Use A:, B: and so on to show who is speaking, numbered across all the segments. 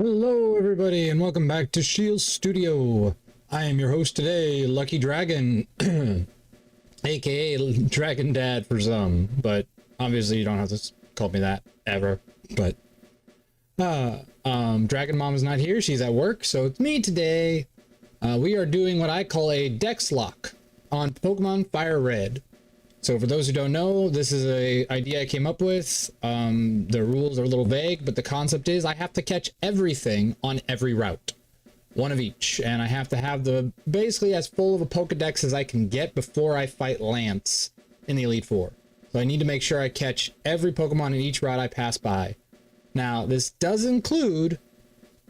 A: Hello everybody and welcome back to Shield Studio. I am your host today, Lucky Dragon, aka Dragon Dad for some, but obviously you don't have to call me that ever. But Dragon Mom is not here, she's at work, so it's me today. We are doing what I call a DexLocke on Pokemon Fire Red. So for those who don't know, this is an idea I came up with. The rules are a little vague, but the concept is I have to catch everything on every route. One of each. And I have to have the basically as full of a Pokedex as I can get before I fight Lance in the Elite Four. So I need to make sure I catch every Pokemon in each route I pass by. Now, this does not include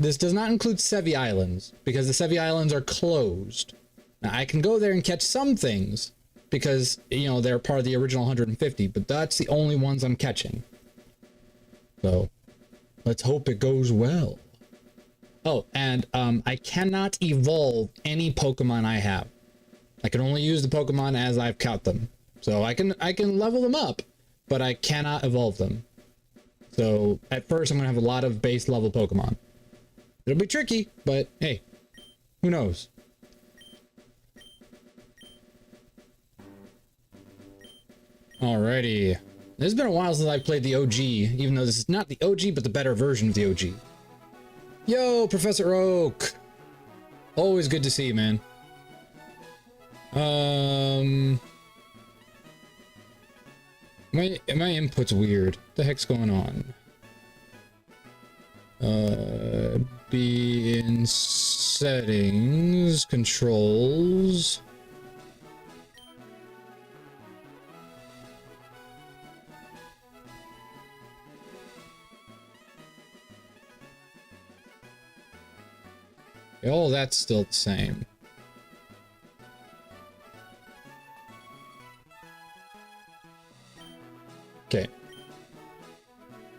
A: Sevi Islands, because the Sevi Islands are closed. Now, I can go there and catch some things, because, you know, they're part of the original 150, but that's the only ones I'm catching. So, let's hope it goes well. Oh, and I cannot evolve any Pokemon I have. I can only use the Pokemon as I've caught them. So I can level them up, but I cannot evolve them. So at first I'm gonna have a lot of base level Pokemon. It'll be tricky, but hey, who knows? Alrighty. It's been a while since I played the OG, even though this is not the OG, but the better version of the OG. Yo, Professor Oak! Always good to see you, man. My input's weird. What the heck's going on? Be in settings, controls. Oh, that's still the same. Okay.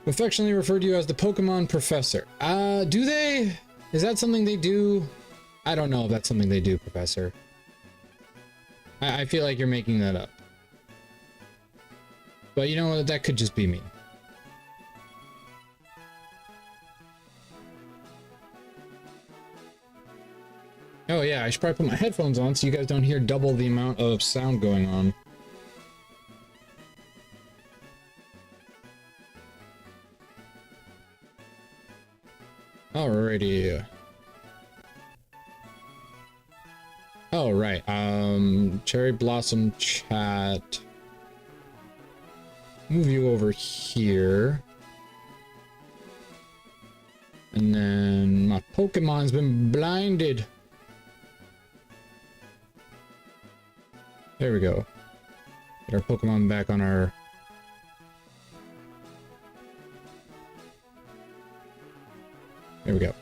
A: Affectionately referred to you as the Pokemon Professor. Do they? Is that something they do? I don't know if that's something they do, Professor. I feel like you're making that up. But you know what? That could just be me. Oh yeah, I should probably put my headphones on so you guys don't hear double the amount of sound going on. Alrighty. Oh, right. Cherry Blossom chat. Move you over here. And then my Pokemon's been blinded. There we go. Get our Pokemon back on our... There we go.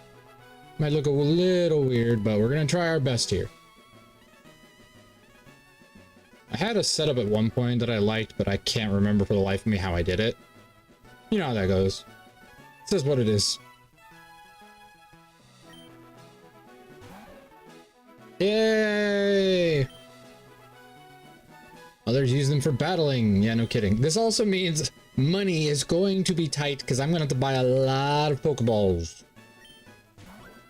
A: Might look a little weird, but we're gonna try our best here. I had a setup at one point that I liked, but I can't remember for the life of me how I did it. You know how that goes. It says what it is. Yay! Others use them for battling. Yeah, no kidding. This also means money is going to be tight because I'm going to have to buy a lot of Pokeballs.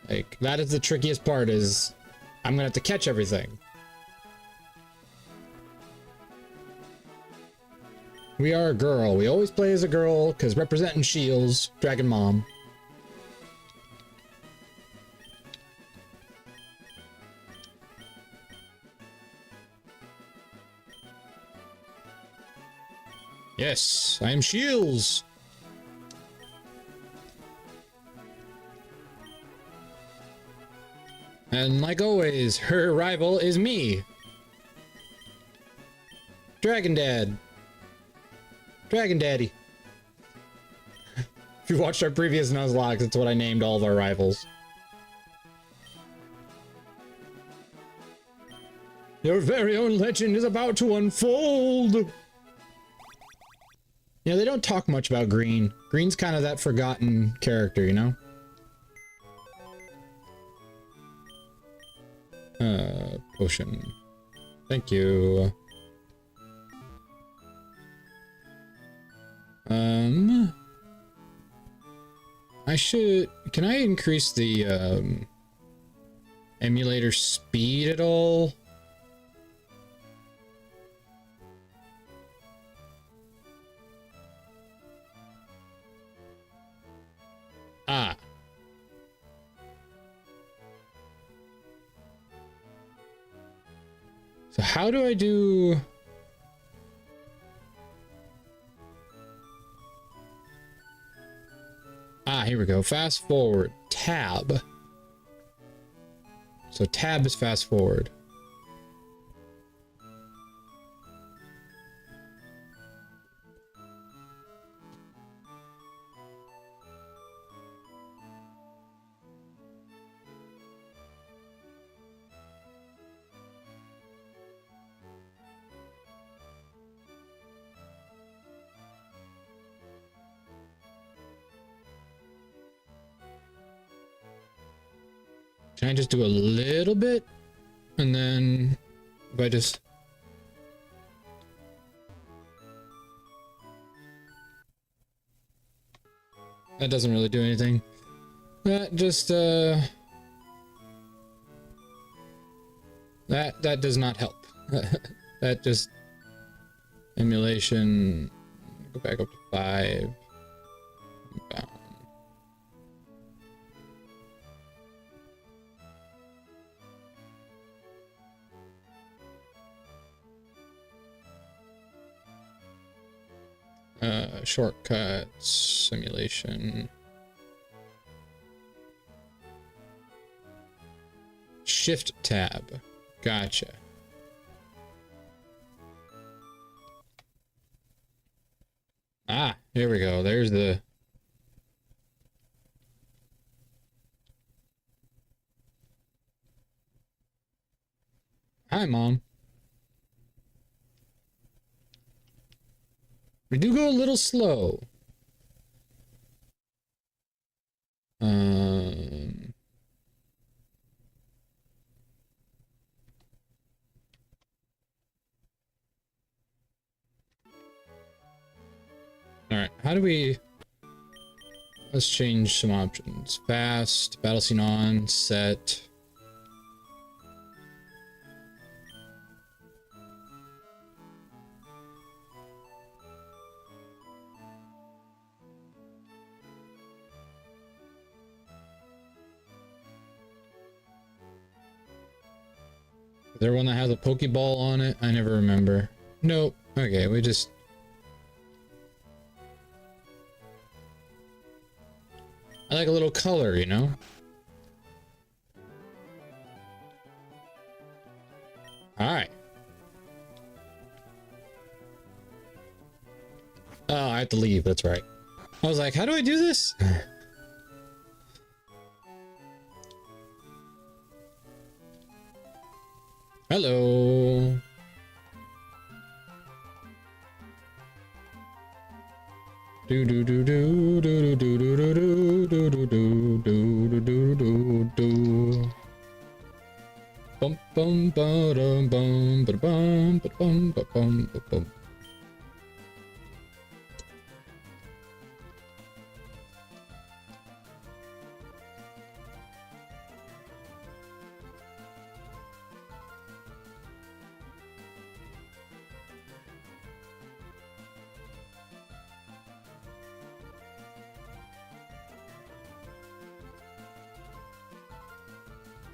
A: Like, that is the trickiest part, is I'm going to have to catch everything. We are a girl. We always play as a girl because representing Shields, Dragon Mom. Yes, I am Shields. And like always, her rival is me. Dragon Dad. Dragon Daddy. If you watched our previous Nuzlocke, that's what I named all of our rivals. Your very own legend is about to unfold. You know, they don't talk much about Green. Green's kind of that forgotten character, you know? Potion. Thank you. I Can I increase the emulator speed at all? Ah. So how do I do... Ah, here we go. Fast forward. Tab. So tab is fast forward. Can I just do a little bit? And then if I just... That doesn't really do anything. That just, that does not help. That just... Emulation... Go back up to 5. Bound. Shortcuts, simulation. Shift tab. Gotcha. Ah, here we go. There's the... Hi, Mom. We do go a little slow. All right, how do we... Let's change some options. Fast, battle scene on, set. Is there one that has a Pokeball on it? I never remember. Nope. Okay, we just... I like a little color, you know? Alright. Oh, I have to leave, that's right. I was like, how do I do this? Hello. Do do do do do do do do do do do do do do do do. Bum bum bum bum bum bum bum bum.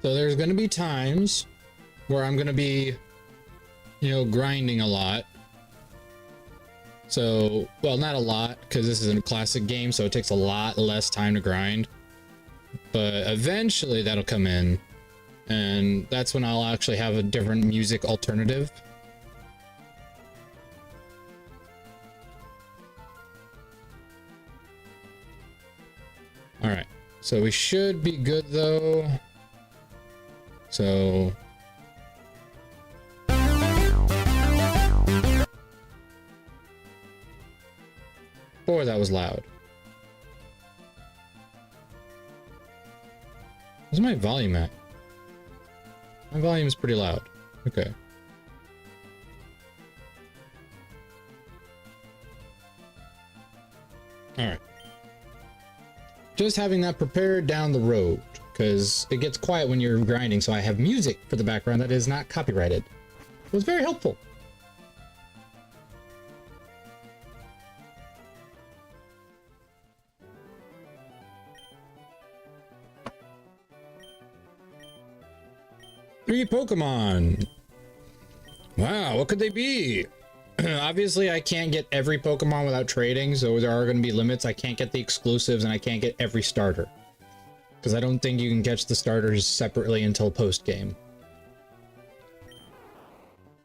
A: So there's going to be times where I'm going to be, you know, grinding a lot. So, well, not a lot, because this is a classic game, so it takes a lot less time to grind. But eventually that'll come in, and that's when I'll actually have a different music alternative. All right, so we should be good though. So boy, that was loud. Where's my volume at? My volume is pretty loud. Okay. All right. Just having that prepared down the road, because it gets quiet when you're grinding, so I have music for the background that is not copyrighted. It was very helpful. Three Pokemon. Wow, what could they be? Obviously, I can't get every Pokemon without trading, so there are going to be limits. I can't get the exclusives, and I can't get every starter. Because I don't think you can catch the starters separately until post-game.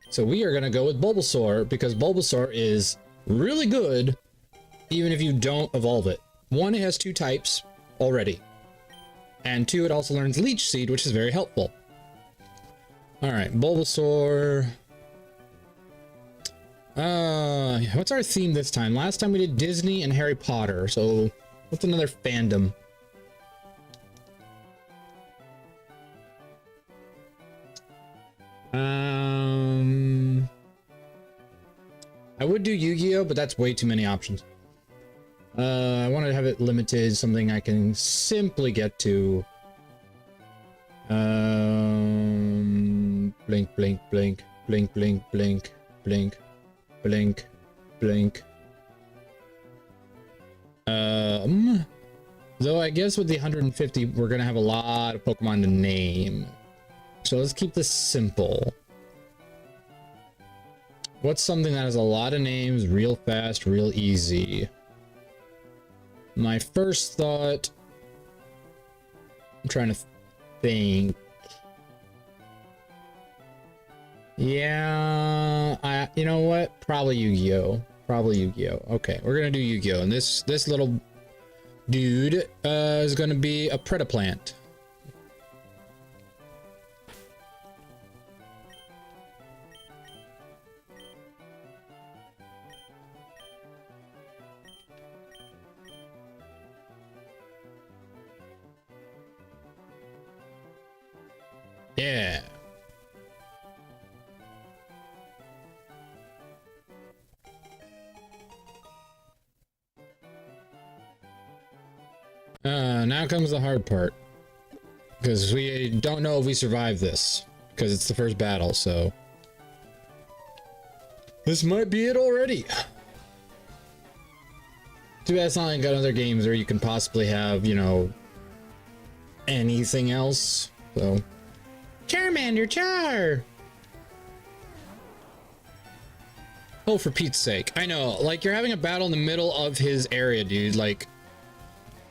A: So we are going to go with Bulbasaur, because Bulbasaur is really good, even if you don't evolve it. One, it has 2 types already. And 2, it also learns Leech Seed, which is very helpful. Alright, Bulbasaur. What's our theme this time? Last time we did Disney and Harry Potter, so what's another fandom? I would do Yu-Gi-Oh, but that's way too many options. I want to have it limited, something I can simply get to. Blink, blink, blink, blink, blink, blink, blink, blink, blink. Though I guess with the 150, we're gonna have a lot of Pokemon to name. So let's keep this simple. What's something that has a lot of names, real fast, real easy? My first thought... I'm trying to think. Yeah, you know what? Probably Yu-Gi-Oh. Probably Yu-Gi-Oh. Okay, we're gonna do Yu-Gi-Oh. And this little dude is gonna be a Predaplant. Yeah. Now comes the hard part. Because we don't know if we survive this. Because it's the first battle, so... This might be it already. Too bad it's not like other games where you can possibly have, you know... anything else. So... Charmander, Char! Oh, for Pete's sake. I know, like, you're having a battle in the middle of his area, dude. Like,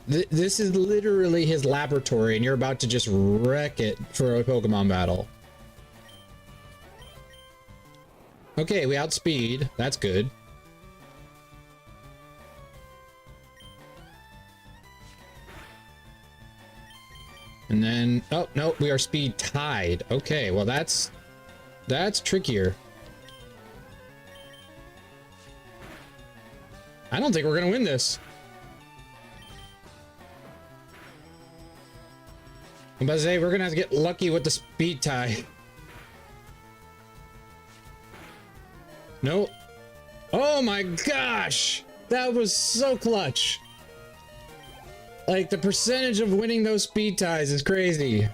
A: this is literally his laboratory, and you're about to just wreck it for a Pokemon battle. Okay, we outspeed. That's good. And then, oh, no, we are speed tied. Okay, well, that's trickier. I don't think we're gonna win this. I'm about to say, we're gonna have to get lucky with the speed tie. No. Oh my gosh! That was so clutch. Like, the percentage of winning those speed ties is crazy.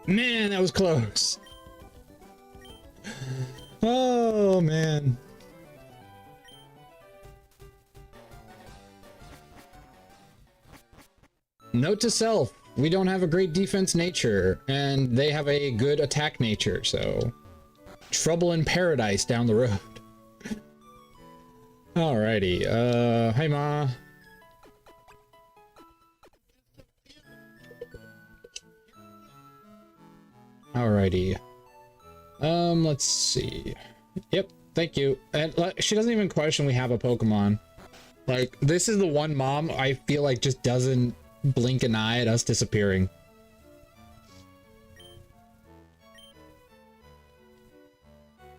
A: Man, that was close. Oh, man. Note to self, we don't have a great defense nature, and they have a good attack nature, so... Trouble in paradise down the road. Alrighty, hi Ma. Alrighty. Let's see. Yep, thank you. And she doesn't even question we have a Pokemon. Like, this is the one mom I feel like just doesn't blink an eye at us disappearing.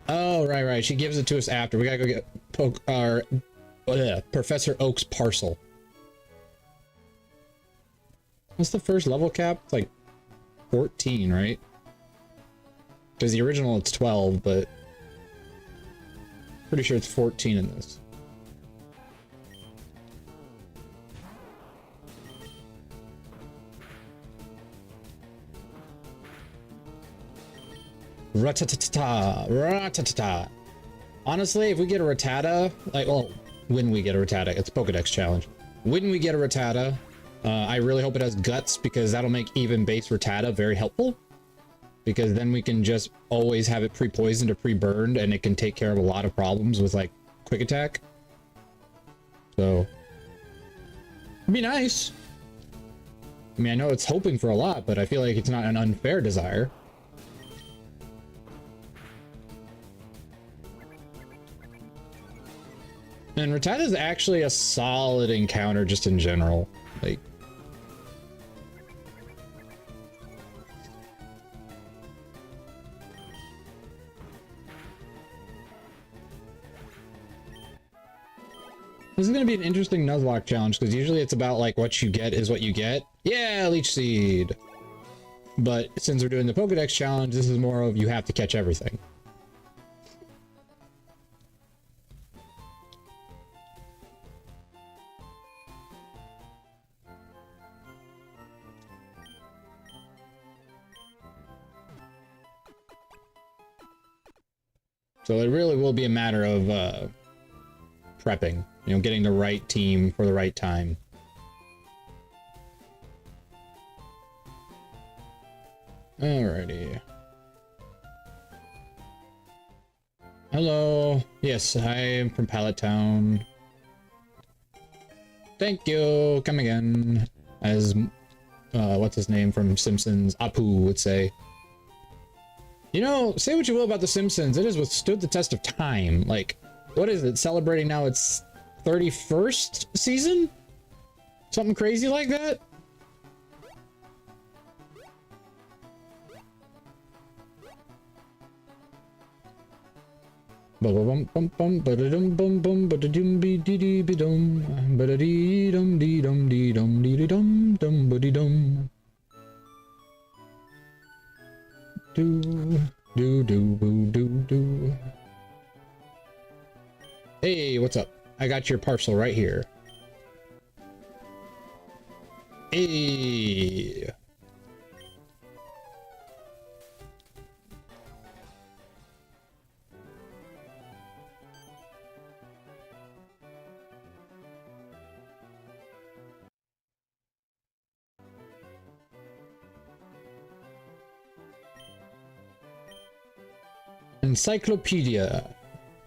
A: Oh, right. She gives it to us after. We gotta go get Professor Oak's parcel. What's the first level cap? It's like 14, right? Because the original it's 12, but pretty sure it's 14 in this. Ratatata. Ratatata. Honestly, if we get a Rattata, like, well, when we get a Rattata, it's a Pokedex challenge. When we get a Rattata, I really hope it has guts, because that'll make even base Rattata very helpful. Because then we can just always have it pre-poisoned or pre-burned, and it can take care of a lot of problems with, like, quick attack. So, it'd be nice. I mean, I know it's hoping for a lot, but I feel like it's not an unfair desire. And Rattata is actually a solid encounter just in general. Like, this is going to be an interesting Nuzlocke challenge, because usually it's about, like, what you get is what you get. Yeah, Leech Seed! But since we're doing the Pokedex challenge, this is more of you have to catch everything. So it really will be a matter of prepping, you know, getting the right team for the right time. Alrighty. Hello. Yes, I am from Pallet Town. Thank you. Come again. As, what's his name from Simpsons? Apu would say. You know, say what you will about The Simpsons, it has withstood the test of time. Like, what is it? Celebrating now its 31st season? Something crazy like that? Bum bum bum ba-da-dum bum bum ba-da-dum be-dee-dee-be-dum ba-da-dee-dum dee-dum dee-dum dee-dee-dum dum ba-dee-dum. Do do do boo do do. Hey, what's up? I got your parcel right here. Hey. Encyclopedia.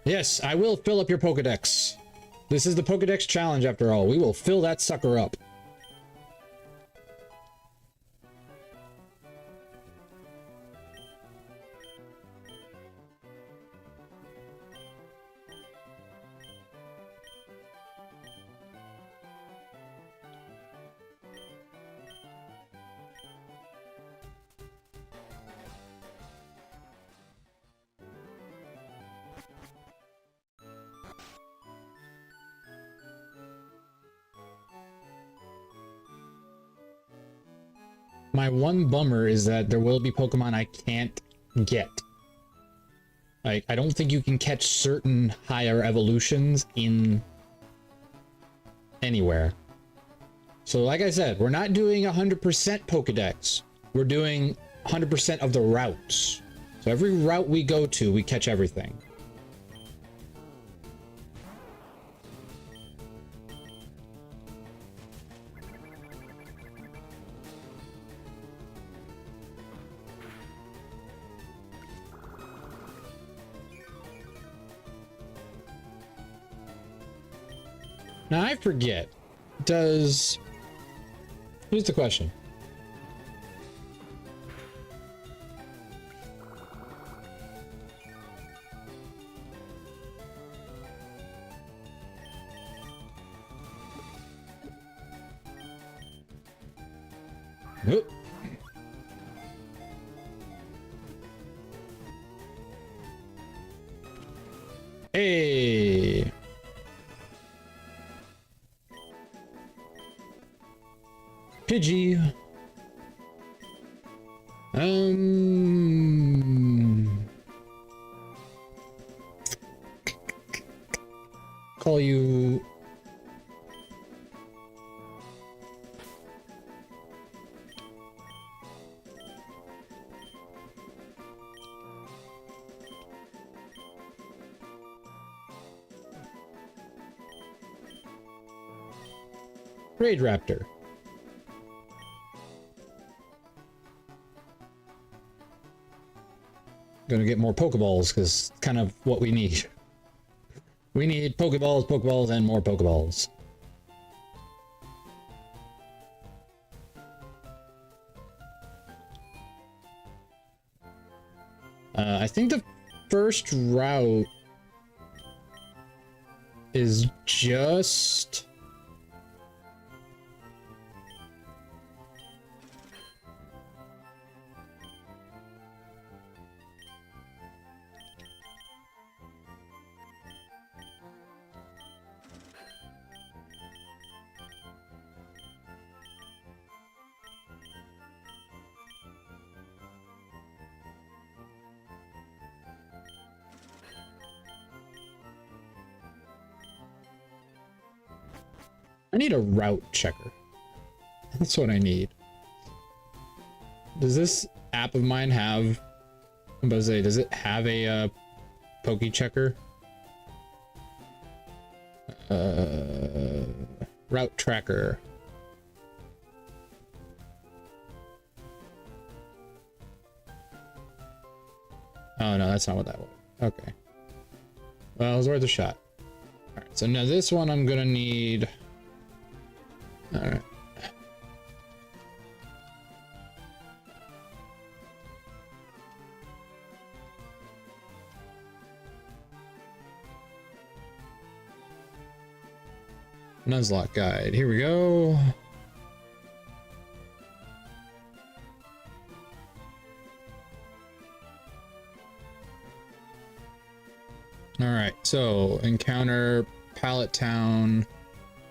A: Yes, I will fill up your Pokedex. This is the Pokedex challenge after all. We will fill that sucker up. My one bummer is that there will be Pokemon I can't get. Like, I don't think you can catch certain higher evolutions in anywhere. So like I said, we're not doing 100% Pokedex. We're doing 100% of the routes. So every route we go to, we catch everything. Now I forget, here's the question. Nope. Hey. Pidgey. Call you Rage Raptor. Gonna get more Pokeballs, because kind of what we need. We need Pokeballs, Pokeballs, and more Pokeballs. I think the first route is just... I need a route checker. That's what I need. Does this app of mine have... I'm about to say, does it have a Poke checker? Route tracker. Oh no, that's not what that was. Okay. Well, it was worth a shot. Alright, so now this one I'm gonna need... Alright. Nuzlocke guide. Here we go. Alright, so encounter Pallet Town.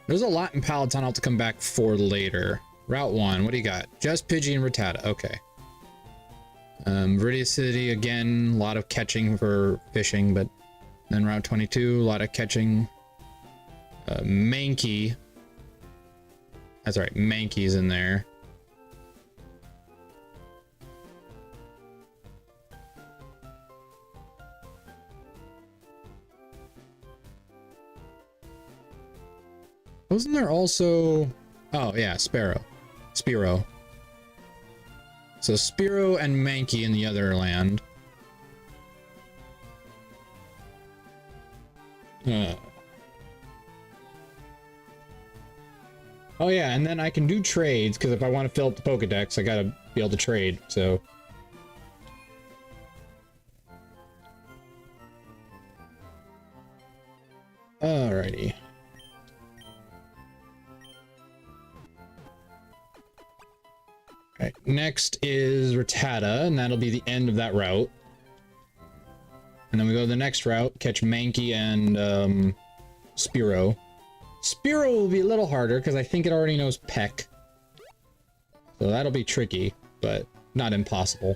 A: There's a lot in Pallet Town I'll have to come back for later. Route 1, what do you got? Just Pidgey and Rattata, okay. Viridia City, again, a lot of catching for fishing, but then Route 22, a lot of catching. Mankey. That's right, Mankey's in there. Wasn't there also... Oh, yeah, Spearow. So Spearow and Mankey in the other land. Oh yeah, and then I can do trades, because if I want to fill up the Pokedex, I gotta be able to trade, so... Alrighty. Alright, next is Rattata, and that'll be the end of that route. And then we go to the next route, catch Mankey and Spearow. Spearow will be a little harder, because I think it already knows Peck. So that'll be tricky, but not impossible.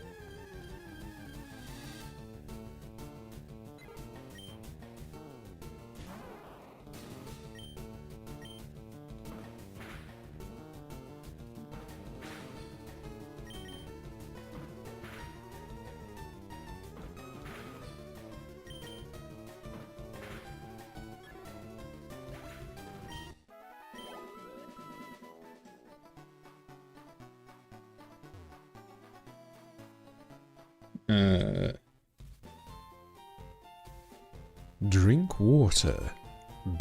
B: Drink water.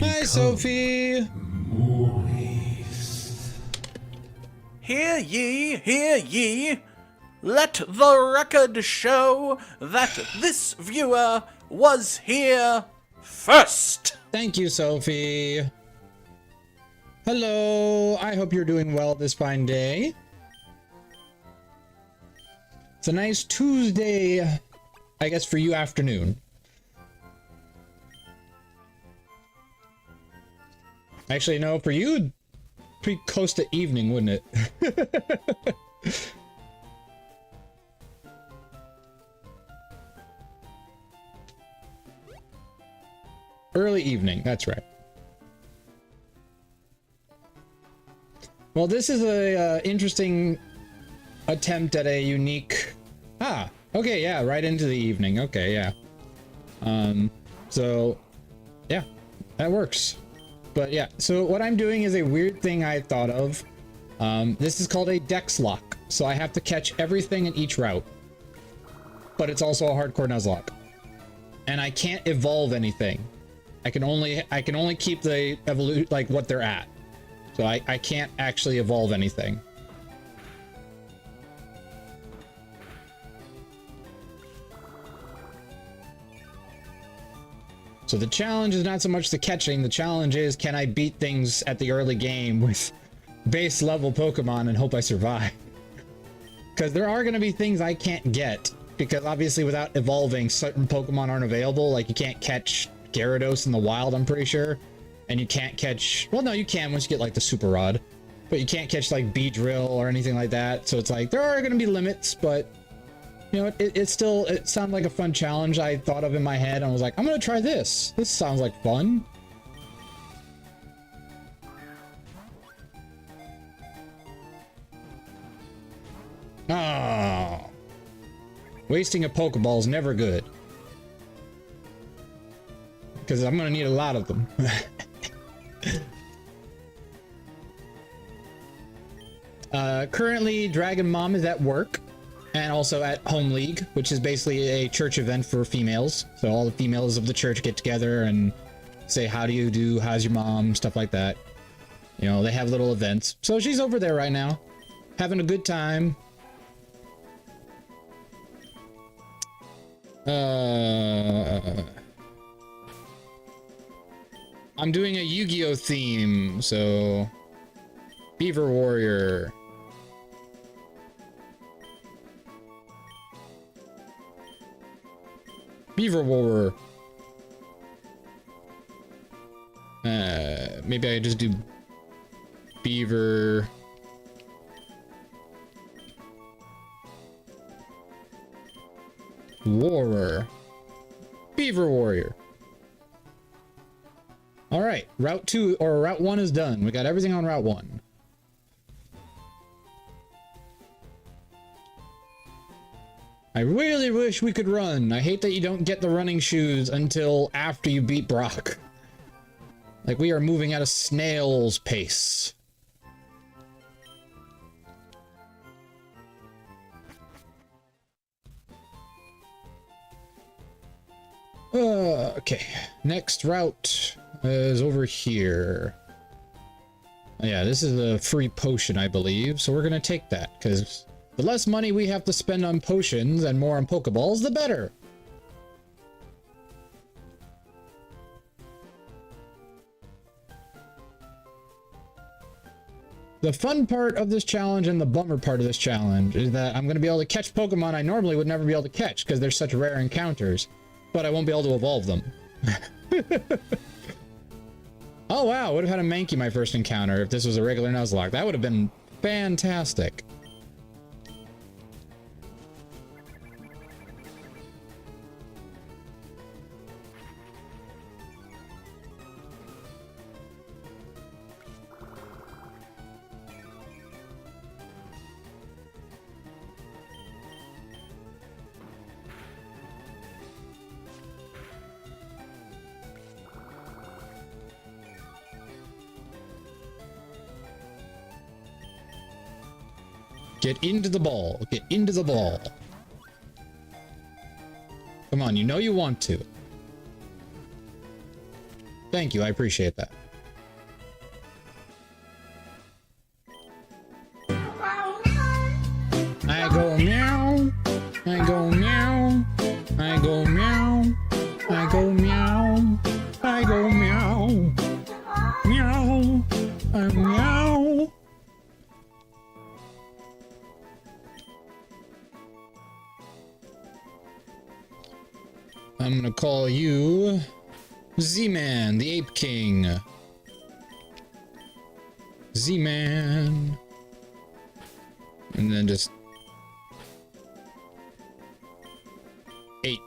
A: Hi, Sophie!
B: Moist.
C: Hear ye, hear ye! Let the record show that this viewer was here first!
A: Thank you, Sophie. Hello, I hope you're doing well this fine day. It's a nice Tuesday, I guess for you, afternoon. Actually, no, for you, pretty close to evening, wouldn't it? Early evening, that's right. Well, this is a interesting attempt at a unique... Ah, okay, yeah, right into the evening. Okay, yeah. So, yeah, that works. But yeah, so what I'm doing is a weird thing I thought of. This is called a DexLocke. So I have to catch everything in each route. But it's also a hardcore Nuzlocke. And I can't evolve anything. I can only keep the like what they're at. So I can't actually evolve anything. So the challenge is not so much the catching, the challenge is, can I beat things at the early game with base level Pokemon and hope I survive? Because there are going to be things I can't get, because obviously without evolving, certain Pokemon aren't available. Like you can't catch Gyarados in the wild, I'm pretty sure. And you can't catch, well no, you can once you get like the Super Rod. But you can't catch like Beedrill or anything like that. So it's like, there are going to be limits, but you know, it sounded like a fun challenge I thought of in my head. And I was like, I'm going to try this. This sounds like fun. Oh. Wasting a Pokeball is never good. Because I'm going to need a lot of them. Currently, Dragon Mom is at work. And also at Home League, which is basically a church event for females. So all the females of the church get together and say, how do you do? How's your mom? Stuff like that. You know, they have little events. So she's over there right now, having a good time. I'm doing a Yu-Gi-Oh theme, so Beaver Warrior. Beaver Warrior. Maybe I just do Beaver. Warrior. Beaver Warrior. All right, Route 2 or Route 1 is done. We got everything on Route 1. I really wish we could run. I hate that you don't get the running shoes until after you beat Brock. Like, we are moving at a snail's pace. Okay. Next route is over here. Yeah, this is a free potion, I believe. So we're going to take that, because the less money we have to spend on potions and more on Pokeballs, the better. The fun part of this challenge and the bummer part of this challenge is that I'm going to be able to catch Pokemon I normally would never be able to catch because they're such rare encounters, but I won't be able to evolve them. Oh wow, would have had a Mankey my first encounter if this was a regular Nuzlocke. That would have been fantastic. Get into the ball. Get into the ball. Come on, you know you want to. Thank you, I appreciate that. I go meow. I go meow. I go meow. I go meow. I go meow. Meow. I meow. I'm gonna call you Z-Man, the Ape King. Z-Man. And then just Ape.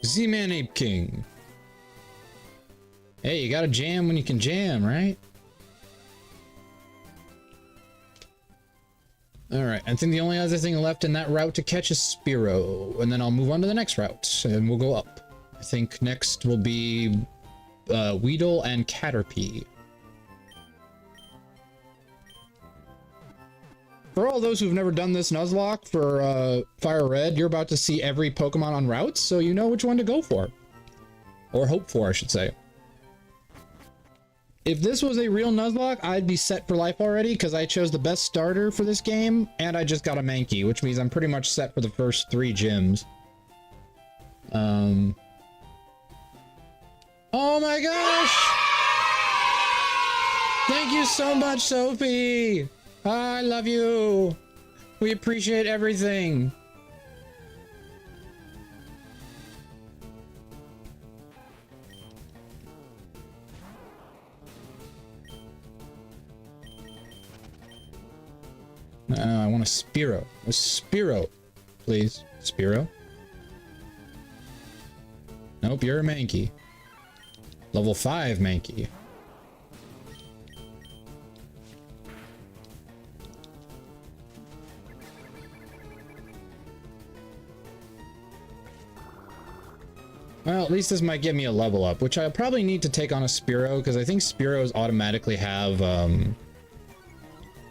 A: Z-Man Ape King. Hey, you gotta jam when you can jam, right? Alright, I think the only other thing left in that route to catch is Spearow, and then I'll move on to the next route, and we'll go up. I think next will be Weedle and Caterpie. For all those who've never done this Nuzlocke for Fire Red, you're about to see every Pokemon on routes, so you know which one to go for. Or hope for, I should say. If this was a real Nuzlocke, I'd be set for life already, because I chose the best starter for this game, and I just got a Mankey, which means I'm pretty much set for the first 3 gyms. Oh my gosh! Thank you so much, Sophie! I love you! We appreciate everything! I want a Spearow. A Spearow, please. Spearow? Nope, you're a Mankey. Level 5 Mankey. Well, at least this might give me a level up, which I probably need to take on a Spearow, because I think Spearows automatically have,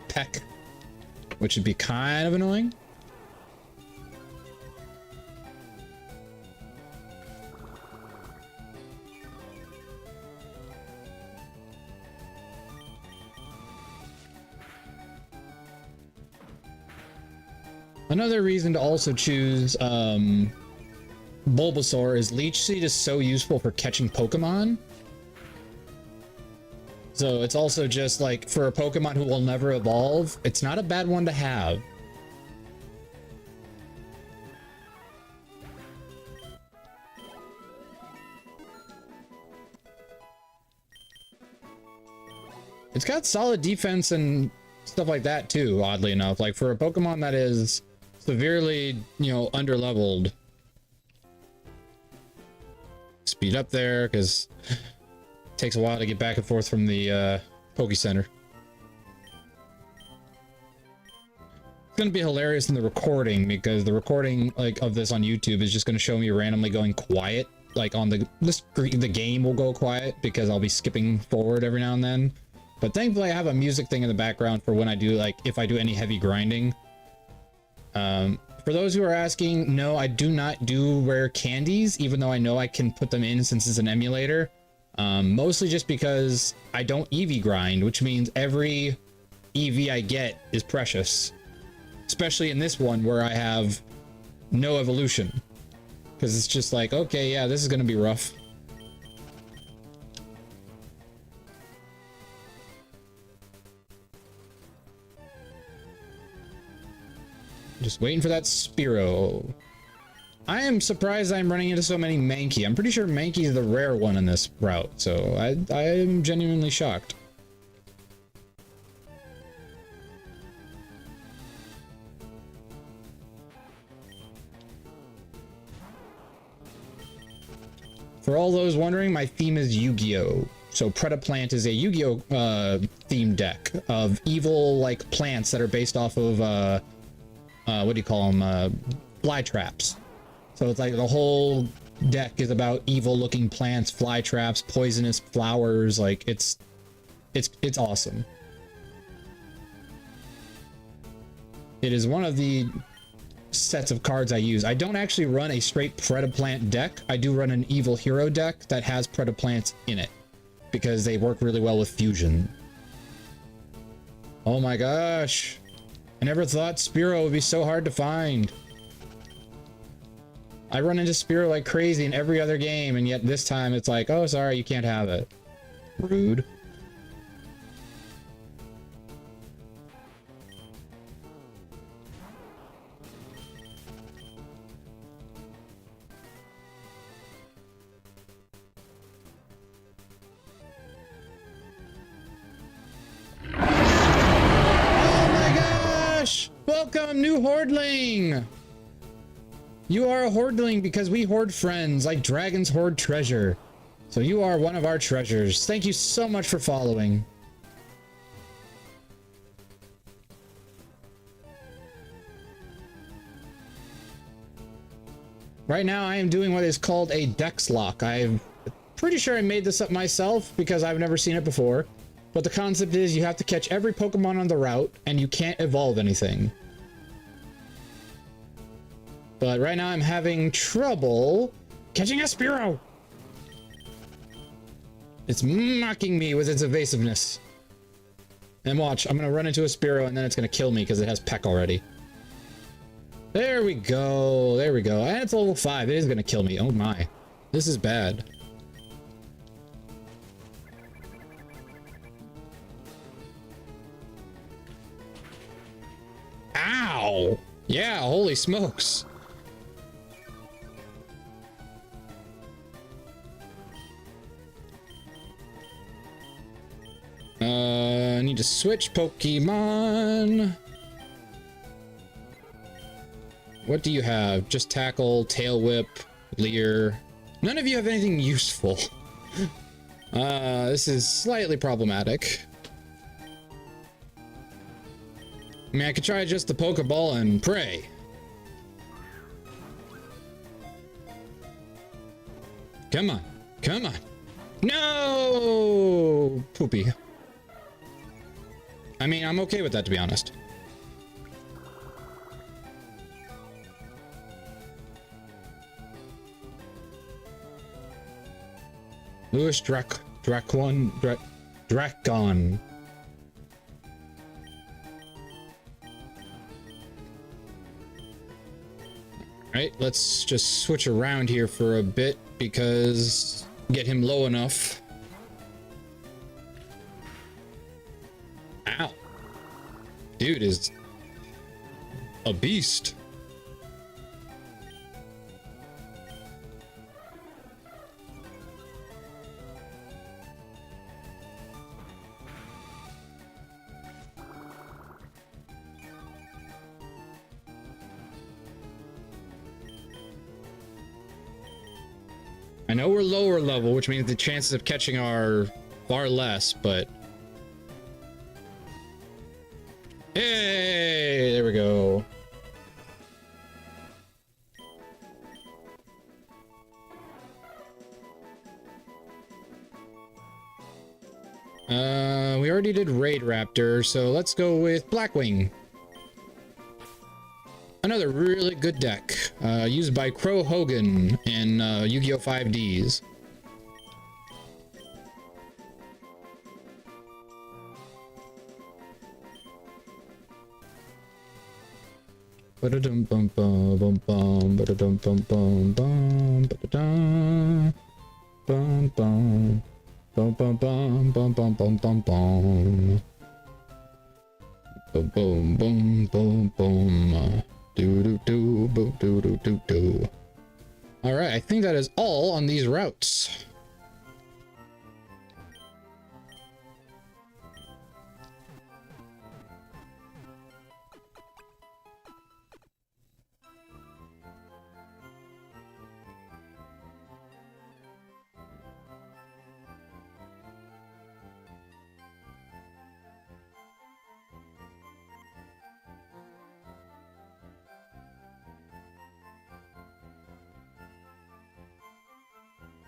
A: Peck, which would be kind of annoying. Another reason to also choose, Bulbasaur is Leech Seed is so useful for catching Pokemon. So it's also just like for a Pokemon who will never evolve, it's not a bad one to have. It's got solid defense and stuff like that too, oddly enough. Like for a Pokemon that is severely, you know, underleveled. Speed up there, because it takes a while to get back and forth from the Poke Center. It's going to be hilarious in the recording, because the recording like of this on YouTube is just going to show me randomly going quiet. Like on the game will go quiet, because I'll be skipping forward every now and then. But thankfully I have a music thing in the background for when I do, like, if I do any heavy grinding. For those who are asking, no, I do not do rare candies, even though I know I can put them in since it's an emulator. Mostly just because I don't EV grind, which means every EV I get is precious. Especially in this one where I have no evolution. Because it's just like, okay, yeah, this is going to be rough. Just waiting for that Spearow. I am surprised I'm running into so many Mankey. I'm pretty sure Mankey is the rare one in this route, so I am genuinely shocked. For all those wondering, my theme is Yu-Gi-Oh! So Predaplant is a Yu-Gi-Oh! Themed deck of evil, like, plants that are based off of, what do you call them? Fly traps. So it's like the whole deck is about evil looking plants, fly traps, poisonous flowers. Like it's awesome. It is one of the sets of cards I use. I don't actually run a straight Predaplant deck. I do run an evil hero deck that has Predaplants in it because they work really well with fusion. Oh my gosh. I never thought Spearow would be so hard to find. I run into Spearow like crazy in every other game, and yet this time it's like, oh, sorry, you can't have it. Rude. Welcome, new Hoardling! You are a Hoardling because we hoard friends like dragons hoard treasure. So you are one of our treasures. Thank you so much for following. Right now I am doing what is called a DexLocke. I'm pretty sure I made this up myself because I've never seen it before. But the concept is you have to catch every Pokemon on the route and you can't evolve anything. But right now I'm having trouble catching a Spearow. It's mocking me with its evasiveness. And watch, I'm gonna run into a Spearow and then it's gonna kill me because it has Peck already. There we go, there we go. And it's level 5, it is gonna kill me. Oh my. This is bad. Ow! Yeah, holy smokes. I need to switch Pokemon. What do you have? Just Tackle, Tail Whip, Leer. None of you have anything useful. This is slightly problematic. I mean, I could try just the Pokeball and pray. Come on, come on. No! Poopy. I mean, I'm okay with that, to be honest. Lewis Dracon. Alright, let's just switch around here for a bit because get him low enough. Ow. Dude is a beast. I know we're lower level, which means the chances of catching are far less, but... Hey! There we go. We already did Raid Raptor, so let's go with Blackwing. Another really good deck, used by Crow Hogan in Yu-Gi-Oh! 5Ds. Ba-da-dum bum bum bum bum ba-da-dum bum bum bum ba-da-dum bum bum bum bum bum bum bum bum bum bum boom boom boom boom boom do do do boom do do do do. All right, I think that is all on these routes.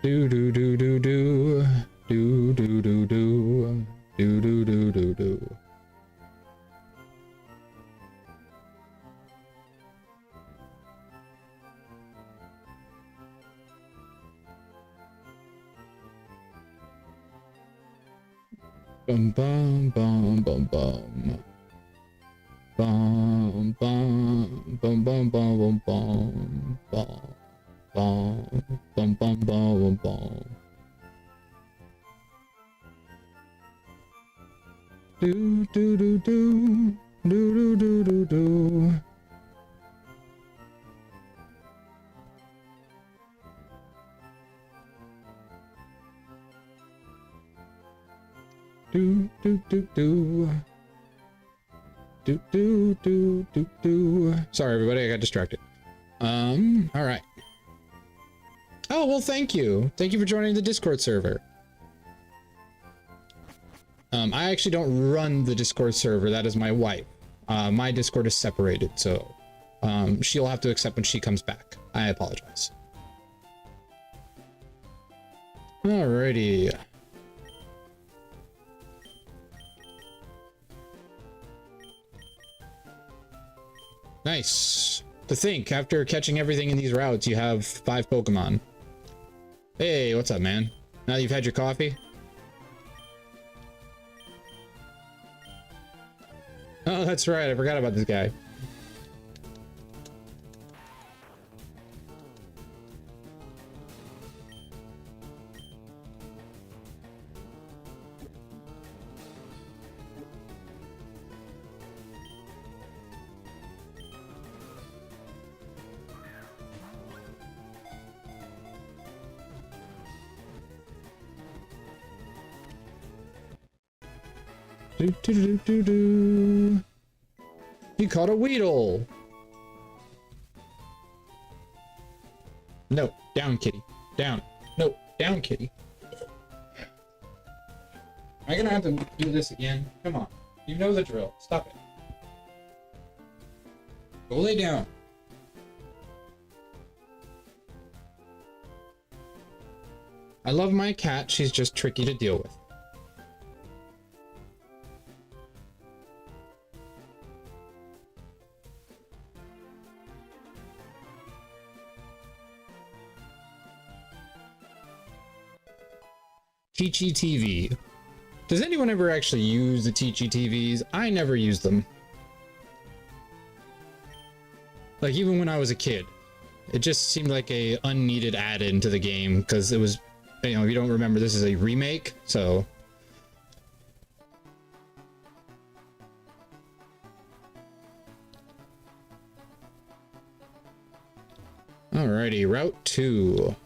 A: Do do do do do do do do do do do do do do. Bum bum bum bum bum bum bum bum bum bum bum bum bum. Bum bum bum bum bum. Do do do do do do do do do. Do do do do. Do do do do do. Sorry everybody, I got distracted. All right. Oh, well, thank you. Thank you for joining the Discord server. I actually don't run the Discord server. That is my wife. My Discord is separated, so she'll have to accept when she comes back. I apologize. Alrighty. Nice. To think, after catching everything in these routes, you have 5 Pokemon. Hey, what's up, man? Now that you've had your coffee? Oh, that's right. I forgot about this guy. Do, do, do, do, do. You caught a Weedle. No, down, kitty. Down. No, down, kitty. Am I gonna have to do this again? Come on. You know the drill. Stop it. Go lay down. I love my cat. She's just tricky to deal with. Teachy TV. Does anyone ever actually use the Teachy TVs? I never used them. Like, even when I was a kid, it just seemed like a unneeded add-in to the game, because it was, you know, if you don't remember, this is a remake, so. Alrighty, Route 2.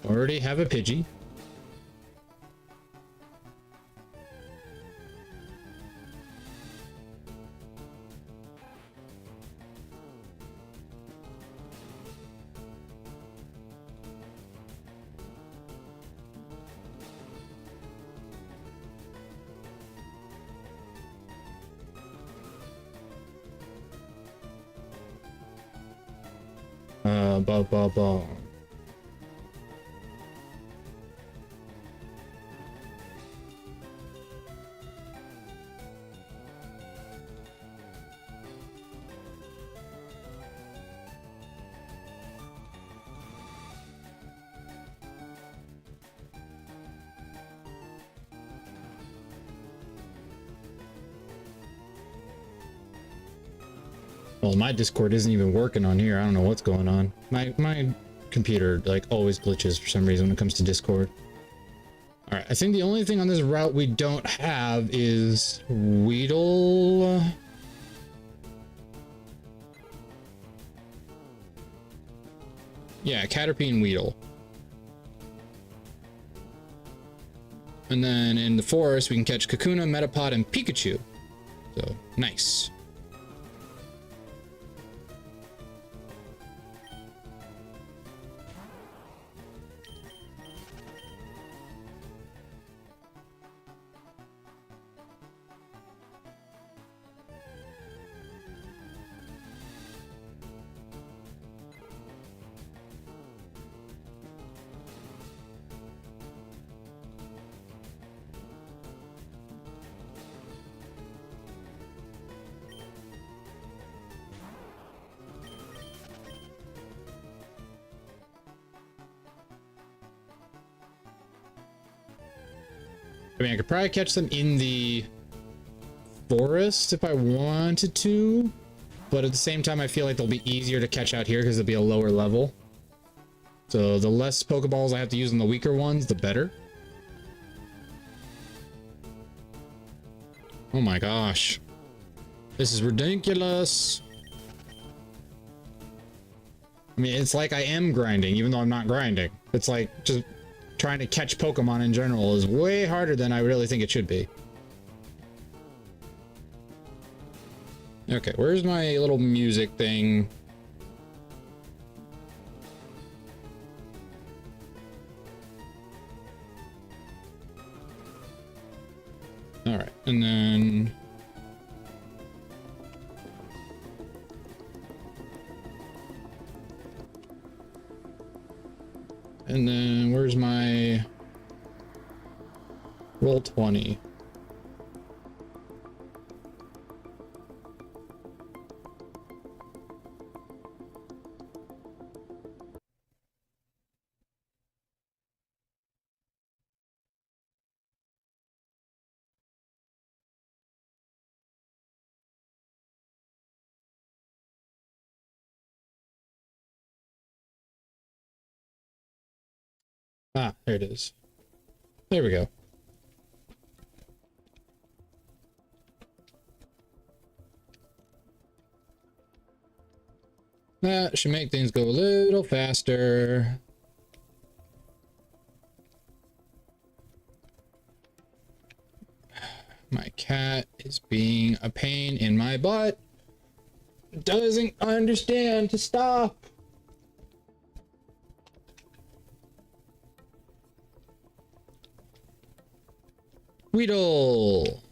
A: Already have a Pidgey. Ba. Well, my Discord isn't even working on here. I don't know what's going on. My computer like always glitches for some reason when it comes to Discord. All right, I think the only thing on this route we don't have is Weedle. Yeah, Caterpie and Weedle. And then in the forest, we can catch Kakuna, Metapod, and Pikachu. So, nice. I mean, I could probably catch them in the forest if I wanted to, but at the same time, I feel like they'll be easier to catch out here because they'll be a lower level. So the less Pokeballs I have to use on the weaker ones, the better. Oh my gosh. This is ridiculous. I mean, it's like I am grinding, even though I'm not grinding. It's like just trying to catch Pokemon in general is way harder than I really think it should be. Okay, where's my little music thing? And then... And then where's my roll 20? Ah, there it is. There we go. That should make things go a little faster. My cat is being a pain in my butt. Doesn't understand to stop. Weedle.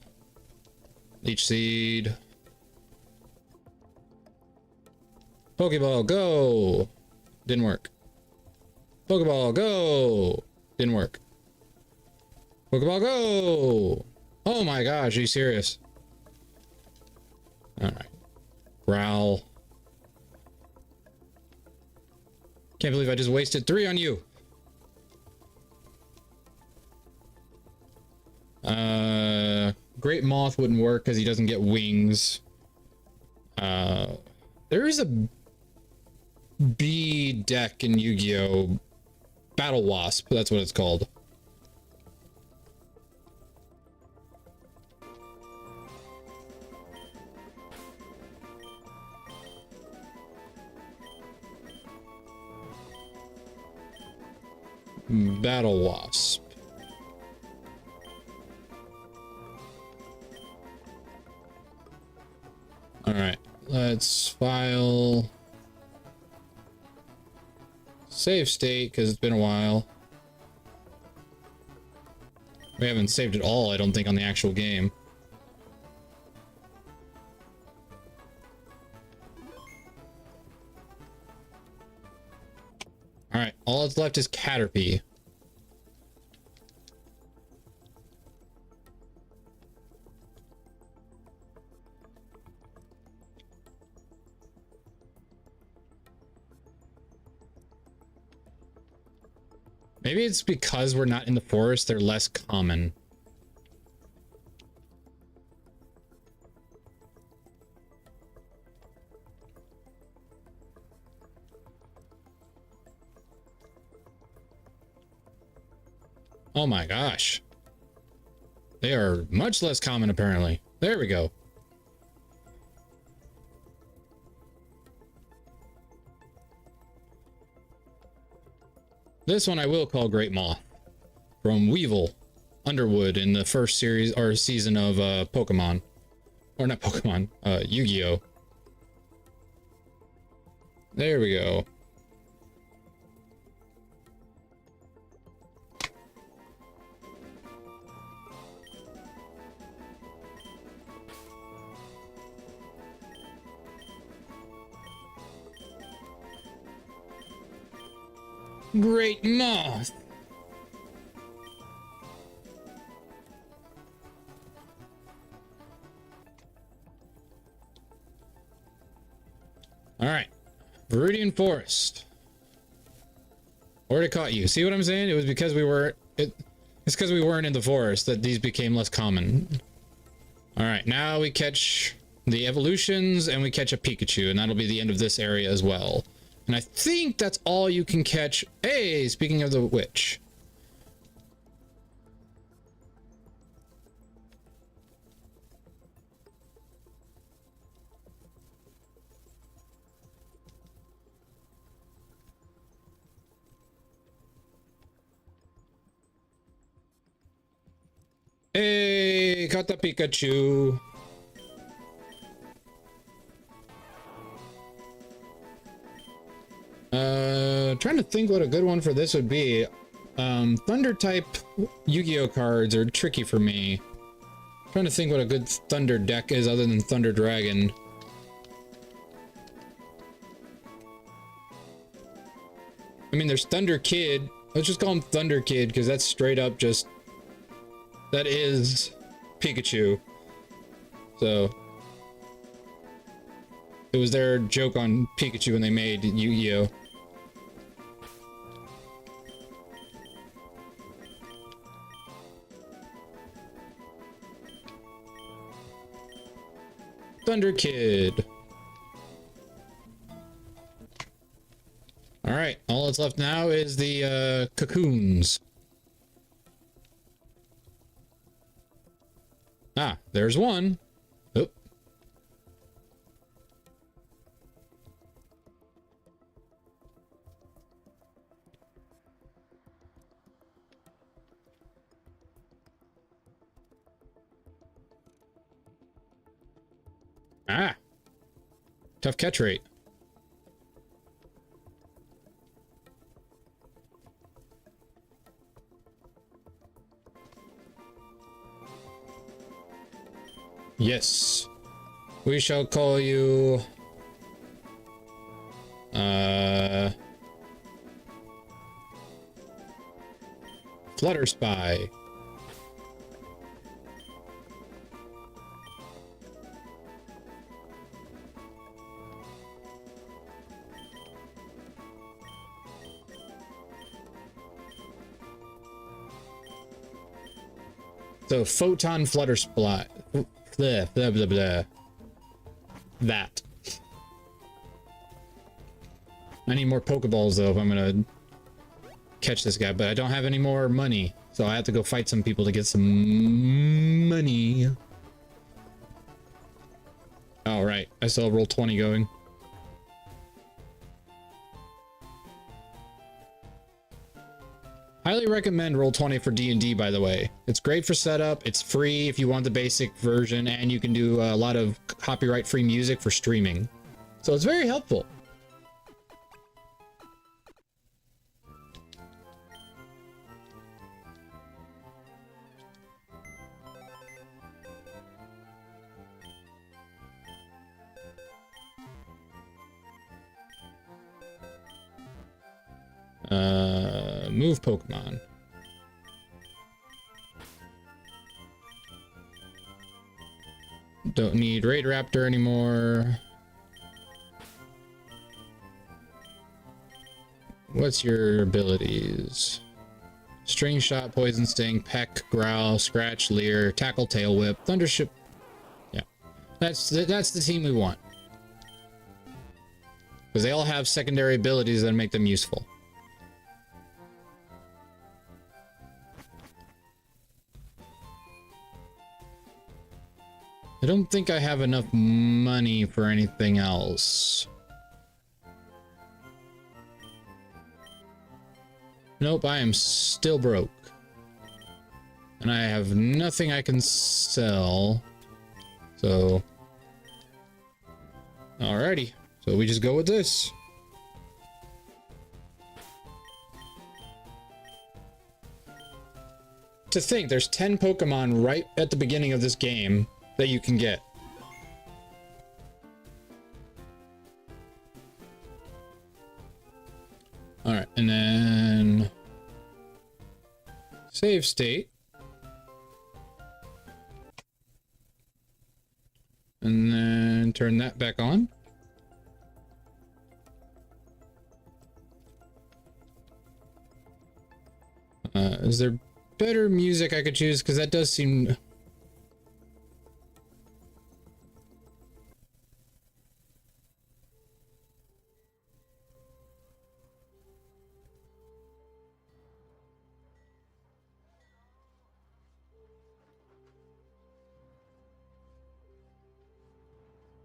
A: Leech seed. Pokeball, go! Didn't work. Pokeball, go! Didn't work. Pokeball, go! Oh my gosh, are you serious? Alright. Growl. Can't believe I just wasted 3 on you. Great Moth wouldn't work because he doesn't get wings. There is a bee deck in Yu-Gi-Oh! Battle Wasp, that's what it's called. Battle Wasp. Alright, let's file save state because it's been a while. We haven't saved it all, I don't think, on the actual game. Alright, all that's left is Caterpie. Maybe it's because we're not in the forest, they're less common. Oh my gosh. They are much less common apparently. There we go. This one I will call Great Moth. From Weevil Underwood in the first series or season of Pokemon. Or not Pokemon, Yu-Gi-Oh! There we go. Great Moth. All right, Viridian Forest. Already caught you. See what I'm saying? It was because we were it's because we weren't in the forest that these became less common. All right, now we catch the evolutions and we catch a Pikachu, and that'll be the end of this area as well. And I think that's all you can catch. Hey, speaking of the witch. Hey, caught the Pikachu. Trying to think what a good one for this would be. Thunder type Yu-Gi-Oh cards are tricky for me Trying to think what a good Thunder deck is other than Thunder Dragon. I mean, there's Thunder Kid. Let's just call him Thunder Kid, because that's straight up just... That is Pikachu. So... It was their joke on Pikachu when they made Yu-Gi-Oh! Thunder Kid. Alright, all that's left now is the cocoons. Ah, there's one. Oh. Ah. Tough catch rate. Yes. We shall call you... Flutter Spy. So, Photon Flutter Spy. Blah, blah, blah, blah. That. I need more Pokeballs, though, if I'm gonna catch this guy, but I don't have any more money, so I have to go fight some people to get some money. Alright, I still have roll 20 going. Highly recommend Roll20 for D&D, by the way. It's great for setup, it's free if you want the basic version, and you can do a lot of copyright-free music for streaming. So it's very helpful. Move Pokemon. Don't need Raid Raptor anymore. What's your abilities? String Shot, Poison Sting, Peck, Growl, Scratch, Leer, Tackle, Tail Whip, Thundership. Yeah, that's the team we want. Because they all have secondary abilities that make them useful. I don't think I have enough money for anything else. Nope, I am still broke. And I have nothing I can sell. So... Alrighty. So we just go with this. To think, there's 10 Pokemon right at the beginning of this game that you can get. Alright, and then... Save state. And then turn that back on. Is there better music I could choose? Because that does seem...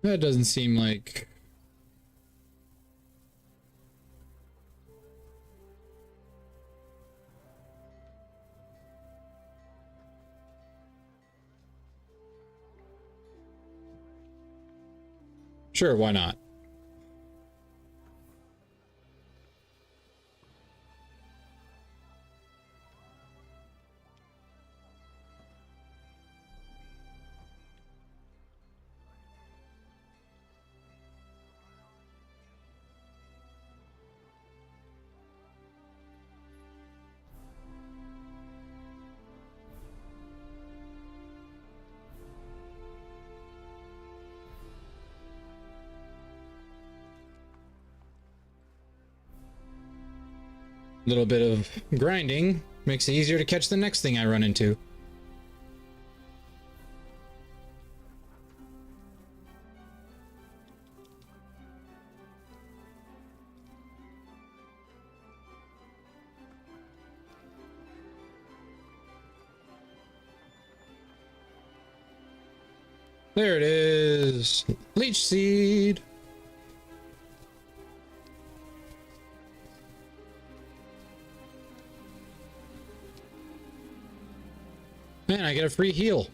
A: That doesn't seem like... Sure, why not? A little bit of grinding makes it easier to catch the next thing I run into. There it is. Leech seed. Man, I get a free heal.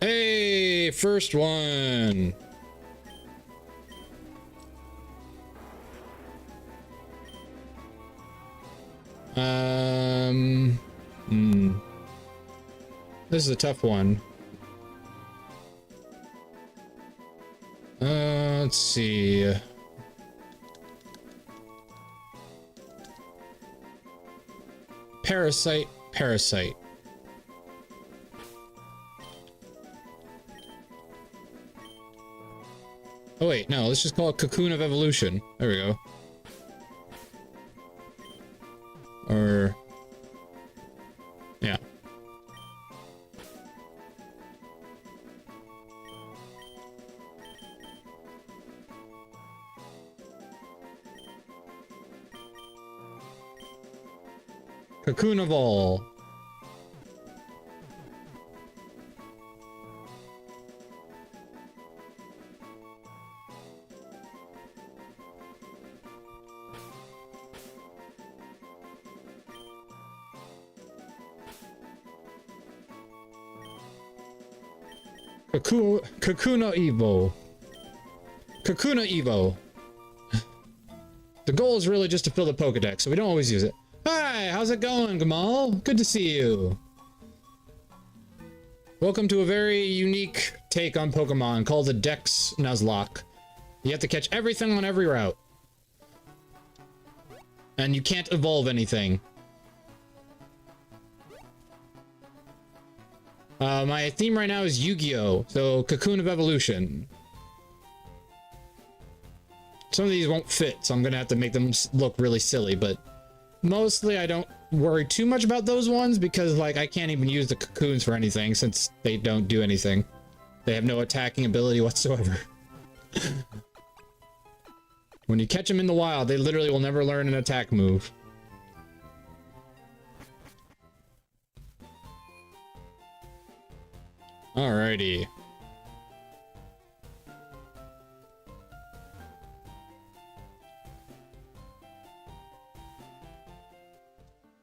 A: Hey, first one. This is a tough one. Let's see. Parasite, parasite. Oh wait, no, let's just call it Cocoon of Evolution. There we go. Or... yeah. Cocoon of all. Kakuna Evo. Kakuna Evo. The goal is really just to fill the Pokedex, so we don't always use it. Hi, how's it going, Gamal? Good to see you. Welcome to a very unique take on Pokemon called the Dex Nuzlocke. You have to catch everything on every route. And you can't evolve anything. My theme right now is Yu-Gi-Oh! So, Cocoon of Evolution. Some of these won't fit, so I'm gonna have to make them look really silly, but mostly I don't worry too much about those ones because, like, I can't even use the cocoons for anything since they don't do anything. They have no attacking ability whatsoever. When you catch them in the wild, they literally will never learn an attack move. Alrighty.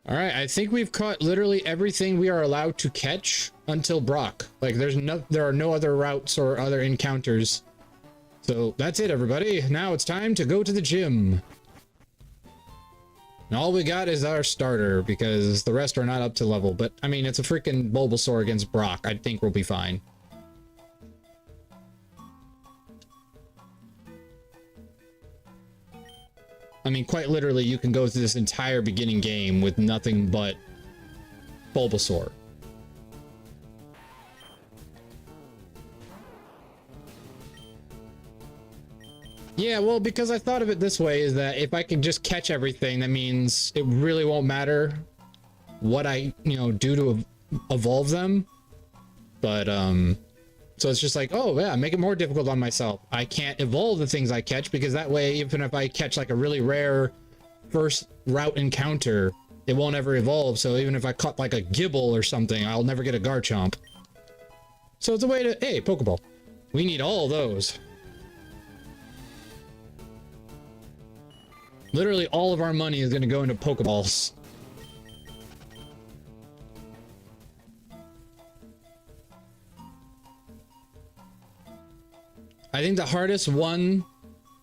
A: Alright, I think we've caught literally everything we are allowed to catch until Brock. Like, there are no other routes or other encounters. So, that's it, everybody. Now it's time to go to the gym. And all we got is our starter, because the rest are not up to level. But, I mean, it's a freaking Bulbasaur against Brock. I think we'll be fine. I mean, quite literally, you can go through this entire beginning game with nothing but Bulbasaur. Yeah, well, because I thought of it this way, is that if I can just catch everything, that means it really won't matter what I, do to evolve them. But, so it's just like, oh yeah, make it more difficult on myself. I can't evolve the things I catch because that way, even if I catch like a really rare first route encounter, it won't ever evolve. So even if I caught like a Gibble or something, I'll never get a Garchomp. So it's a way to, hey, Pokeball. We need all those. Literally all of our money is going to go into Pokeballs. I think the hardest one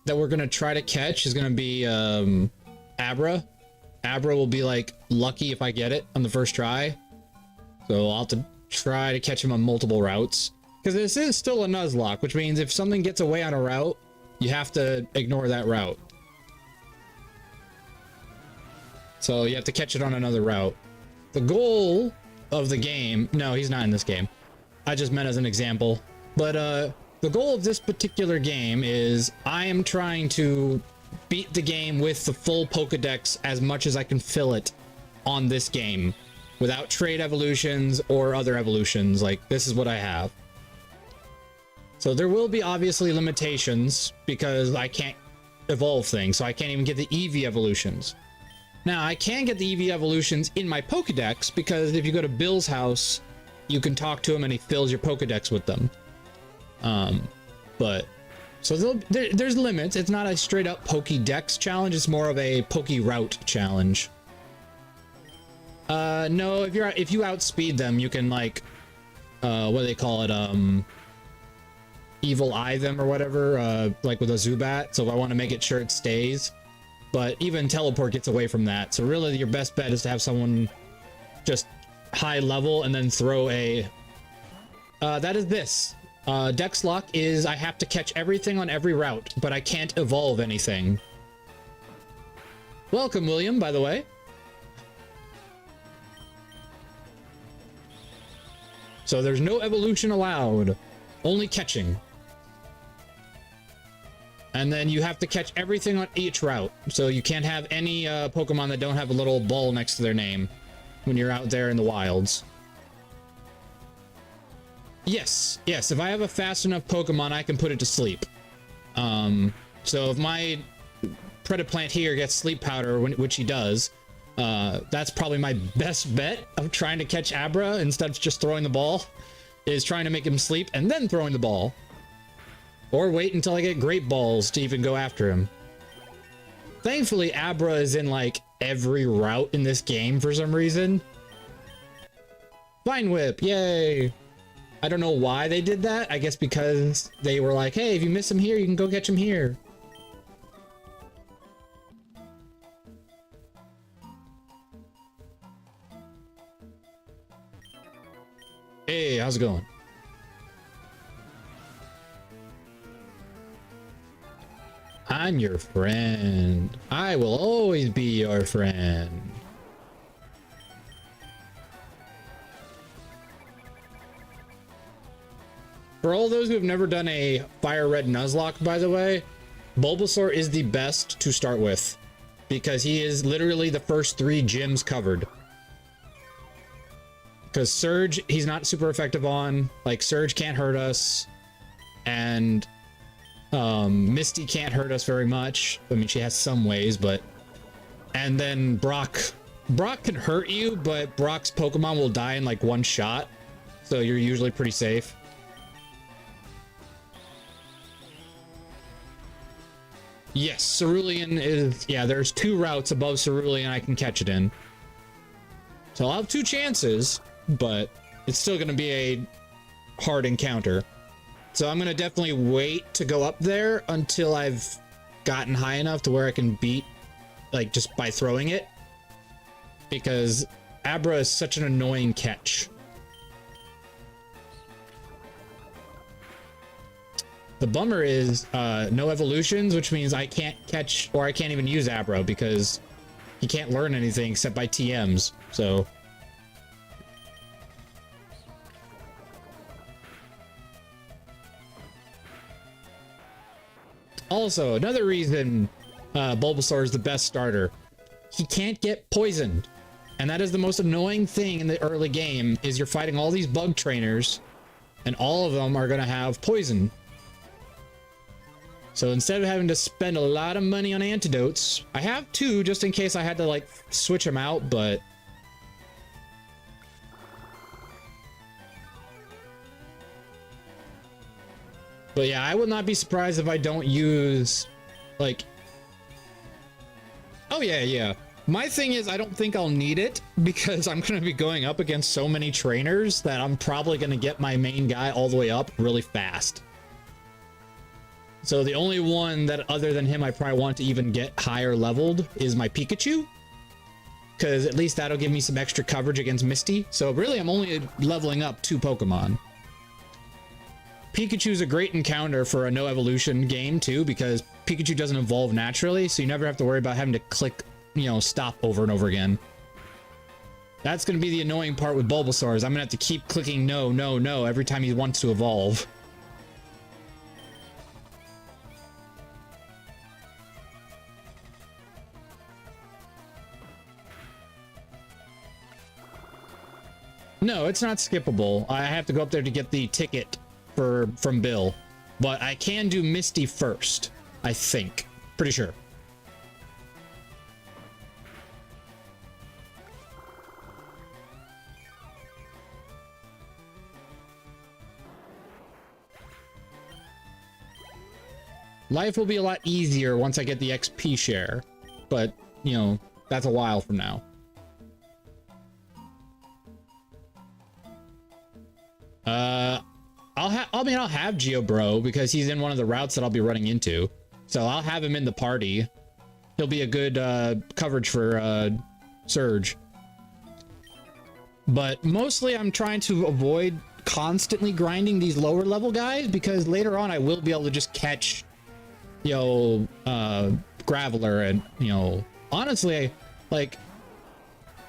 A: that we're going to try to catch is going to be Abra. Abra will be like lucky if I get it on the first try. So I'll have to try to catch him on multiple routes. Because this is still a Nuzlocke, which means if something gets away on a route, you have to ignore that route. So you have to catch it on another route. The goal of the game... No, he's not in this game. I just meant as an example. But the the goal of this particular game is I am trying to beat the game with the full Pokedex as much as I can fill it on this game without trade evolutions or other evolutions. Like, this is what I have. So there will be obviously limitations because I can't evolve things, so I can't even get the EV evolutions. Now, I can get the EV evolutions in my Pokedex because if you go to Bill's house, you can talk to him and he fills your Pokedex with them. But so there's limits. It's not a straight up Pokédex challenge. It's more of a Poké-Route challenge. No, if you outspeed them, you can like, what do they call it? Evil eye them or whatever, like with a Zubat. So if I want to make it sure it stays, but even teleport gets away from that. So really your best bet is to have someone just high level and then throw a, that is this. DexLocke is I have to catch everything on every route, but I can't evolve anything. Welcome, William, by the way. So there's no evolution allowed, only catching. And then you have to catch everything on each route. So you can't have any Pokemon that don't have a little ball next to their name when you're out there in the wilds. Yes, if I have a fast enough Pokemon, I can put it to sleep. So if my Predaplant here gets sleep powder, which he does, that's probably my best bet of trying to catch Abra instead of just throwing the ball, is trying to make him sleep and then throwing the ball. Or wait until I get Great Balls to even go after him. Thankfully, Abra is in like every route in this game for some reason. Vine Whip, yay! I don't know why they did that. I guess because they were like, hey, if you miss him here, you can go catch him here. Hey, how's it going? I'm your friend. I will always be your friend. For all those who have never done a Fire Red Nuzlocke, by the way, Bulbasaur is the best to start with because he is literally the first 3 gyms covered. Because Surge, he's not super effective on. Like, Surge can't hurt us. And Misty can't hurt us very much. I mean, she has some ways, but... And then Brock can hurt you, but Brock's Pokemon will die in like 1 shot. So you're usually pretty safe. Yes, Cerulean is... Yeah, there's 2 routes above Cerulean I can catch it in. So I'll have 2 chances, but it's still going to be a hard encounter. So I'm going to definitely wait to go up there until I've gotten high enough to where I can beat, like, just by throwing it. Because Abra is such an annoying catch. The bummer is no evolutions, which means I can't catch, or I can't even use Abra because he can't learn anything except by TMs, so... Also, another reason Bulbasaur is the best starter, he can't get poisoned. And that is the most annoying thing in the early game, is you're fighting all these bug trainers, and all of them are going to have poison. So instead of having to spend a lot of money on antidotes, I have 2 just in case I had to, like, switch them out, but... But yeah, I will not be surprised if I don't use, like... Oh yeah. My thing is, I don't think I'll need it, because I'm going to be going up against so many trainers that I'm probably going to get my main guy all the way up really fast. So the only one that, other than him, I probably want to even get higher leveled is my Pikachu. Because at least that'll give me some extra coverage against Misty. So really, I'm only leveling up 2 Pokemon. Pikachu's a great encounter for a no evolution game too, because Pikachu doesn't evolve naturally, so you never have to worry about having to click, you know, stop over and over again. That's going to be the annoying part with Bulbasaur, is I'm going to have to keep clicking no every time he wants to evolve. No, it's not skippable. I have to go up there to get the ticket from Bill. But I can do Misty first, I think. Pretty sure. Life will be a lot easier once I get the XP share. But, you know, that's a while from now. I'll have GeoBro because he's in one of the routes that I'll be running into. So I'll have him in the party. He'll be a good coverage for Surge. But mostly I'm trying to avoid constantly grinding these lower level guys because later on I will be able to just catch, you know, Graveler and, you know, honestly, like,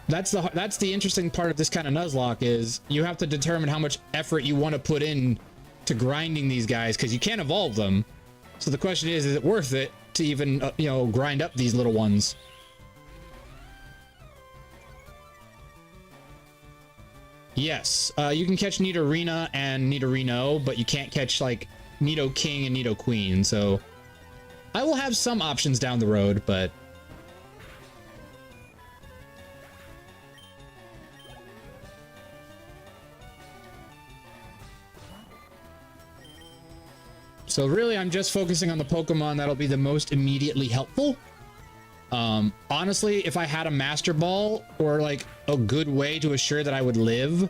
A: that's the interesting part of this kind of Nuzlocke is you have to determine how much effort you want to put in to grinding these guys because you can't evolve them. So the question is it worth it to even, you know, grind up these little ones? Yes, you can catch Nidorina and Nidorino, but you can't catch, like, Nido King and Nido Queen, so I will have some options down the road, but so really, I'm just focusing on the Pokemon that'll be the most immediately helpful. Honestly, if I had a Master Ball or like a good way to assure that I would live,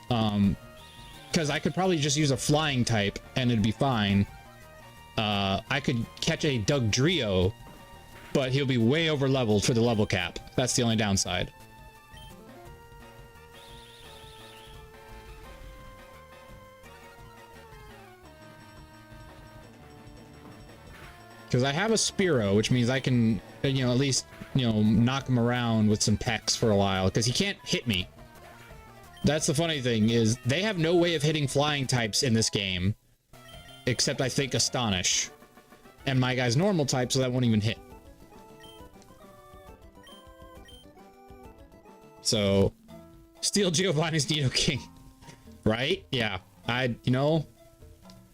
A: because I could probably just use a flying type and it'd be fine. I could catch a Dugtrio, but he'll be way over leveled for the level cap. That's the only downside. Because I have a Spearow, which means I can, you know, at least, you know, knock him around with some pecks for a while, because he can't hit me. That's the funny thing, is they have no way of hitting flying types in this game, except I think Astonish. And my guy's normal type, so that won't even hit. So, steal Giovanni's Nido King. Right? Yeah. You know,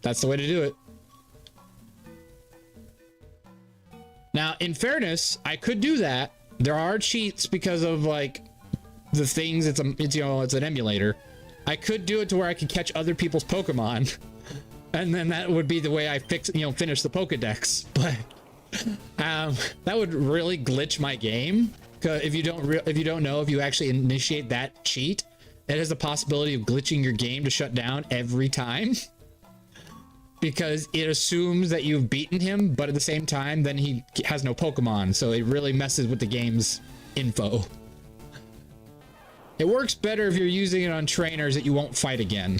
A: that's the way to do it. Now, in fairness, I could do that. There are cheats because of, like, the things. It's you know, it's an emulator. I could do it to where I could catch other people's Pokemon, and then that would be the way I finish the Pokedex. But that would really glitch my game. Cause if you don't know, if you actually initiate that cheat, it has the possibility of glitching your game to shut down every time. Because it assumes that you've beaten him, but at the same time, then he has no Pokemon, so it really messes with the game's info. It works better if you're using it on trainers that you won't fight again.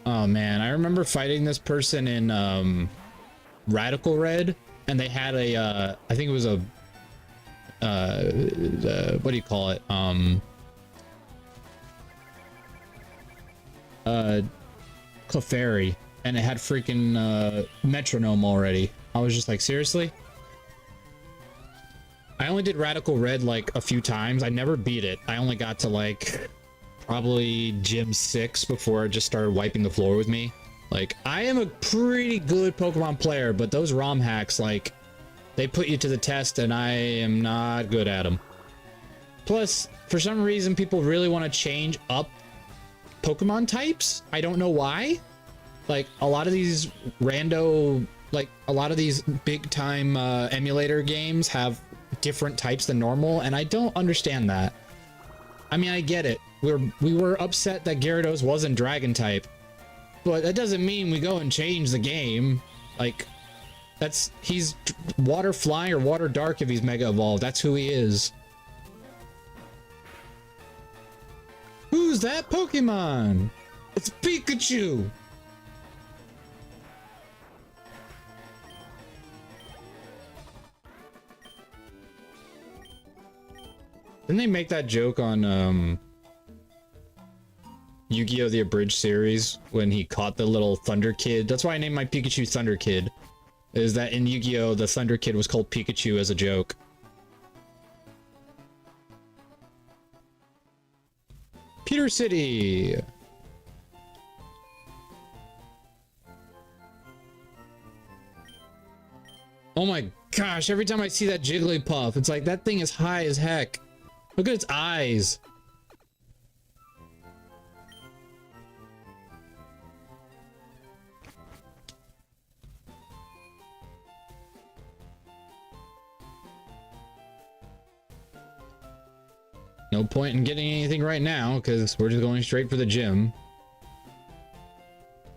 A: Oh man, I remember fighting this person in Radical Red, and they had a I think it was a what do you call it, Clefairy, and it had freaking metronome already. I was just like, seriously? I only did Radical Red like a few times. I never beat it. I only got to like probably Gym 6 before it just started wiping the floor with me. Like, I am a pretty good Pokemon player, but those ROM hacks, like, they put you to the test, and I am not good at them. Plus, for some reason, people really want to change up Pokemon types. I don't know why. Like, a lot of these a lot of these big-time emulator games have different types than normal, and I don't understand that. I mean, I get it. We were upset that Gyarados wasn't Dragon type, but that doesn't mean we go and change the game. Like, he's Water Flying or Water Dark if he's Mega Evolved. That's who he is. Who's that Pokemon? It's Pikachu! Didn't they make that joke on, Yu-Gi-Oh! The Abridged series when he caught the little Thunder Kid. That's why I named my Pikachu Thunder Kid. Is that in Yu-Gi-Oh! The Thunder Kid was called Pikachu as a joke. Peter City! Oh my gosh, every time I see that Jigglypuff, it's like that thing is high as heck. Look at its eyes. No point in getting anything right now because we're just going straight for the gym.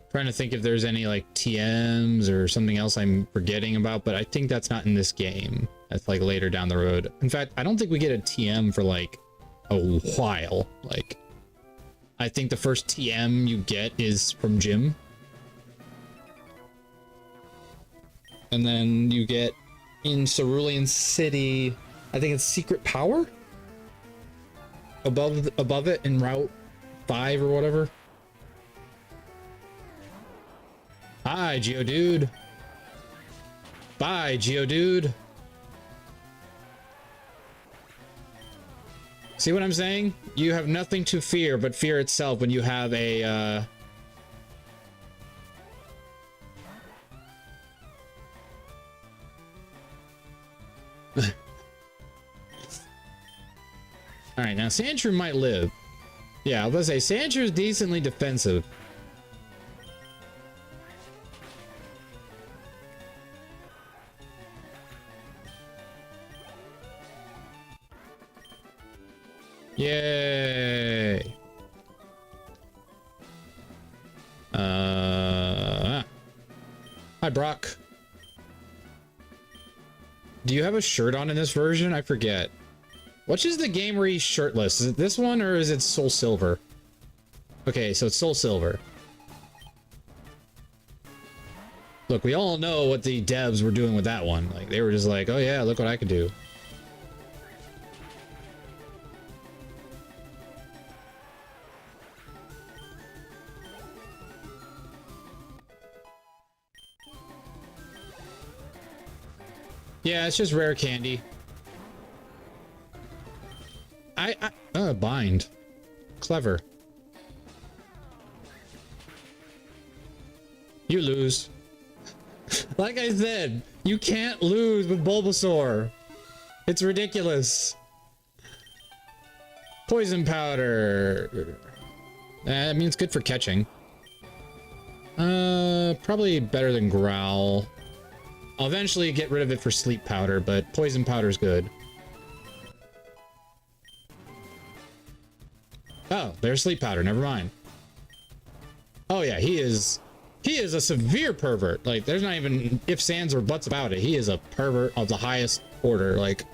A: Trying to think if there's any like TMs or something else I'm forgetting about, but I think that's not in this game. That's like later down the road. In fact, I don't think we get a TM for like a while. Like, I think the first TM you get is from gym. And then you get in Cerulean City, I think it's Secret Power? Above it in Route 5 or whatever. Hi, Geodude. Bye, Geodude. See what I'm saying? You have nothing to fear but fear itself when you have a, Alright, now Sandshrew might live. Yeah, I was gonna say, Sandshrew's decently defensive. Yay! Hi, Brock. Do you have a shirt on in this version? I forget. Which is the game where he's shirtless? Is it this one or is it Soul Silver? Okay, so it's Soul Silver. Look, we all know what the devs were doing with that one. Like, they were just like, oh yeah, look what I could do. Yeah, it's just rare candy. Bind. Clever. You lose. Like I said, you can't lose with Bulbasaur. It's ridiculous. Poison powder. I mean, it's good for catching. Probably better than Growl. I'll eventually get rid of it for sleep powder, but poison powder is good. Oh, there's sleep powder. Never mind. Oh yeah, he is a severe pervert. Like, there's not even ifs, ands, or buts about it. He is a pervert of the highest order. Like,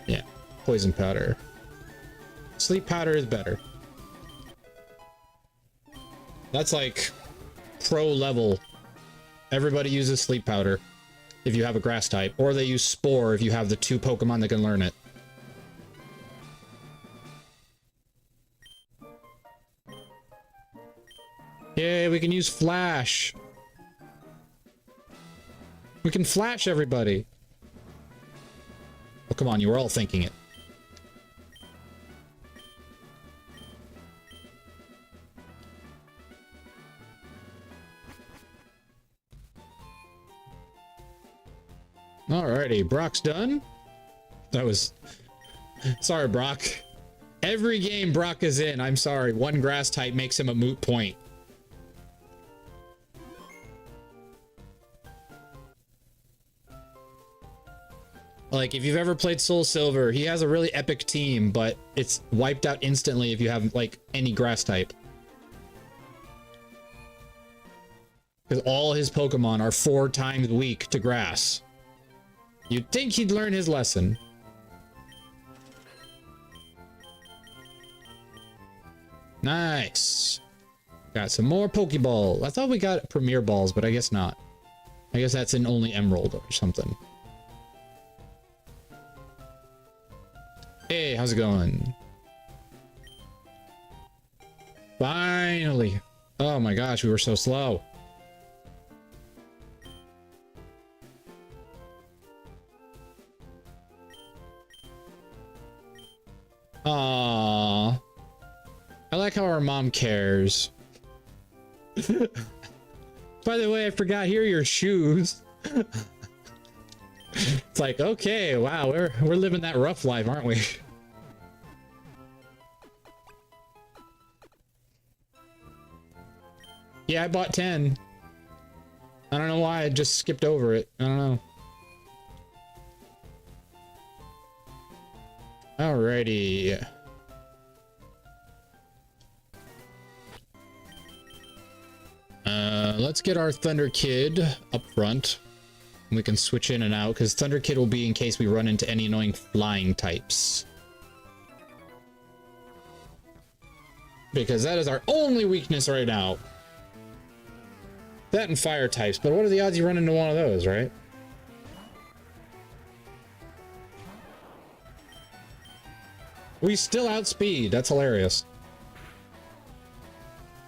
A: yeah, poison powder. Sleep powder is better. That's like pro level. Everybody uses sleep powder if you have a grass type, or they use spore if you have the 2 Pokemon that can learn it. Yay, we can use flash. We can flash everybody. Oh, come on, you were all thinking it. Alrighty, Brock's done. That was... Sorry, Brock. Every game Brock is in, I'm sorry, one grass type makes him a moot point. Like, if you've ever played Soul Silver, he has a really epic team, but it's wiped out instantly if you have, like, any grass type. Because all his Pokemon are 4 times weak to grass. You'd think he'd learn his lesson. Nice. Got some more Pokeball. I thought we got Premier Balls, but I guess not. I guess that's in only Emerald or something. Hey, how's it going? Finally. Oh my gosh, we were so slow. Aww. I like how our mom cares. By the way, I forgot, here are your shoes. It's like, okay, wow, we're living that rough life, aren't we? Yeah, I bought 10. I don't know why I just skipped over it. I don't know. Alrighty. Let's get our Thunder Kid up front. We can switch in and out, because Thunder Kid will be in case we run into any annoying flying types. Because that is our only weakness right now. That and fire types, but what are the odds you run into one of those, right? We still outspeed. That's hilarious.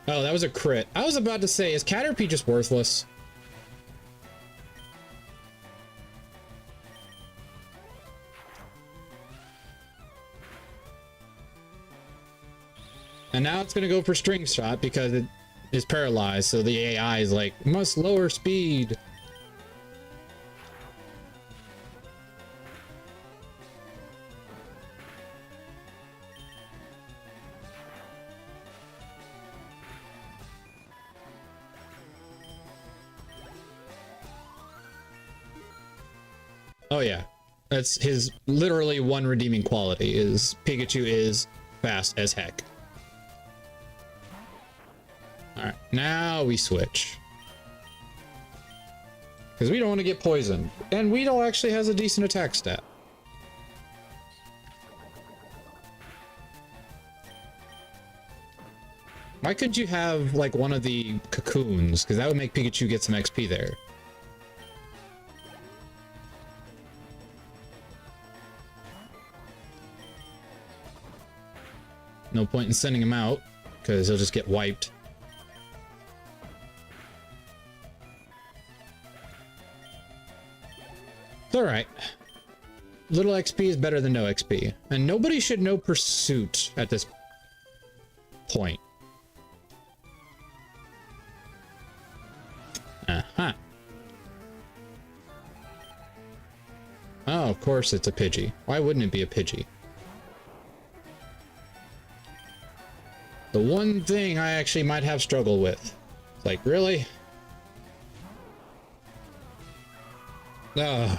A: Oh, that was a crit. I was about to say, is Caterpie just worthless? And now it's going to go for String Shot because it is paralyzed, so the AI is like, must lower speed. Oh yeah, that's his literally one redeeming quality, is Pikachu is fast as heck. Alright, now we switch. Because we don't want to get poisoned. And Weedle actually has a decent attack stat. Why couldn't you have, like, one of the cocoons? Because that would make Pikachu get some XP there. No point in sending him out, because he'll just get wiped. It's alright. Little XP is better than no XP. And nobody should know Pursuit at this point. Uh-huh. Oh, of course it's a Pidgey. Why wouldn't it be a Pidgey? The one thing I actually might have struggled with. It's like, really? Ugh.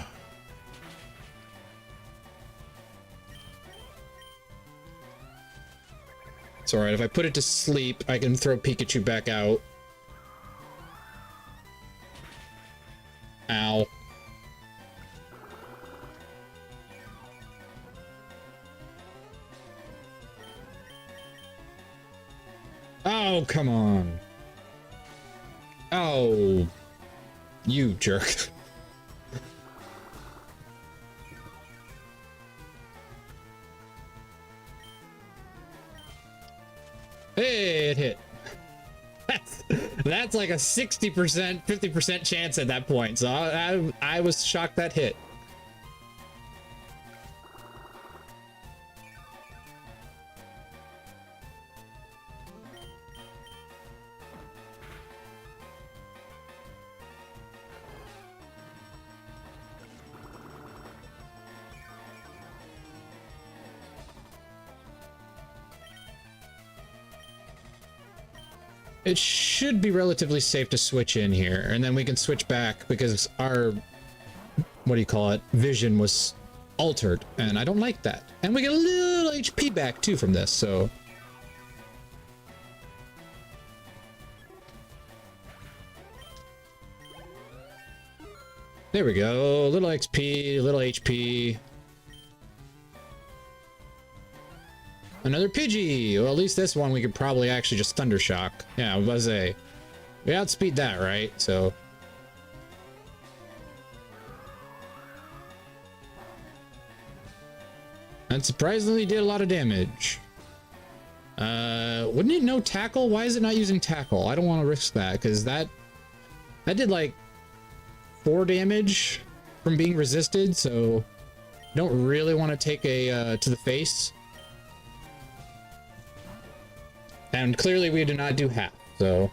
A: It's alright, if I put it to sleep, I can throw Pikachu back out. Ow. Oh, come on. Oh, you jerk. Hey, it hit. That's like a 60%, 50% chance at that point. So I was shocked that hit. It should be relatively safe to switch in here, and then we can switch back because our, what do you call it, vision was altered, and I don't like that. And we get a little HP back too from this, so. There we go, little XP, little HP. Another Pidgey! Well, at least this one we could probably actually just Thunder Shock. Yeah, I was about to say. We outspeed that, right? So. And surprisingly did a lot of damage. Wouldn't it know tackle? Why is it not using tackle? I don't want to risk that, because that did like 4 damage from being resisted, so I don't really want to take a to the face. And clearly we do not do half, so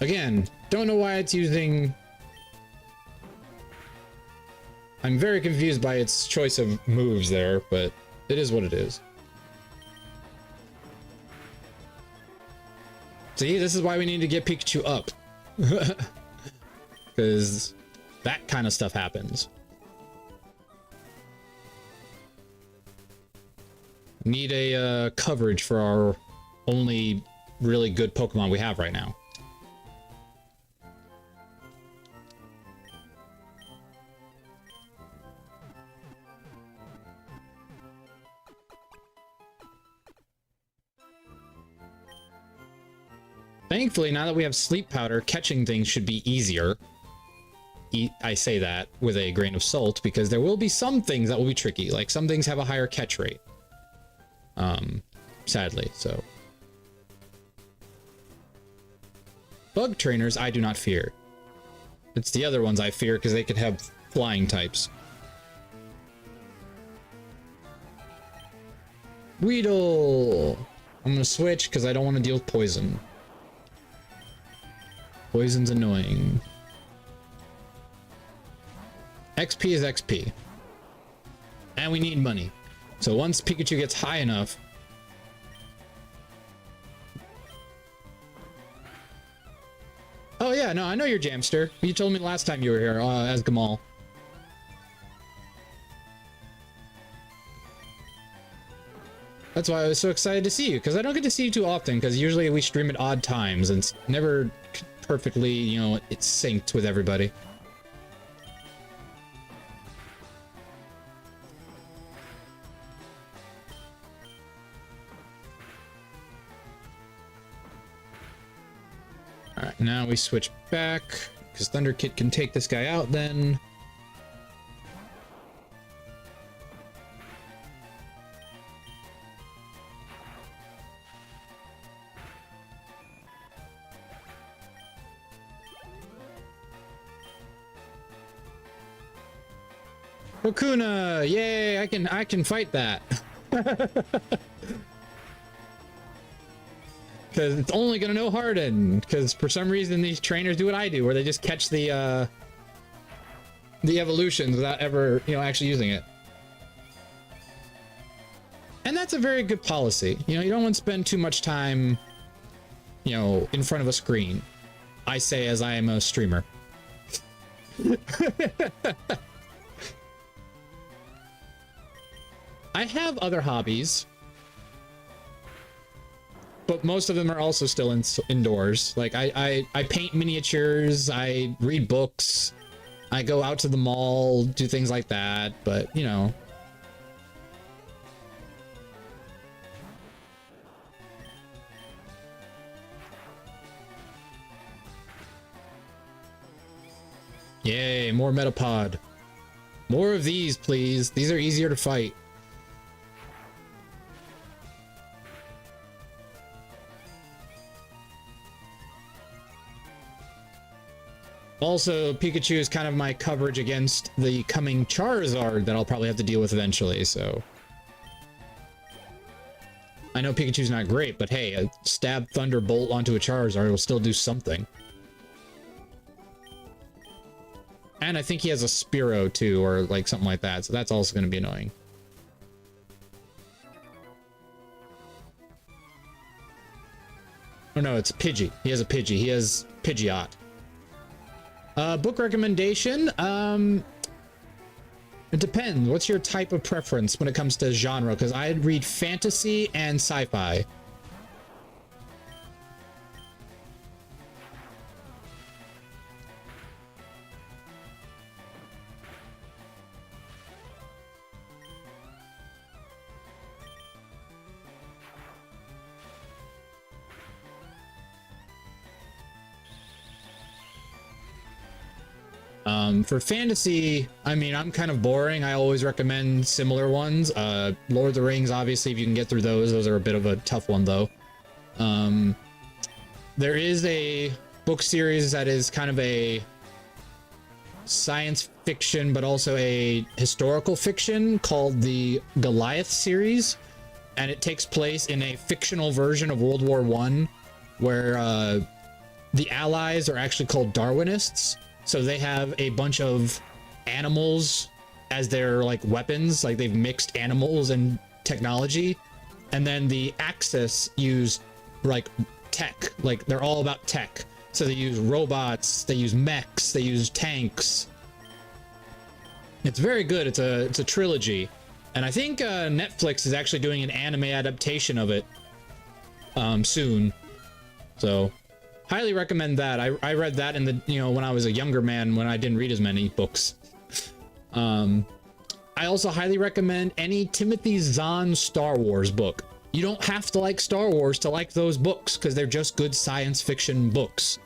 A: again, don't know why it's using. I'm very confused by its choice of moves there, but it is what it is. See, this is why we need to get Pikachu up. Because that kind of stuff happens. Need a coverage for our only really good Pokemon we have right now. Thankfully, now that we have sleep powder, catching things should be easier. I say that with a grain of salt, because there will be some things that will be tricky. Like, some things have a higher catch rate. Sadly, so. Bug trainers, I do not fear. It's the other ones I fear, because they could have flying types. Weedle! I'm gonna switch, because I don't want to deal with poison. Poison's annoying. XP is XP. And we need money. So once Pikachu gets high enough... Oh yeah, no, I know you're Jamster. You told me last time you were here as Gamal. That's why I was so excited to see you, because I don't get to see you too often, because usually we stream at odd times, and it's never perfectly, you know, it's synced with everybody. Alright, now we switch back, because Thunder Kit can take this guy out then. Hakuna! Yay! I can fight that. Because it's only gonna know Harden. Because for some reason these trainers do what I do, where they just catch the evolutions without ever, you know, actually using it. And that's a very good policy. You know, you don't want to spend too much time, you know, in front of a screen. I say as I am a streamer. I have other hobbies, but most of them are also still indoors. Like I paint miniatures, I read books, I go out to the mall, do things like that, but you know. Yay, more Metapod. More of these, please. These are easier to fight. Also, Pikachu is kind of my coverage against the coming Charizard that I'll probably have to deal with eventually, so... I know Pikachu's not great, but hey, a stab Thunderbolt onto a Charizard will still do something. And I think he has a Spearow too, or like something like that, so that's also going to be annoying. Oh no, it's Pidgey. He has a Pidgey. He has Pidgeot. Book recommendation, it depends. What's your type of preference when it comes to genre? Because I read fantasy and sci-fi. For fantasy, I mean, I'm kind of boring. I always recommend similar ones. Lord of the Rings, obviously, if you can get through those are a bit of a tough one, though. There is a book series that is kind of a science fiction, but also a historical fiction called the Goliath series. And it takes place in a fictional version of World War I, where the Allies are actually called Darwinists. So they have a bunch of animals as their like weapons, like they've mixed animals and technology. And then the Axis use like tech, like they're all about tech. So they use robots, they use mechs, they use tanks. It's very good. It's a trilogy. And I think Netflix is actually doing an anime adaptation of it soon. So highly recommend that. I read that in the, when I was a younger man, when I didn't read as many books. I also highly recommend any Timothy Zahn Star Wars book. You don't have to like Star Wars to like those books, because they're just good science fiction books.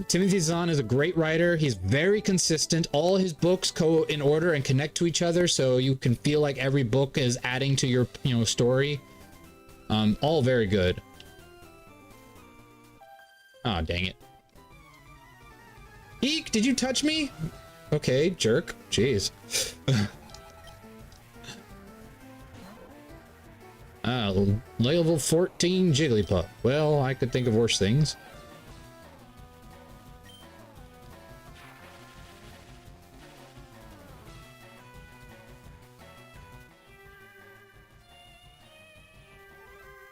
A: Timothy Zahn is a great writer. He's very consistent. All his books go in order and connect to each other, so you can feel like every book is adding to your, story. All very good. Oh, dang it. Eek, did you touch me? Okay, jerk. Jeez. Level 14 Jigglypuff. Well, I could think of worse things.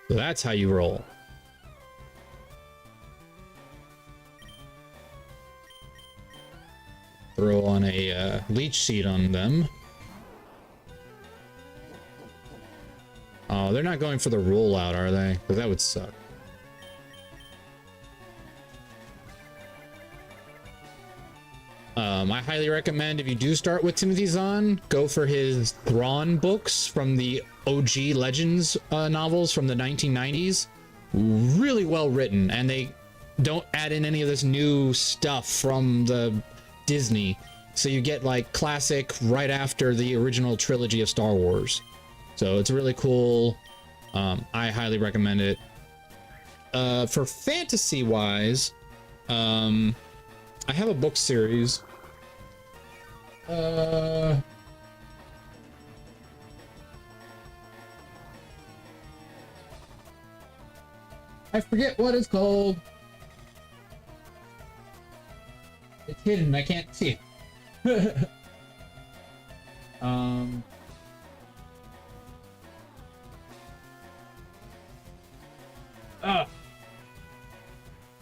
A: So that's how you roll. Throw on a leech seed on them. Oh, they're not going for the rollout, are they? Because that would suck. I highly recommend, if you do start with Timothy Zahn, go for his Thrawn books from the OG Legends novels from the 1990s. Really well written, and they don't add in any of this new stuff from the Disney. So you get like classic right after the original trilogy of Star Wars. So it's really cool. I highly recommend it. For fantasy wise, I have a book series. I forget what it's called. It's hidden. I can't see it.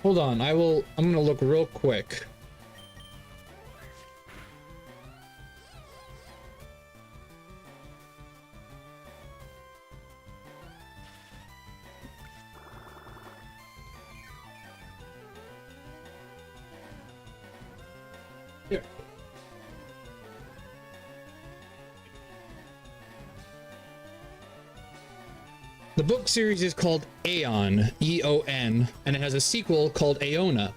A: Hold on. I'm gonna look real quick. Here. The book series is called Aeon, E-O-N, and it has a sequel called Aeona.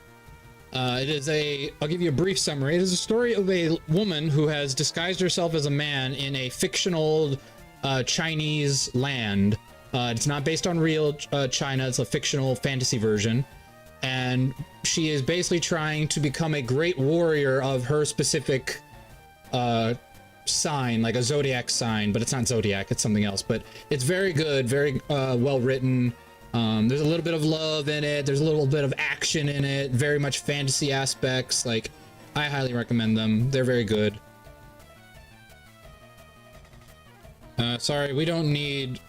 A: I'll give you a brief summary. It is a story of a woman who has disguised herself as a man in a fictional Chinese land. It's not based on real China, it's a fictional fantasy version. And she is basically trying to become a great warrior of her specific sign, like a zodiac sign, but it's not zodiac, it's something else. But it's very good, very well written. There's a little bit of love in it, there's a little bit of action in it, very much fantasy aspects. Like, I highly recommend them. They're very good. Sorry, we don't need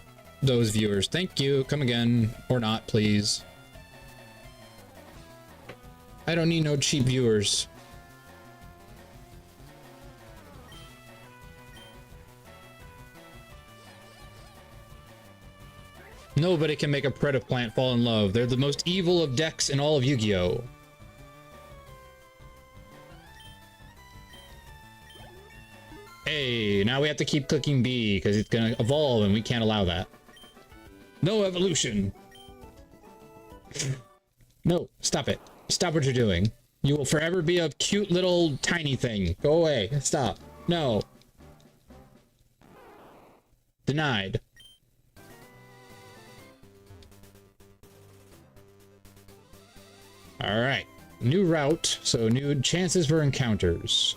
A: those viewers. Thank you. Come again. Or not, please. I don't need no cheap viewers. Nobody can make a Predaplant fall in love. They're the most evil of decks in all of Yu-Gi-Oh! Hey, now we have to keep clicking B because it's gonna evolve and we can't allow that. No evolution. No, stop it. Stop what you're doing. You will forever be a cute little tiny thing. Go away. Stop. No. Denied. Alright. New route, so new chances for encounters.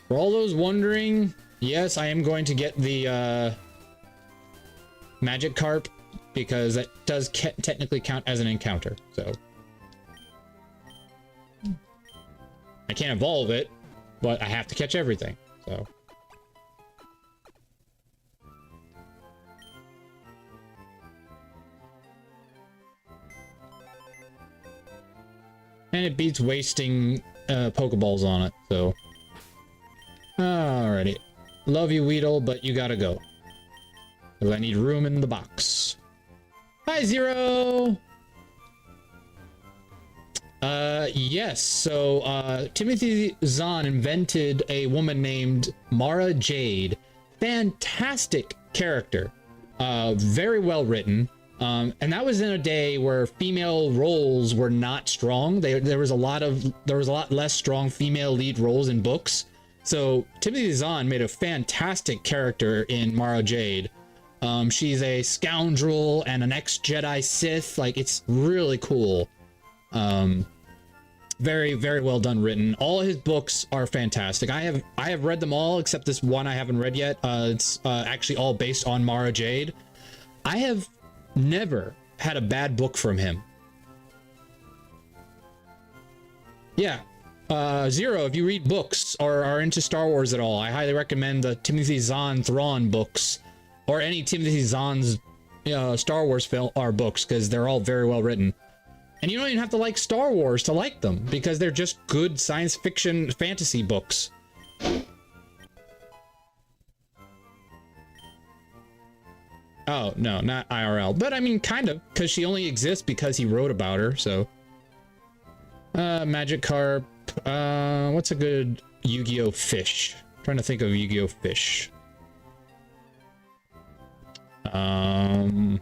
A: For all those wondering, yes, I am going to get the magic carp, because that does technically count as an encounter, so. I can't evolve it, but I have to catch everything, so. And it beats wasting Pokeballs on it, so. Alrighty. Love you, Weedle, but you gotta go. Because I need room in the box. Hi, Zero! Yes, so, Timothy Zahn invented a woman named Mara Jade. Fantastic character. Very well written. And that was in a day where female roles were not strong. There was a lot less strong female lead roles in books. So Timothy Zahn made a fantastic character in Mara Jade. She's a scoundrel and an ex-Jedi Sith. Like, it's really cool. Very, very well done written. All his books are fantastic. I have read them all except this one I haven't read yet. It's actually all based on Mara Jade. I have never had a bad book from him. Yeah. Zero, if you read books or are into Star Wars at all, I highly recommend the Timothy Zahn Thrawn books, or any Timothy Zahn's Star Wars film or books, because they're all very well written. And you don't even have to like Star Wars to like them, because they're just good science fiction fantasy books. Oh, no, not IRL. But I mean, kind of, because she only exists because he wrote about her, so. Magikarp. What's a good Yu-Gi-Oh fish? I'm trying to think of Yu-Gi-Oh fish. I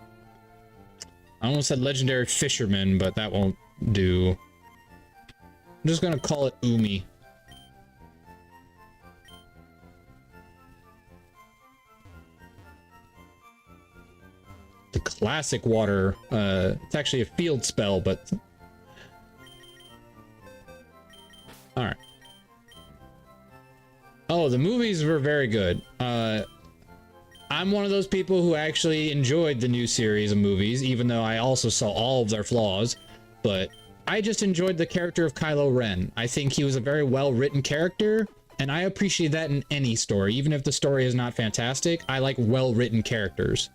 A: almost said legendary fisherman, but that won't do. I'm just gonna call it Umi. The classic water. It's actually a field spell, but. All right. Oh, the movies were very good. I'm one of those people who actually enjoyed the new series of movies, even though I also saw all of their flaws. But I just enjoyed the character of Kylo Ren. I think he was a very well-written character, and I appreciate that in any story. Even if the story is not fantastic, I like well-written characters.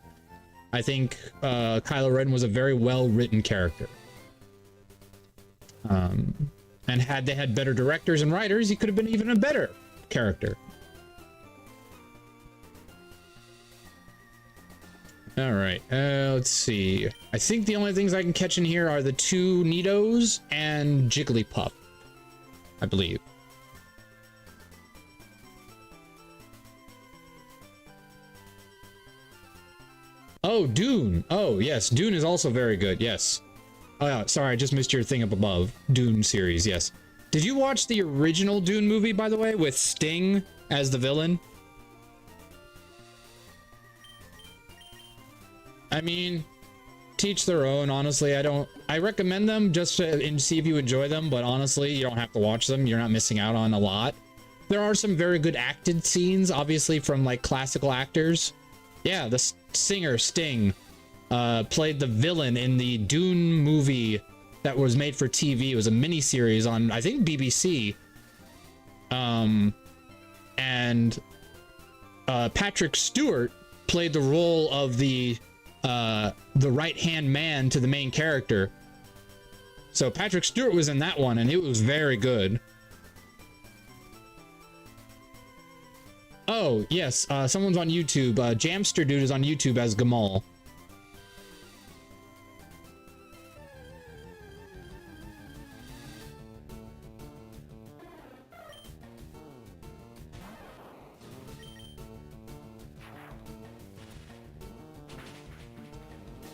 A: I think Kylo Ren was a very well-written character. And had they had better directors and writers, he could have been even a better character. All right, let's see. I think the only things I can catch in here are the two Nidos and Jigglypuff, I believe. Oh, Dune. Oh, yes, Dune is also very good, yes. Oh, yeah, sorry, I just missed your thing up above. Dune series, yes. Did you watch the original Dune movie, by the way, with Sting as the villain? I mean, teach their own, honestly. I recommend them just to see if you enjoy them, but honestly, you don't have to watch them. You're not missing out on a lot. There are some very good acted scenes, obviously, from, like, classical actors. Yeah, the singer, Sting, played the villain in the Dune movie that was made for TV. It was a miniseries on, I think, BBC. And Patrick Stewart played the role of the right-hand man to the main character. So Patrick Stewart was in that one, and it was very good. Oh, yes, someone's on YouTube. Jamster Dude is on YouTube as Gamal.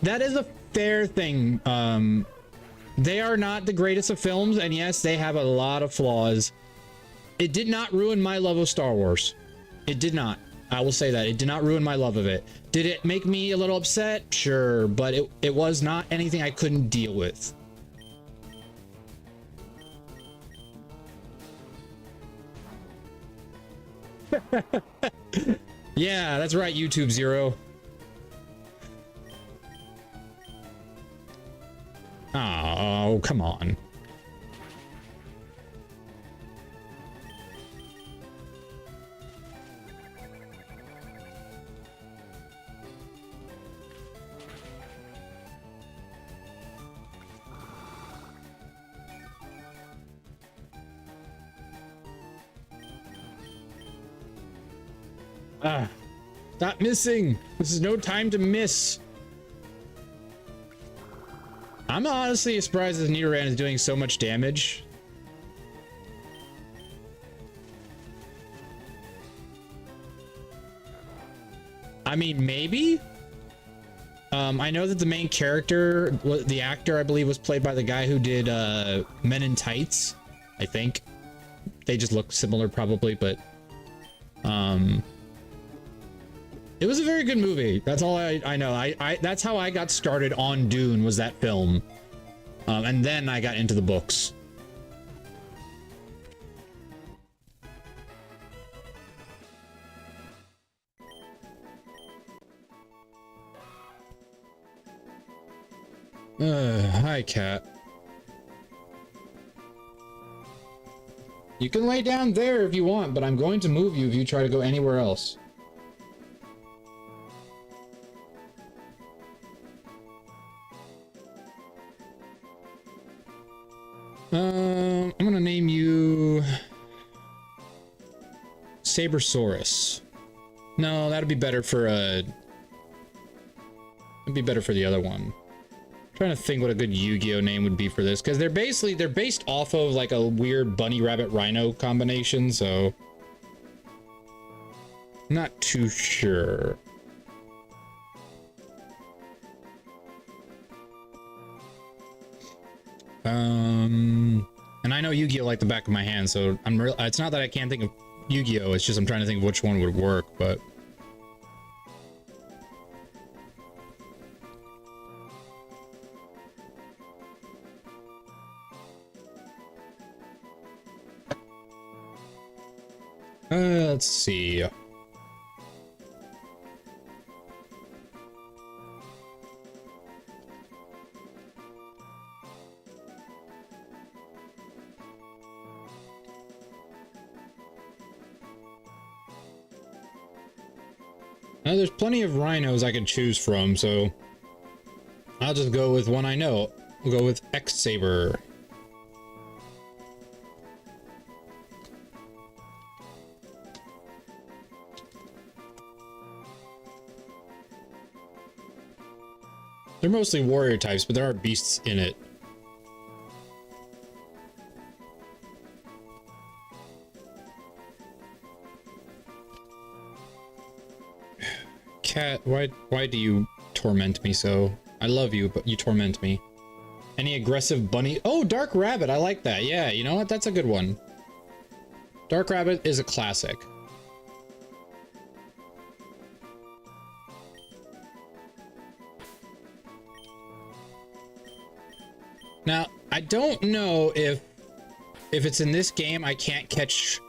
A: That is a fair thing, They are not the greatest of films, and yes, they have a lot of flaws. It did not ruin my love of Star Wars. It did not. I will say that. It did not ruin my love of it. Did it make me a little upset? Sure, but it was not anything I couldn't deal with. Yeah, that's right, YouTube Zero. Oh, come on. Ah, stop missing. This is no time to miss. I'm honestly surprised that Nidoran is doing so much damage. I mean, maybe. I know that the main character, the actor, I believe, was played by the guy who did Men in Tights. I think they just look similar, probably, but it was a very good movie. That's all I know. I that's how I got started on Dune, was that film. And then I got into the books. Hi, cat. You can lay down there if you want, but I'm going to move you if you try to go anywhere else. I'm gonna name you Sabersaurus. No, that'd be better for it'd be better for the other one. I'm trying to think what a good Yu-Gi-Oh name would be for this, because they're based off of like a weird bunny rabbit rhino combination, so I'm not too sure. And I know Yu-Gi-Oh like the back of my hand, so it's not that I can't think of Yu-Gi-Oh, it's just I'm trying to think of which one would work, but let's see. Now, there's plenty of rhinos I could choose from, so I'll just go with one I know. We'll go with X-Saber. They're mostly warrior types, but there are beasts in it. Cat, why do you torment me so? I love you, but you torment me. Any aggressive bunny? Oh, Dark Rabbit, I like that. Yeah, you know what? That's a good one. Dark Rabbit is a classic. Now, I don't know if it's in this game I can't catch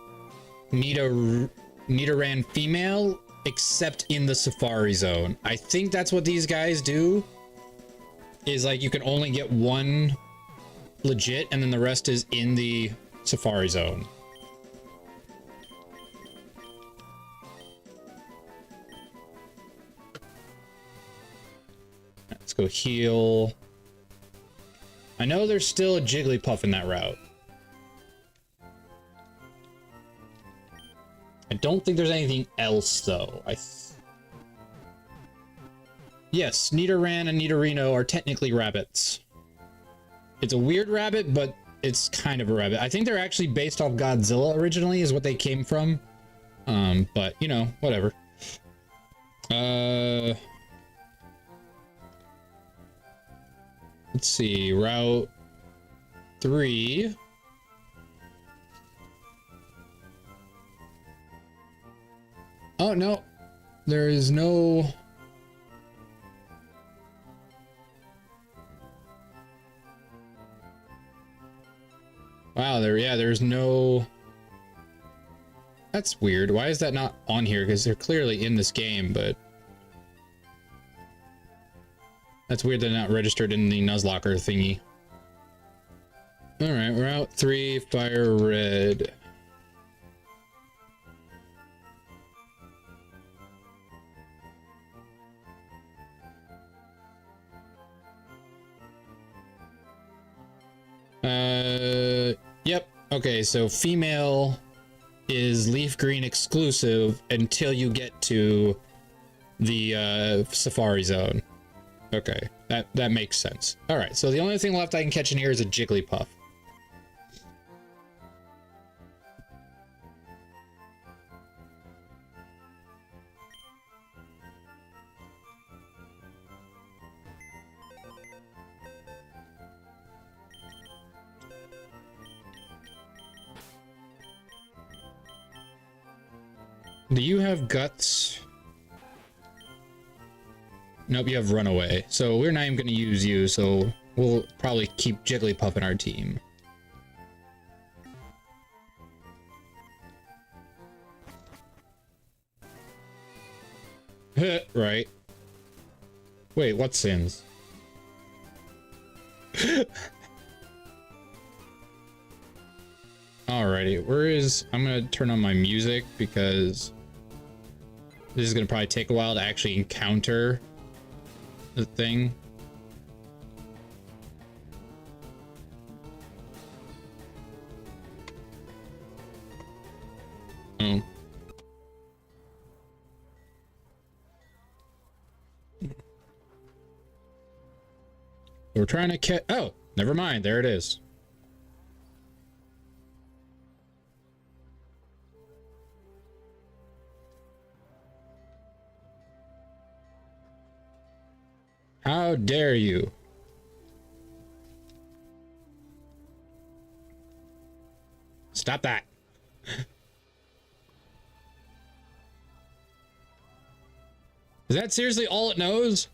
A: Nidoran female except in the Safari Zone. I think that's what these guys do. Is like you can only get one legit and then the rest is in the Safari Zone. Let's go heal. I know there's still a Jigglypuff in that route. I don't think there's anything else, though. Yes, Nidoran and Nidorino are technically rabbits. It's a weird rabbit, but it's kind of a rabbit. I think they're actually based off Godzilla originally, is what they came from. But, you know, whatever. Let's see, route 3. Oh, no. There is no... Wow, there's no... That's weird. Why is that not on here? Because they're clearly in this game, but... That's weird they're not registered in the Nuzlocke thingy. Alright, Route 3, Fire Red. Yep. Okay, so female is leaf green exclusive until you get to the safari zone. Okay, that makes sense. All right, so the only thing left I can catch in here is a Jigglypuff. Do you have guts? Nope, you have runaway. So we're not even going to use you, so we'll probably keep Jigglypuff in our team. Right. Wait, what sins? Alrighty, I'm gonna turn on my music because this is gonna probably take a while to actually encounter the thing. Oh. We're trying to catch. Oh, never mind. There it is. How dare you? Stop that. Is that seriously all it knows?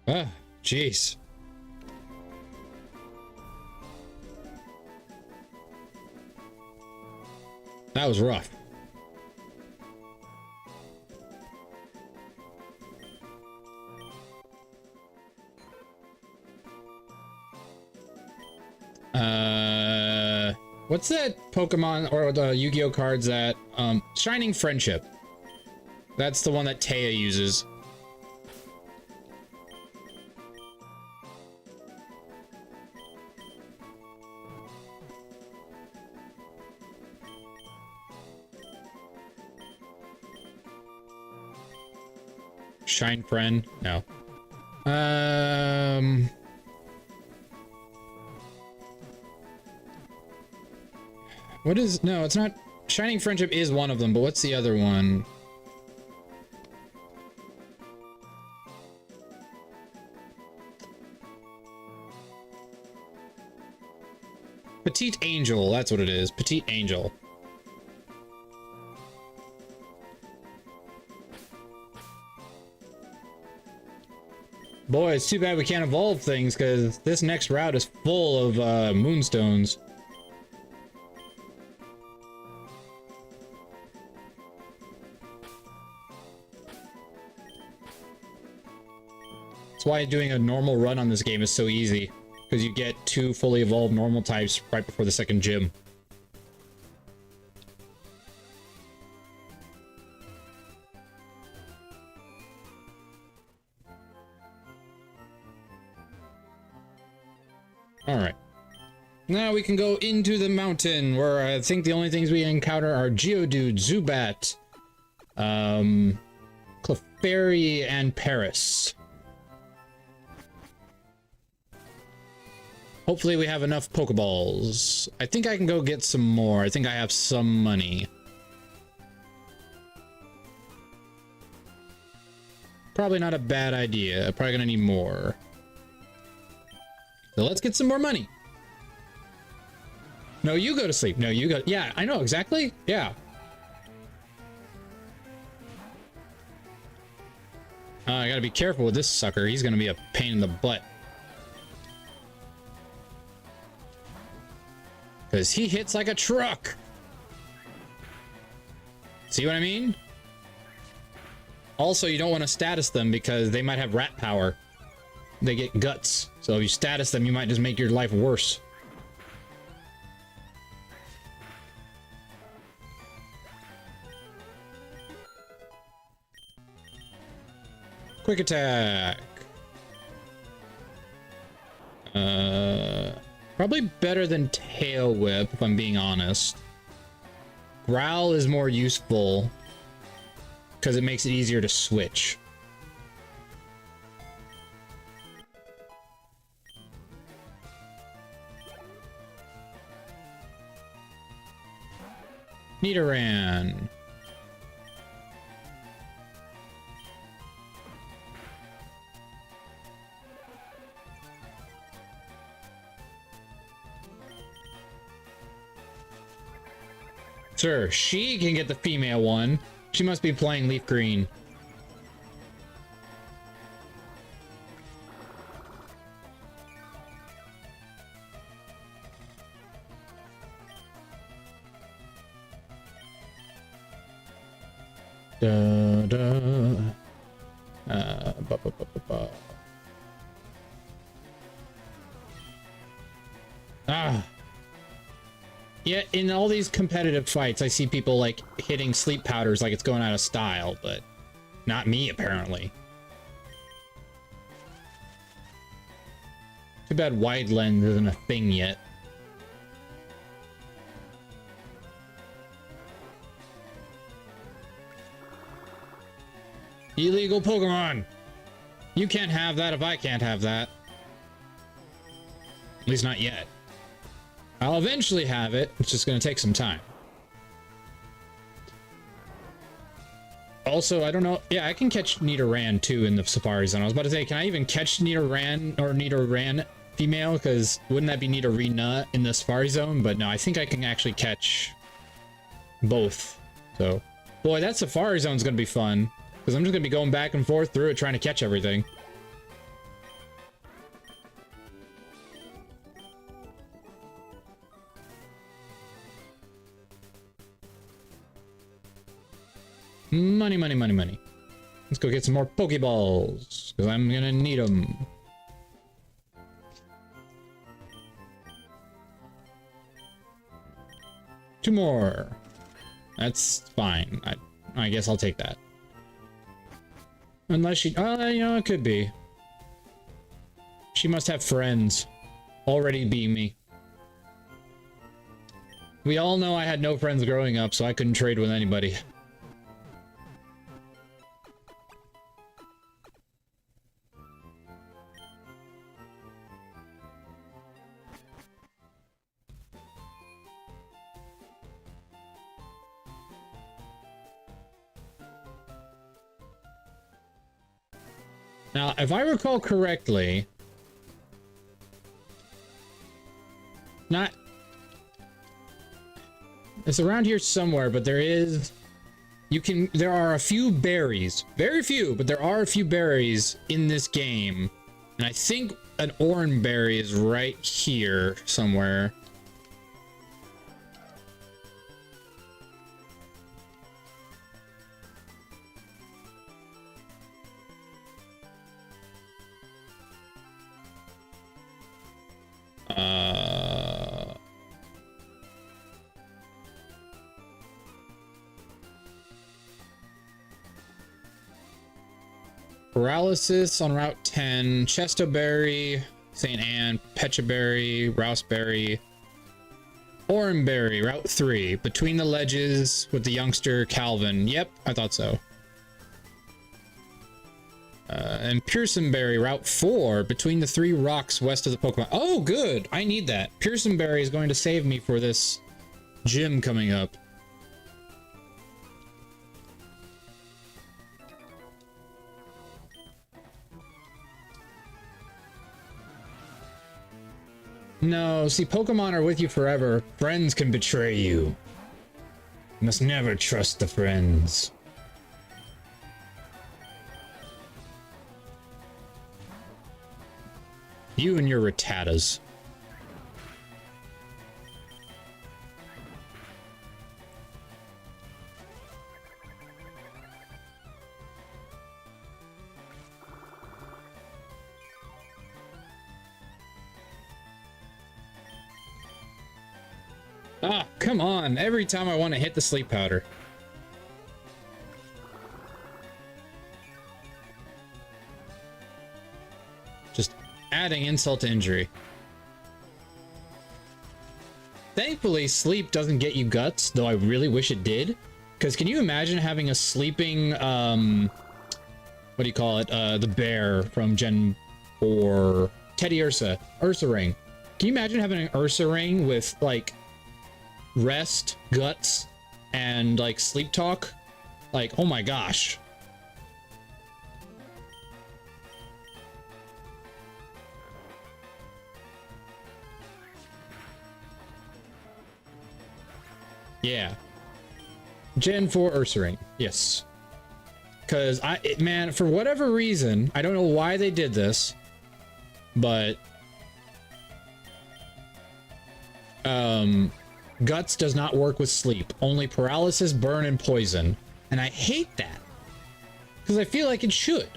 A: Ah, jeez. That was rough. What's that Pokemon or the Yu-Gi-Oh cards that Shining Friendship? That's the one that Taya uses. Shine Friend? No. What is... No, it's not... Shining Friendship is one of them, but what's the other one? Petite Angel, that's what it is. Petite Angel. Boy, it's too bad we can't evolve things, because this next route is full of moonstones. That's why doing a normal run on this game is so easy, because you get 2 fully evolved normal types right before the second gym. Alright. Now we can go into the mountain, where I think the only things we encounter are Geodude, Zubat, Clefairy, and Paris. Hopefully we have enough Pokeballs. I think I can go get some more. I think I have some money. Probably not a bad idea. Probably gonna need more. So let's get some more money. No, you go to sleep. No, you go. Yeah, I know exactly. Yeah. I gotta be careful with this sucker. He's gonna be a pain in the butt. Because he hits like a truck. See what I mean? Also, you don't want to status them because they might have rat power. They get guts. So if you status them, you might just make your life worse. Quick attack. Probably better than tail whip, if I'm being honest. Growl is more useful because it makes it easier to switch. Nidoran. Sir, she can get the female one. She must be playing Leaf Green. Da, da. Ba, ba, ba, ba, ba. Ah. Yeah, in all these competitive fights, I see people like hitting sleep powders like it's going out of style, but not me, apparently. Too bad wide lens isn't a thing yet. Illegal Pokemon! You can't have that if I can't have that. At least not yet. I'll eventually have it. It's just going to take some time. Also, I don't know. Yeah, I can catch Nidoran too in the Safari Zone. I was about to say, can I even catch Nidoran or Nidoran female? Because wouldn't that be Nidorina in the Safari Zone? But no, I think I can actually catch both. So, boy, that Safari Zone's going to be fun. Because I'm just going to be going back and forth through it trying to catch everything. Money, money, money, money. Let's go get some more Pokeballs, because I'm gonna need them. Two more. That's fine. I guess I'll take that. Unless she... Oh, you know, it could be. She must have friends. Already being me. We all know I had no friends growing up, so I couldn't trade with anybody. Now, if I recall correctly, it's around here somewhere, but there are a few berries, very few, but there are a few berries in this game. And I think an orange berry is right here somewhere. Paralysis on Route 10, Chestoberry, St. Anne, Pechaberry, Rouseberry, Oranberry, Route 3, Between the Ledges with the youngster Calvin. Yep, I thought so. And Pearsonberry, Route 4, Between the 3 Rocks west of the Pokemon. Oh, good! I need that. Pearsonberry is going to save me for this gym coming up. No, see, Pokemon are with you forever. Friends can betray you. You must never trust the friends. You and your Rattatas. Ah, come on. Every time I want to hit the sleep powder. Just adding insult to injury. Thankfully, sleep doesn't get you guts, though I really wish it did. Because can you imagine having a sleeping, what do you call it? The bear from Gen 4, Teddy Ursa Ring. Can you imagine having an Ursa Ring with, like, rest, guts, and, like, sleep talk? Like, oh my gosh. Yeah. Gen 4 Ursaring. Yes. Because man, for whatever reason, I don't know why they did this, but guts does not work with sleep. Only paralysis, burn, and poison. And I hate that. Because I feel like it should.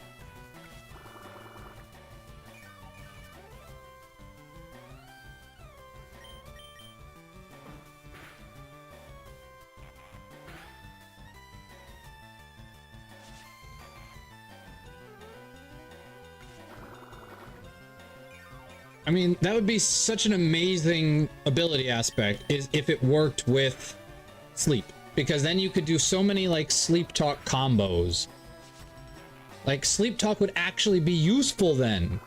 A: I mean, that would be such an amazing ability aspect is if it worked with sleep, because then you could do so many like sleep talk combos. Like sleep talk would actually be useful then.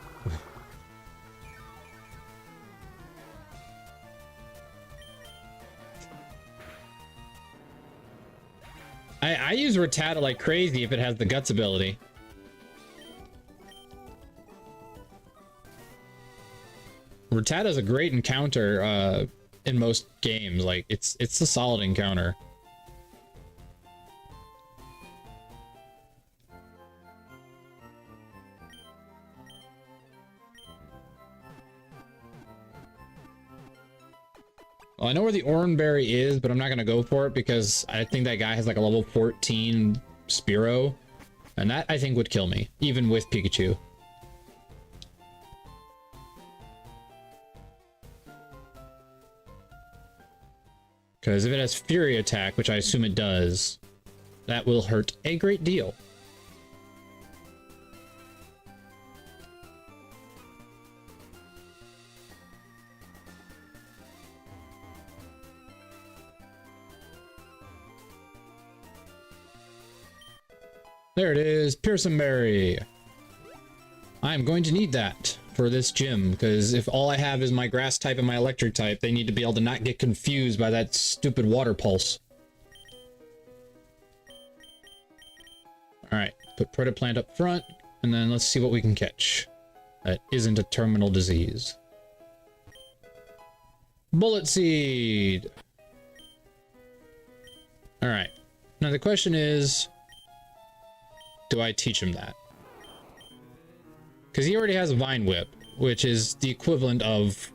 A: I use Rattata like crazy if it has the guts ability. Rattata is a great encounter in most games. Like it's a solid encounter. Well, I know where the Oranberry is, but I'm not gonna go for it because I think that guy has like a level 14 Spearow, and that I think would kill me, even with Pikachu. Because if it has Fury Attack, which I assume it does, that will hurt a great deal. There it is, Pearson Berry. I'm going to need that for this gym, because if all I have is my grass type and my electric type, they need to be able to not get confused by that stupid water pulse. Alright, put Predaplant up front, and then let's see what we can catch. That isn't a terminal disease. Bullet Seed! Alright, now the question is, do I teach him that? Because he already has a Vine Whip, which is the equivalent of...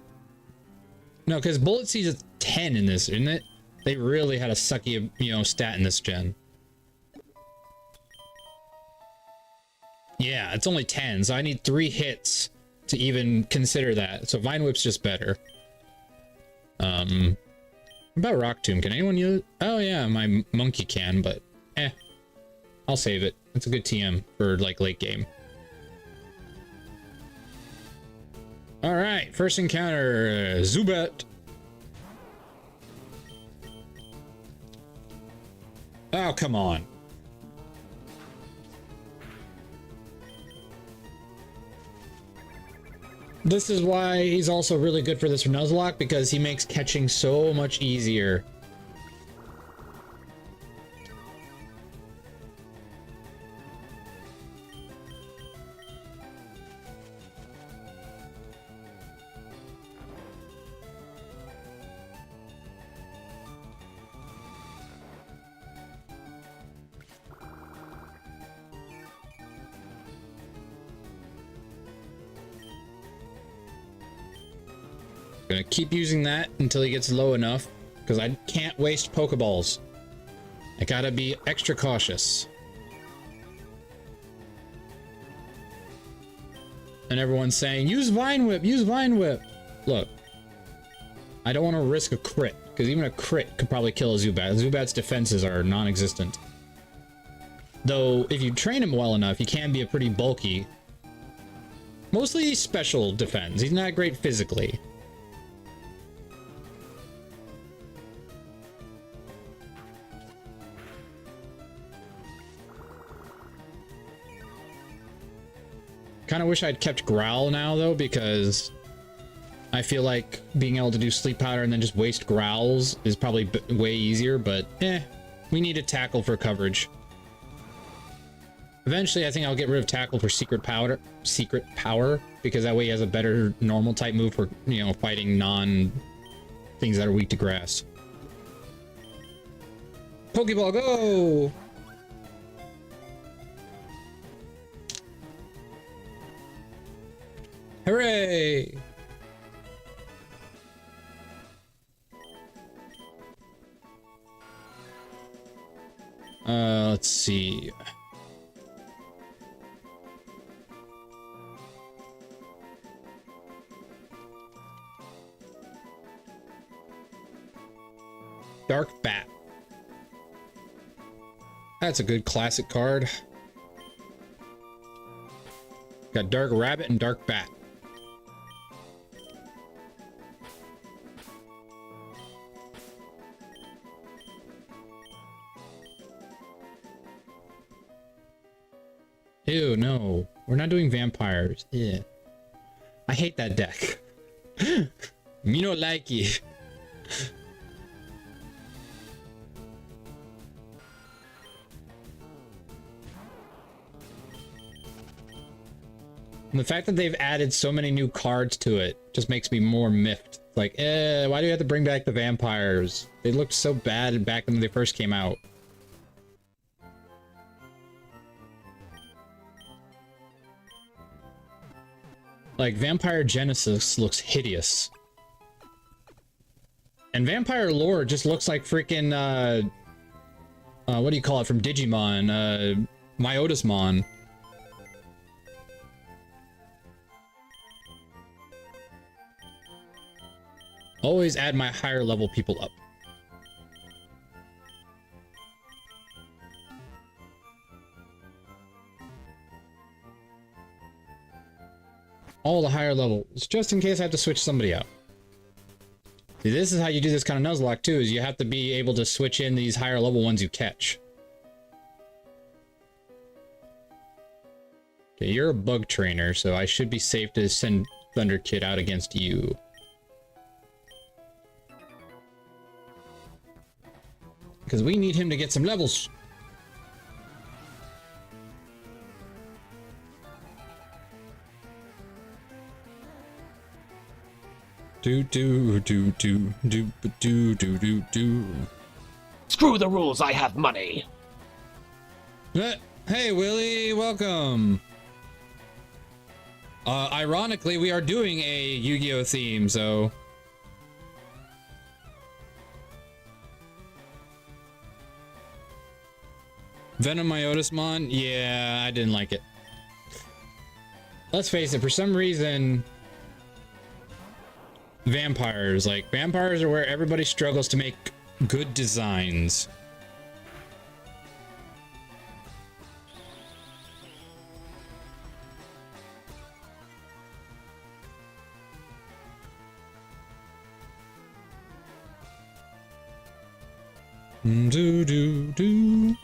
A: No, because Bullet Seed is 10 in this, isn't it? They really had a sucky, stat in this gen. Yeah, it's only 10, so I need 3 hits to even consider that. So Vine Whip's just better. What about Rock Tomb? Can anyone use it? Oh yeah, my monkey can, but I'll save it. It's a good TM for like late game. All right, first encounter, Zubat. Oh, come on. This is why he's also really good for this Nuzlocke, because he makes catching so much easier. Gonna keep using that until he gets low enough, because I can't waste Pokeballs. I gotta be extra cautious. And everyone's saying, use Vine Whip, use Vine Whip. Look, I don't want to risk a crit, because even a crit could probably kill a Zubat. Zubat's defenses are non-existent. Though, if you train him well enough, he can be a pretty bulky. Mostly special defense. He's not great physically. Kind of wish I'd kept Growl now, though, because I feel like being able to do Sleep Powder and then just waste Growls is probably way easier, but we need a Tackle for coverage. Eventually, I think I'll get rid of Tackle for Secret Power, because that way he has a better normal type move for, you know, fighting things that are weak to grass. Pokeball, go! Hooray! Let's see. Dark Bat. That's a good classic card. Got Dark Rabbit and Dark Bat. Ew, no. We're not doing vampires. Yeah. I hate that deck. Me no like it. And the fact that they've added so many new cards to it just makes me more miffed. Like, why do you have to bring back the vampires? They looked so bad back when they first came out. Like, Vampire Genesis looks hideous. And Vampire Lore just looks like freaking, what do you call it from Digimon? Myotismon. Always add my higher level people up. All the higher levels, just in case I have to switch somebody out. See, this is how you do this kind of Nuzlocke too, is you have to be able to switch in these higher level ones you catch. Okay, you're a bug trainer, so I should be safe to send Thunder Kid out against you. Because we need him to get some levels. Do do do do do do do do do.
D: Screw the rules, I have money.
A: Hey Willie, welcome. Ironically, we are doing a Yu-Gi-Oh theme, so. Venom Myotismon? Yeah, I didn't like it. Let's face it, for some reason, vampires are where everybody struggles to make good designs. Do do do.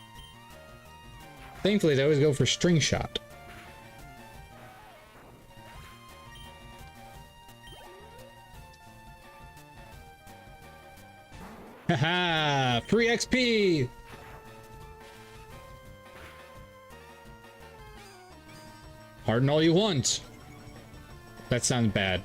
A: Thankfully, they always go for String Shot. Haha! Free XP! Harden all you want. That sounds bad.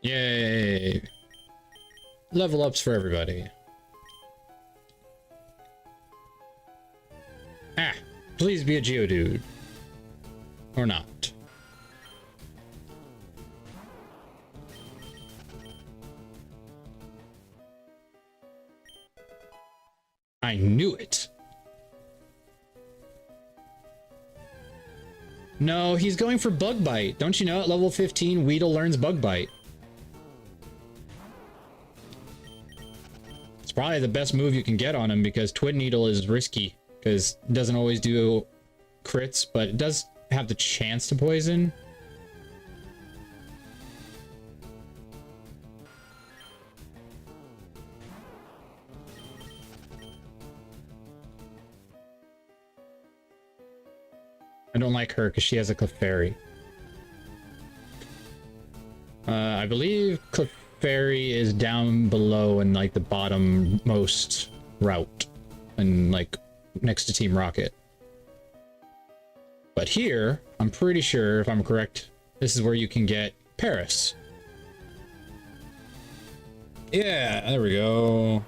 A: Yay! Level ups for everybody. Ah, please be a Geodude. Or not. I knew it. No, he's going for Bug Bite. Don't you know at level 15, Weedle learns Bug Bite. It's probably the best move you can get on him because Twin Needle is risky because it doesn't always do crits, but it does have the chance to poison. I don't like her because she has a Clefairy. I believe Clefairy is down below in like the bottom most route and like next to Team Rocket. But here, I'm pretty sure, if I'm correct, this is where you can get Paris. Yeah, there we go.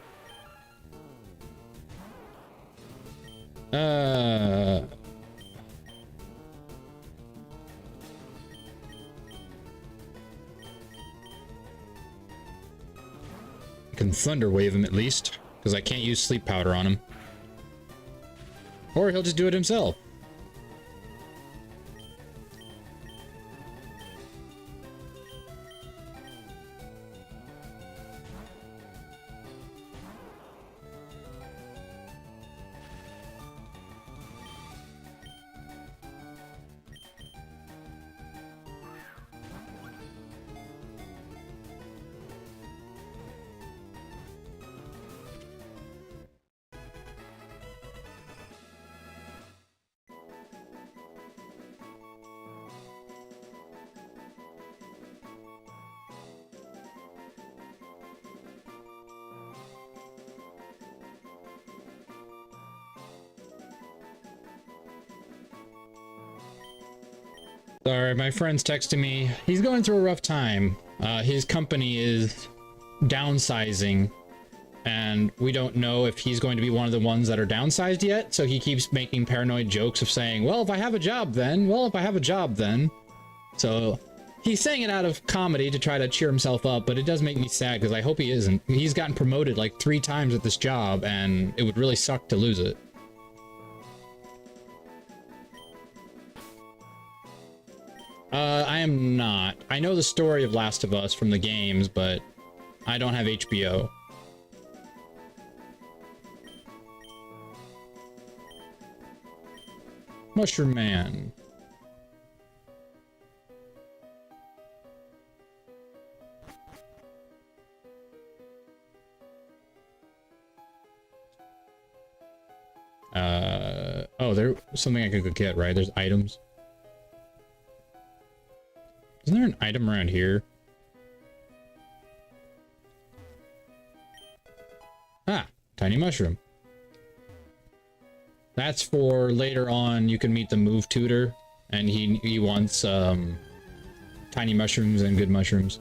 A: I can Thunder Wave him at least, because I can't use Sleep Powder on him. Or he'll just do it himself. Sorry, my friend's texting me. He's going through a rough time. His company is downsizing, and we don't know if he's going to be one of the ones that are downsized yet, so he keeps making paranoid jokes of saying, well, if I have a job then, well, if I have a job then. So he's saying it out of comedy to try to cheer himself up, but it does make me sad because I hope he isn't. He's gotten promoted like 3 times at this job, and it would really suck to lose it. I am not. I know the story of Last of Us from the games, but I don't have HBO. Mushroom Man. Oh, there's something I could go get, right? There's items. Isn't there an item around here? Ah, tiny mushroom. That's for later on. You can meet the move tutor, and he wants tiny mushrooms and good mushrooms.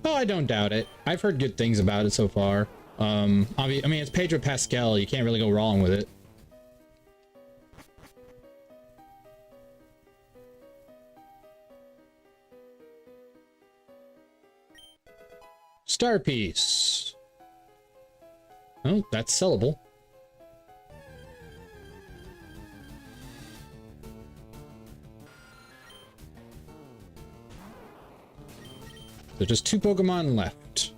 A: Oh, I don't doubt it. I've heard good things about it so far. I mean, it's Pedro Pascal. You can't really go wrong with it. Star Piece. Oh, that's sellable. There's just 2 Pokemon left.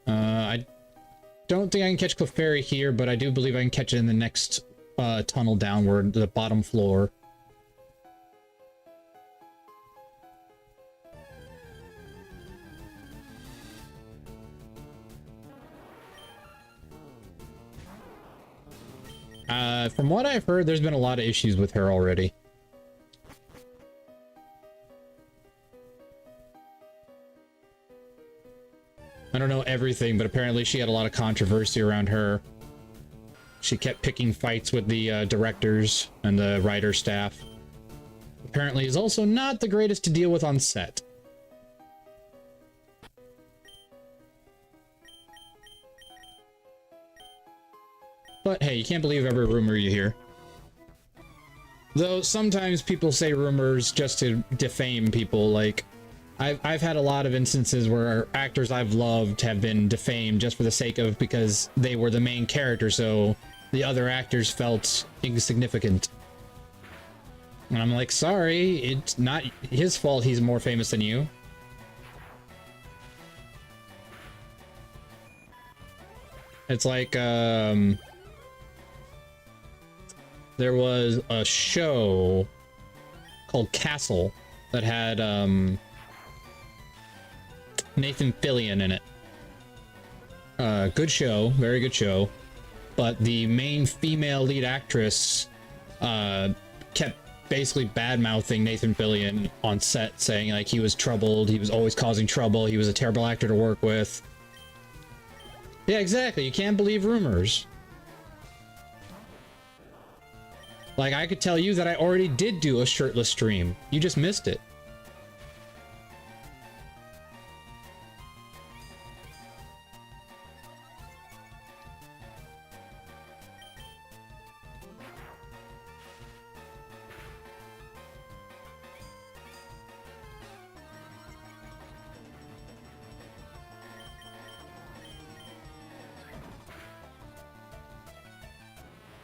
A: I don't think I can catch Clefairy here, but I do believe I can catch it in the next tunnel downward, the bottom floor. From what I've heard, there's been a lot of issues with her already. I don't know everything, but apparently she had a lot of controversy around her. She kept picking fights with the directors and the writer staff. Apparently is also not the greatest to deal with on set. But hey, you can't believe every rumor you hear. Though sometimes people say rumors just to defame people. Like, I've had a lot of instances where actors I've loved have been defamed just for the sake of because they were the main character, so the other actors felt insignificant. And I'm like, sorry, it's not his fault he's more famous than you. It's like, there was a show called Castle that had, Nathan Fillion in it. Good show, very good show. But the main female lead actress, kept basically bad-mouthing Nathan Fillion on set, saying like he was troubled, he was always causing trouble, he was a terrible actor to work with. Yeah, exactly. You can't believe rumors. Like, I could tell you that I already did do a shirtless stream. You just missed it.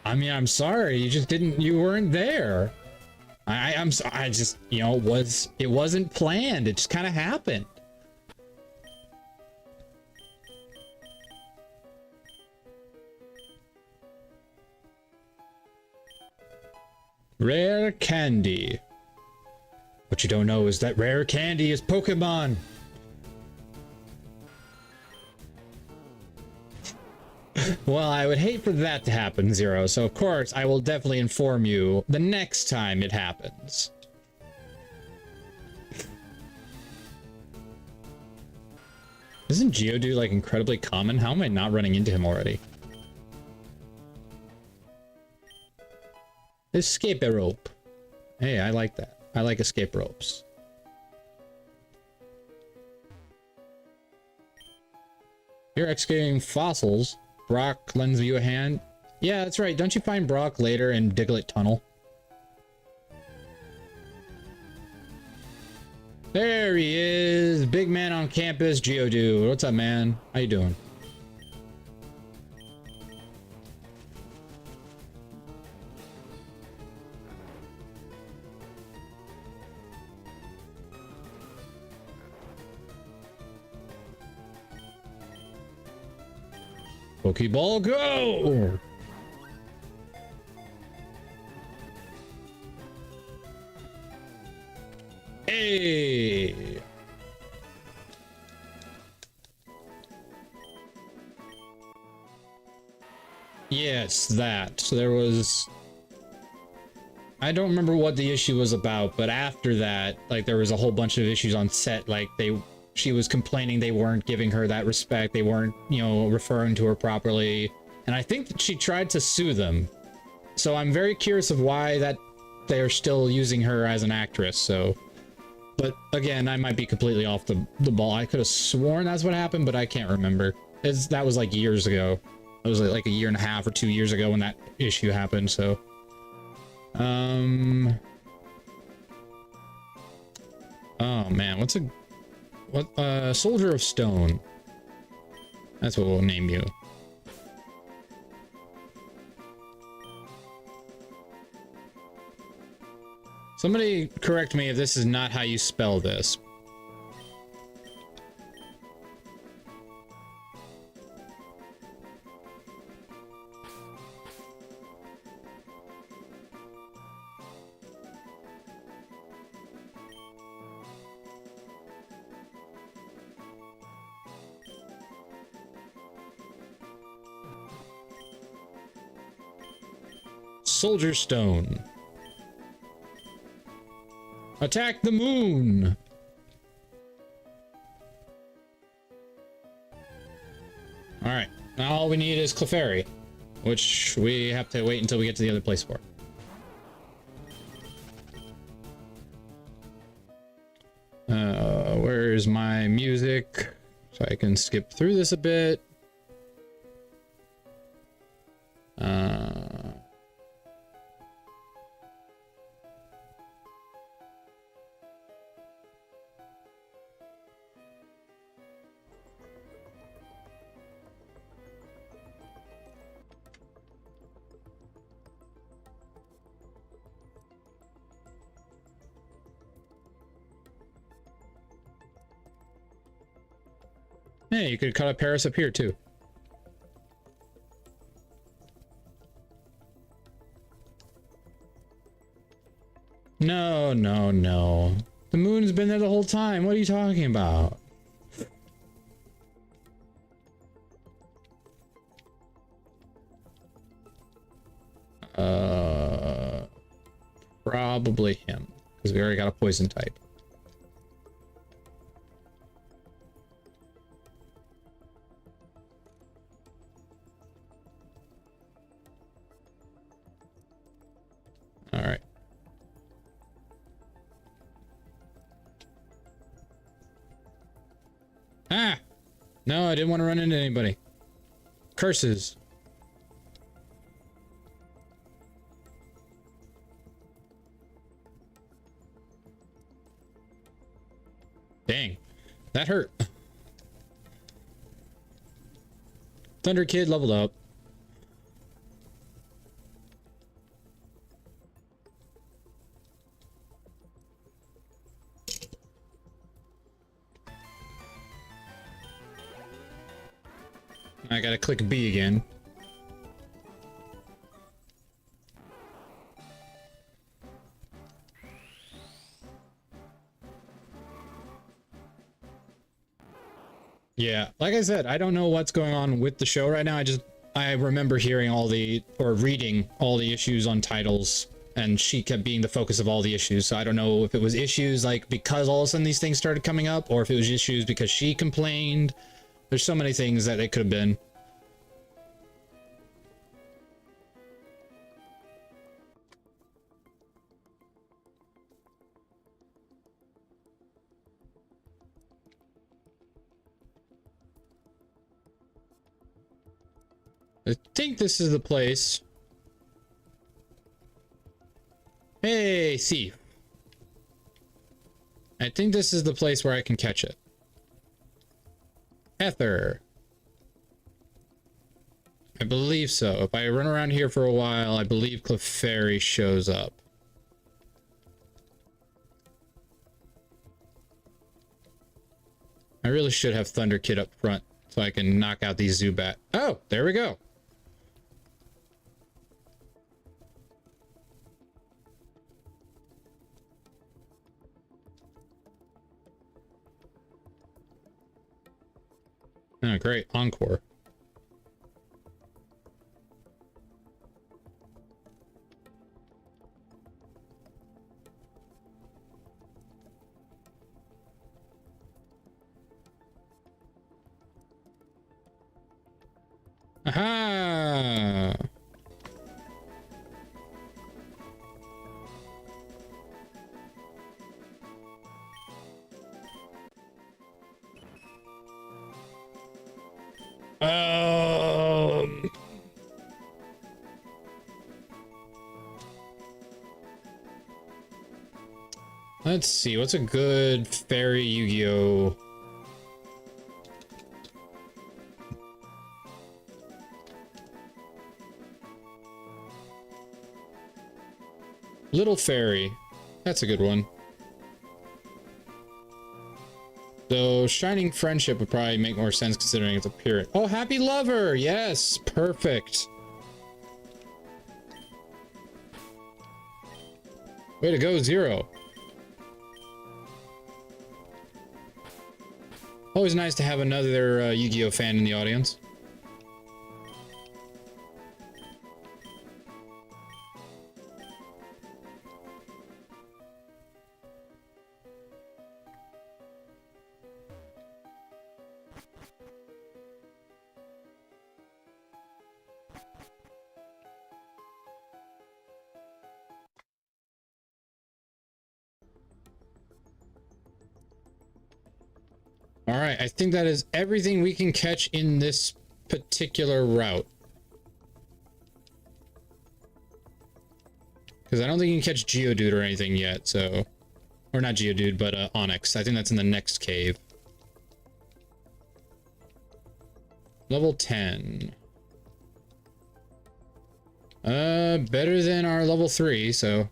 A: I mean, I'm sorry, you weren't there. I just, you know, it wasn't planned. It just kind of happened. Rare candy. What you don't know is that rare candy is Pokemon. Well, I would hate for that to happen, Zero, so of course I will definitely inform you the next time it happens. Isn't Geodude, like, incredibly common? How am I not running into him already? Escape rope. Hey, I like that. I like escape ropes. You're excavating fossils. Brock lends you a hand. Yeah, that's right. Don't you find Brock later in Diglett Tunnel? There he is. Big man on campus, Geodude. What's up, man? How you doing? Pokeball, go! Hey! Yes, that. So there was... I don't remember what the issue was about, but after that, like, there was a whole bunch of issues on set, like, she was complaining they weren't giving her that respect, they weren't, you know, referring to her properly, and I think that she tried to sue them. So I'm very curious of why that they're still using her as an actress, so... But again, I might be completely off the ball. I could have sworn that's what happened, but I can't remember. That was like years ago. It was like a year and a half or 2 years ago when that issue happened, so... Oh man, Soldier of Stone. That's what we'll name you. Somebody correct me if this is not how you spell this. Soldier Stone. Attack the moon! Alright, now all we need is Clefairy, which we have to wait until we get to the other place for. Where's my music? So I can skip through this a bit. Hey, you could cut a Paris up here too. No, no, no. The moon's been there the whole time. What are you talking about? Probably him, because we already got a poison type. All right. Ah! No, I didn't want to run into anybody. Curses. Dang. That hurt. Thunder Kid leveled up. I gotta click B again. Yeah, like I said, I don't know what's going on with the show right now. I remember hearing all the, or reading all the issues on titles, and she kept being the focus of all the issues. So I don't know if it was issues like because all of a sudden these things started coming up, or if it was issues because she complained. There's so many things that it could have been. I think this is the place. Hey, thief. I think this is the place where I can catch it. Ether. I believe so. If I run around here for a while, I believe Clefairy shows up. I really should have Thunder Kid up front so I can knock out these Zubat. Oh, there we go. Oh, great. Encore. Aha! Let's see, what's a good fairy Yu-Gi-Oh? Little Fairy. That's a good one. Though Shining Friendship would probably make more sense considering its appearance. Oh, Happy Lover! Yes! Perfect! Way to go, Zero. Always nice to have another Yu-Gi-Oh fan in the audience. All right, I think that is everything we can catch in this particular route. Because I don't think you can catch Geodude or anything yet, so... Or not Geodude, but Onyx. I think that's in the next cave. Level 10. Better than our level 3, so...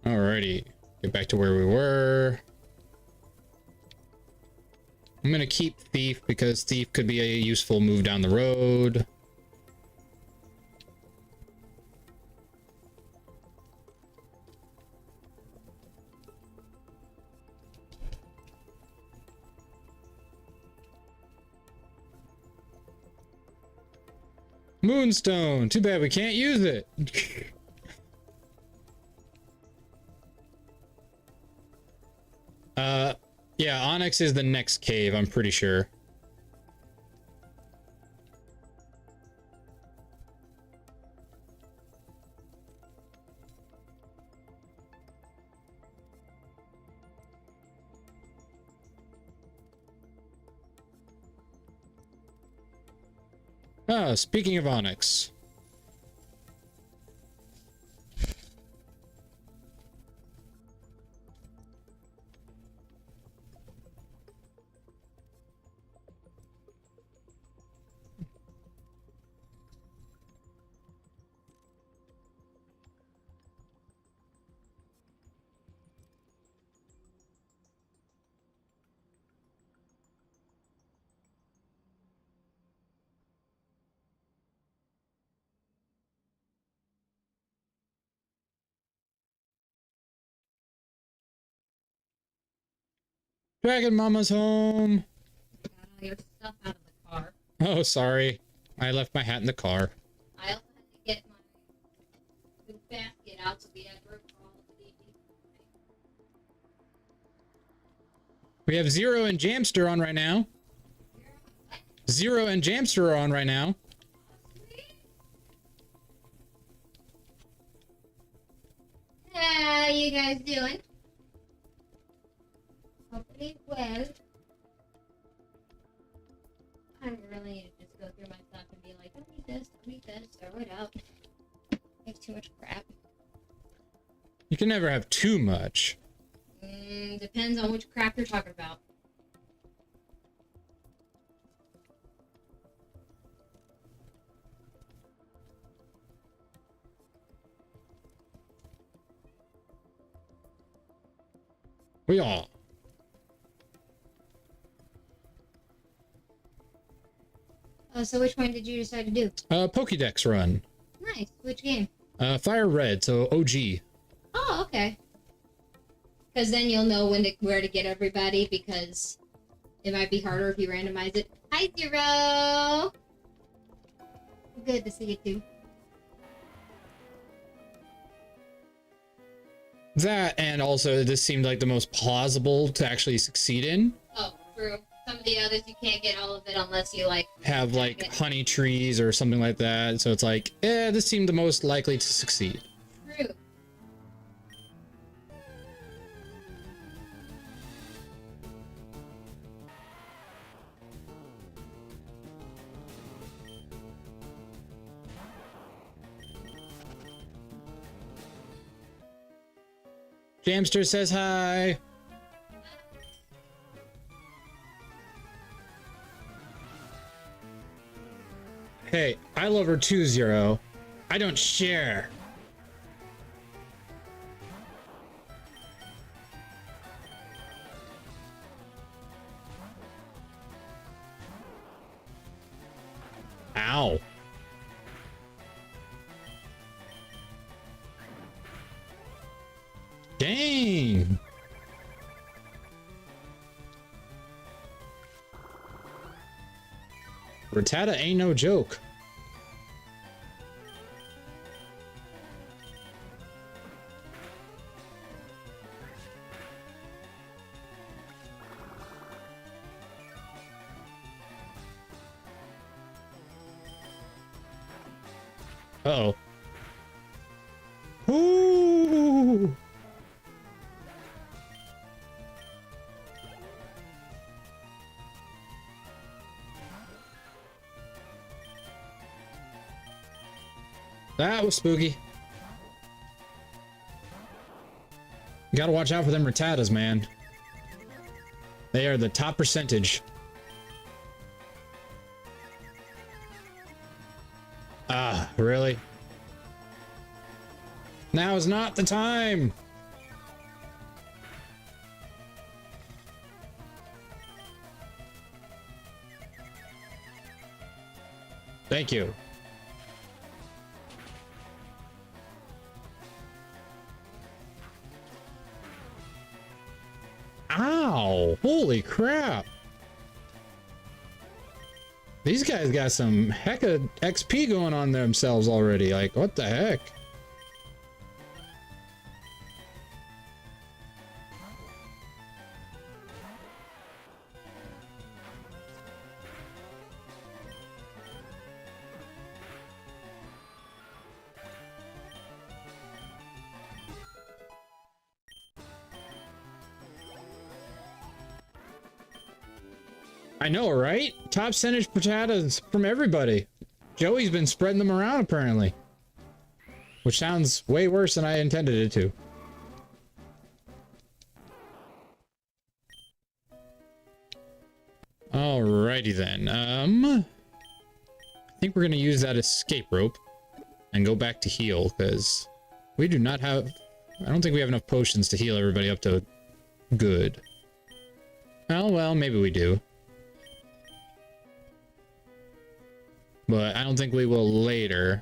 A: Alrighty. Get back to where we were. I'm gonna keep Thief because Thief could be a useful move down the road. Moonstone! Too bad we can't use it. Yeah, Onyx is the next cave, I'm pretty sure. Ah, speaking of Onyx. Dragon Mama's home.
E: Got all your stuff out of the car.
A: Oh, sorry. I left my hat in the car.
E: I also had to get my food basket out so we had room for all of the
A: We have Zero and Jamster on right now. Zero and Jamster are on right now.
E: How you guys doing? Hopefully well. I really need to just go through my stuff and be like, don't need this, throw it out. Make too much crap.
A: You can never have too much.
E: Depends on which crap you're talking about.
A: We all.
E: So which one did you decide to do?
A: Pokédex run.
E: Nice. Which game?
A: Fire Red, so OG.
E: Oh, okay. Because then you'll know where to get everybody, because it might be harder if you randomize it. Hi, Zero! Good to see you, too.
A: That, and also this seemed like the most plausible to actually succeed in.
E: Oh, true. Some of the others, you can't get all of it unless you, like...
A: Have, like, honey trees or something like that. So it's like, this seemed the most likely to succeed.
E: True.
A: Jamster says hi. Hey, I love her too, Zero. I don't share. Ow. Dang. Rattata ain't no joke. Uh-oh. Ooh. That was spooky. You gotta watch out for them rattatas, man. They are the top percentage. Ah, really? Now is not the time! Thank you. Ow! Holy crap! These guys got some hecka XP going on themselves already. Like, what the heck? I know, right? Top percentage potatoes from everybody. Joey's been spreading them around apparently. Which sounds way worse than I intended it to. Alrighty then. I think we're gonna use that escape rope and go back to heal, because we do not have... I don't think we have enough potions to heal everybody up to good. Oh well, maybe we do. But I don't think we will later.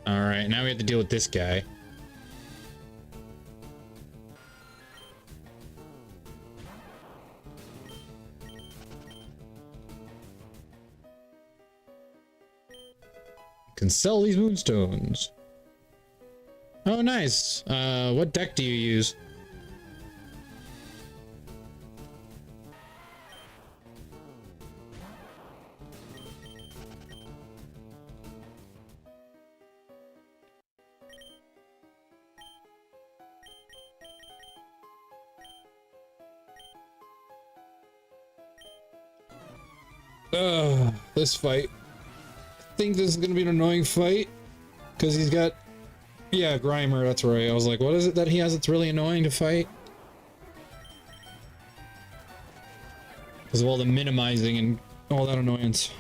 A: Alright, now we have to deal with this guy. Can sell these moonstones. Oh, nice. What deck do you use? This fight. I think this is gonna be an annoying fight. Because he's got... Yeah, Grimer, that's right. I was like, what is it that he has that's really annoying to fight? Because of all the minimizing and all that annoyance.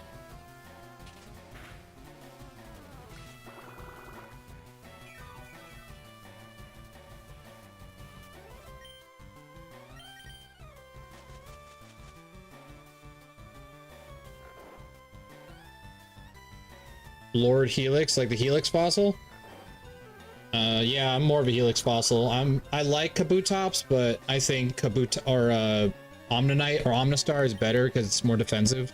A: Lord Helix, like the Helix fossil? Yeah, I'm more of a Helix fossil. I like Kabutops, but I think Omnanite or Omnistar is better because it's more defensive.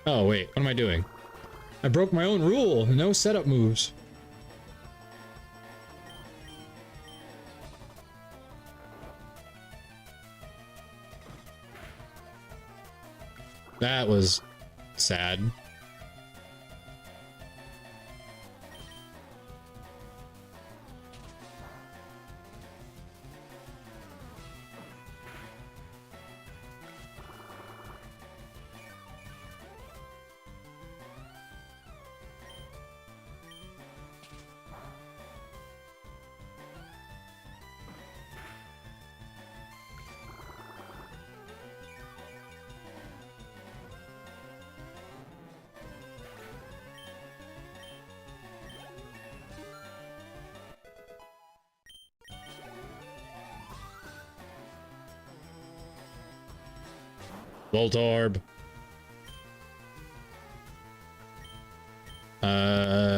A: Oh, wait, what am I doing? I broke my own rule. No setup moves. That was sad. Voltorb.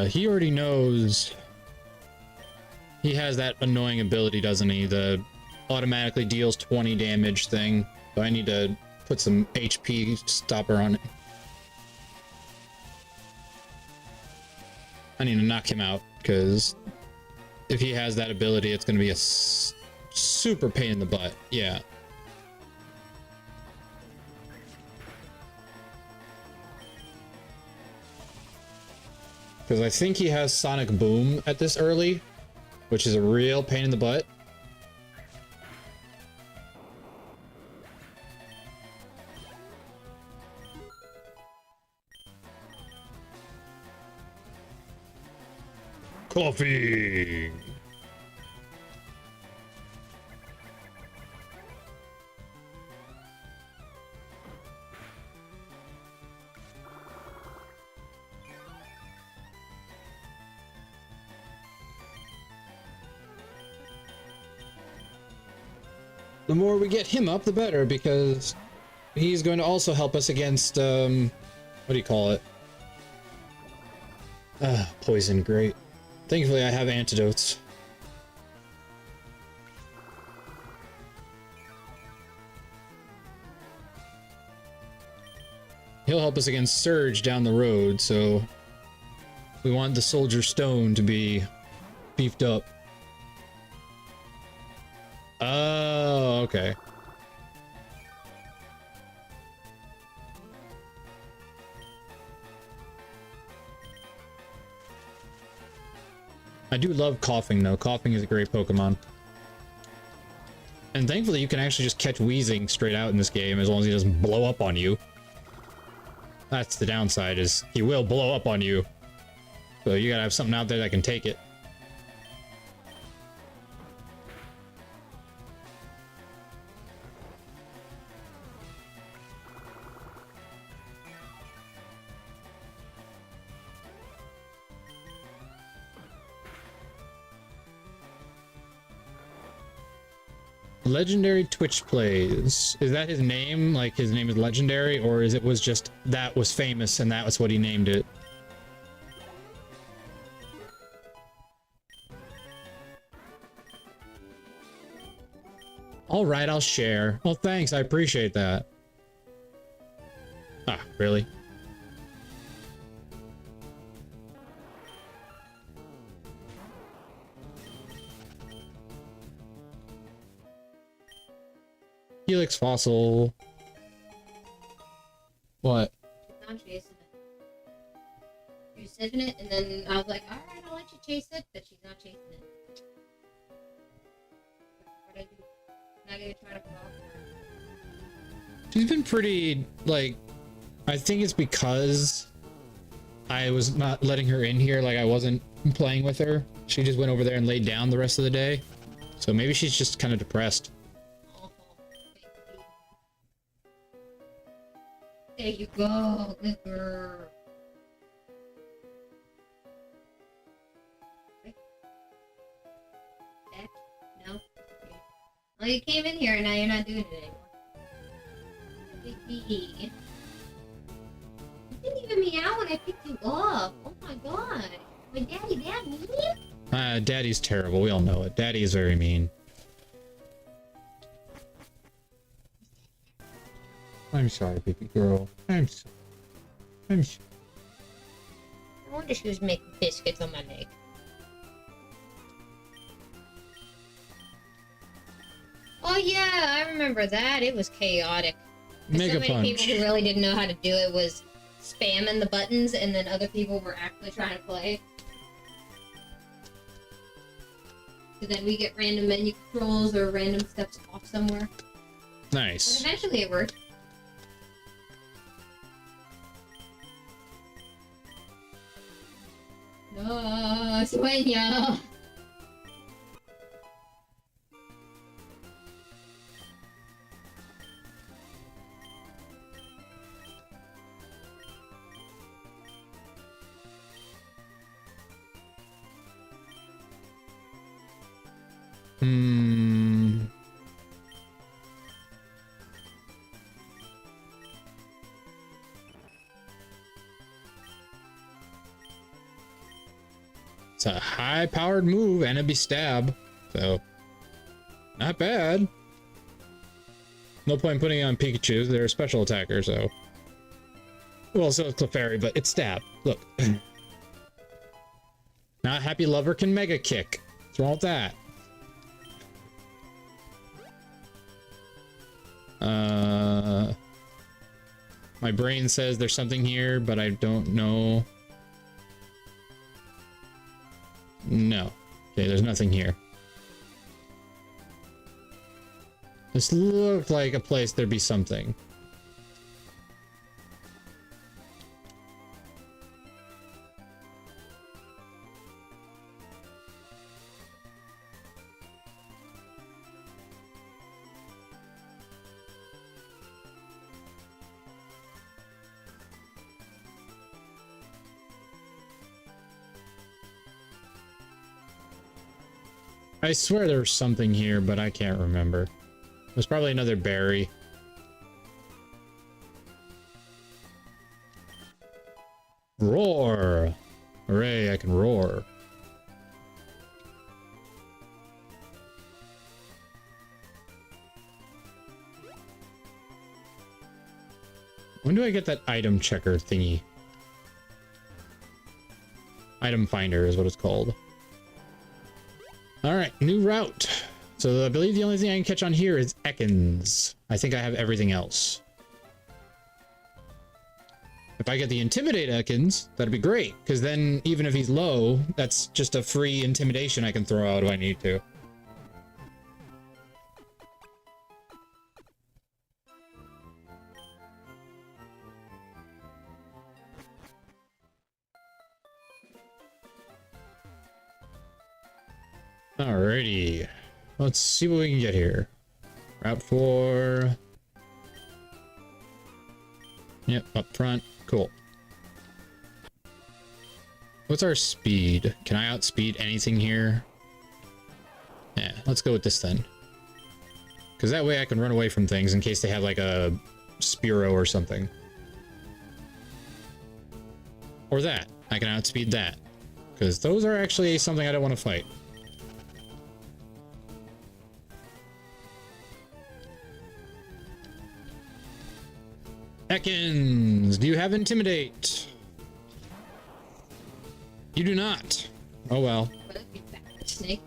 A: He already knows. He has that annoying ability, doesn't he? The automatically deals 20 damage thing. So I need to put some HP stopper on it. I need to knock him out, because if he has that ability, it's going to be a super pain in the butt. Yeah. Because I think he has Sonic Boom at this early, which is a real pain in the butt. Coffee! The more we get him up, the better, because he's going to also help us against, what do you call it? Poison, great. Thankfully, I have antidotes. He'll help us against Surge down the road, so we want the Soldier Stone to be beefed up. Oh, okay. I do love Coughing, though. Coughing is a great Pokemon. And thankfully, you can actually just catch Wheezing straight out in this game, as long as he doesn't blow up on you. That's the downside, is he will blow up on you. So you gotta have something out there that can take it. Legendary Twitch plays. Is that his name? Like his name is Legendary, or is it was just that was famous and that was what he named it? All right, I'll share. Well, thanks. I appreciate that. Ah, really? Helix Fossil. What?
E: She's not chasing it. She was sniffing it, and then I was like, alright, I'll let you chase it, but she's not chasing it. What do I do? Not gonna try to crawl.
A: She's been pretty, like, I think it's because I was not letting her in here, like I wasn't playing with her. She just went over there and laid down the rest of the day. So maybe she's just kind of depressed.
E: There you go, good girl. Back? No? Okay. Well, you came in here and now you're not doing it anymore. You didn't even meow when I picked you up. Oh my god. My daddy that mean?
A: Daddy's terrible. We all know it. Daddy is very mean. I'm sorry, baby girl. I'm sorry.
E: I wonder she was making biscuits on my leg. Oh yeah, I remember that. It was chaotic.
A: Mega
E: so many
A: Punch.
E: people who really didn't know how to do it was spamming the buttons, and then other people were actually trying to play. So then we get random menu controls or random steps off somewhere.
A: Nice.
E: But eventually it worked. No, sueño.
A: It's a high-powered move, and it'd be stab, so not bad. No point in putting it on Pikachu. They're a special attacker, so. Well, so is Clefairy, but it's stab. Look. Now Happy Lover can Mega Kick. What's wrong with that? My brain says there's something here, but I don't know. No. Okay, there's nothing here. This looked like a place there'd be something. I swear there was something here, but I can't remember. There's probably another berry. Roar! Hooray, I can roar. When do I get that item checker thingy? Item finder is what it's called. Alright, new route. So I believe the only thing I can catch on here is Ekans. I think I have everything else. If I get the Intimidate Ekans, that'd be great, because then even if he's low, that's just a free intimidation I can throw out if I need to. Alrighty. Let's see what we can get here. Route 4. Yep, up front. Cool. What's our speed? Can I outspeed anything here? Yeah, let's go with this then. Because that way I can run away from things in case they have like a Spearow or something. Or that. I can outspeed that. Because those are actually something I don't want to fight. Ekans, do you have Intimidate? You do not. Oh well.
E: What if you back the snake?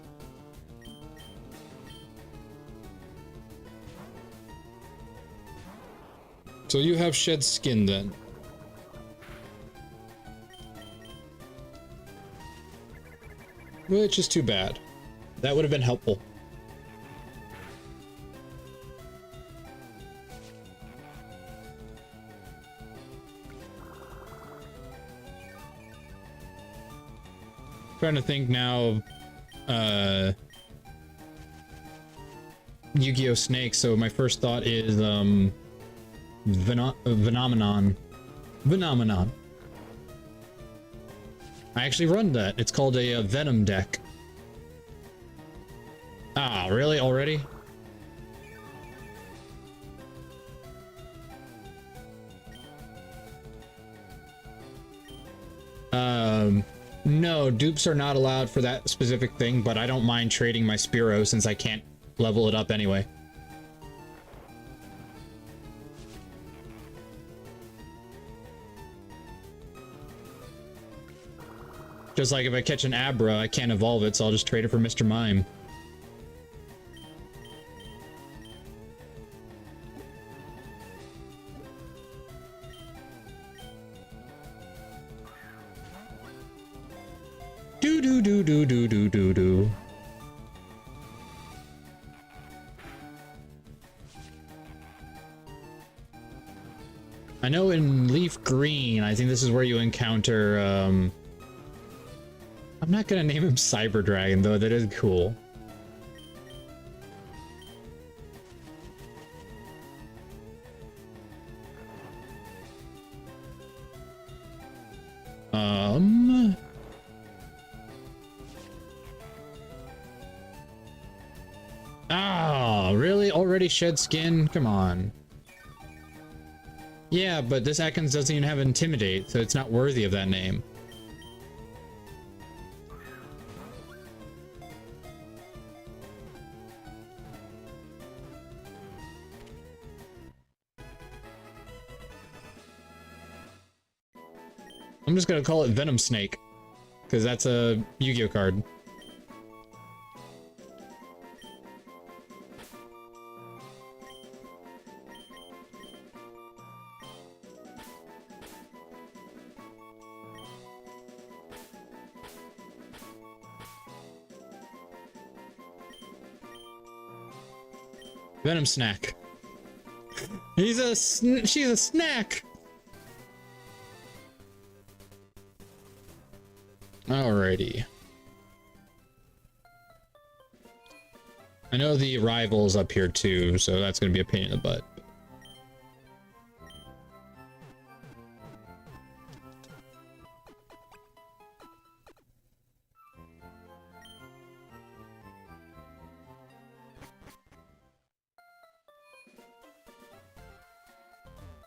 A: So you have Shed Skin then. Which is too bad. That would have been helpful. Trying to think now of Yu-Gi-Oh! Snake, so my first thought is Phenomenon. I actually run that. It's called a Venom deck. Ah, really? Already? No, dupes are not allowed for that specific thing, but I don't mind trading my Spearow since I can't level it up anyway. Just like if I catch an Abra, I can't evolve it, so I'll just trade it for Mr. Mime. Do. I know in Leaf Green, I think this is where you encounter, I'm not gonna name him Cyber Dragon, though. That is cool. Ah, really? Already Shed Skin? Come on. Yeah, but this Ekans doesn't even have Intimidate, so it's not worthy of that name. I'm just gonna call it Venom Snake, because that's a Yu-Gi-Oh card. Venom Snack. She's a snack. Alrighty. I know the rival's up here too, so that's gonna be a pain in the butt.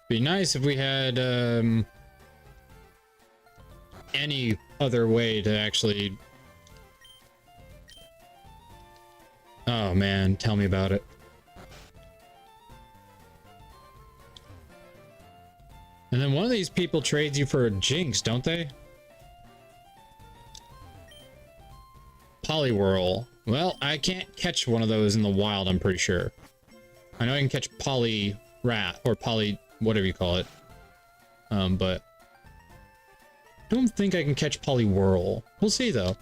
A: Be nice if we had any other way to actually... Oh man, tell me about it. And then one of these people trades you for a Jinx, don't they? Poliwhirl. Well, I can't catch one of those in the wild, I'm pretty sure. I know I can catch Poliwrath, or Poly... whatever you call it. But... I don't think I can catch Poliwhirl. We'll see, though.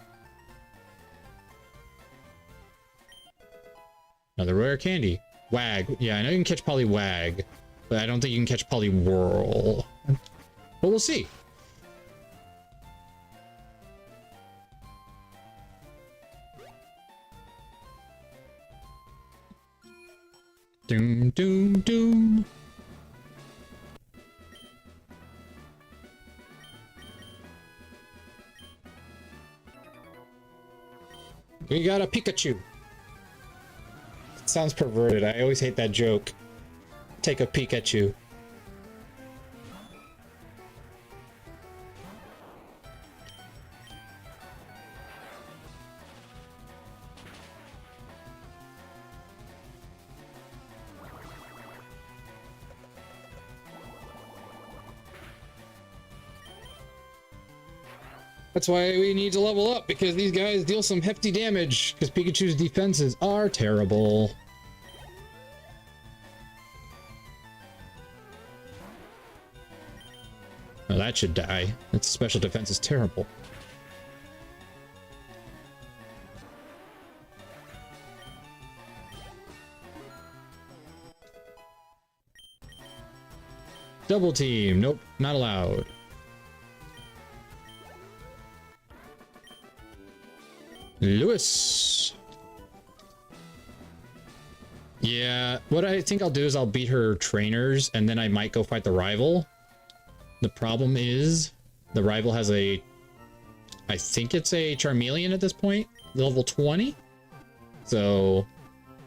A: Another rare candy. Wag. Yeah, I know you can catch Poliwag, but I don't think you can catch Poliwhirl. But we'll see. Doom, doom, doom. We got a Pikachu. It sounds perverted. I always hate that joke. Take a Pikachu. That's why we need to level up, because these guys deal some hefty damage, because Pikachu's defenses are terrible. Well, that should die. Its special defense is terrible. Double team. Nope, not allowed. Lewis. Yeah, what I think I'll do is I'll beat her trainers and then I might go fight the rival. The problem is the rival has a, I think it's a Charmeleon at this point, level 20. So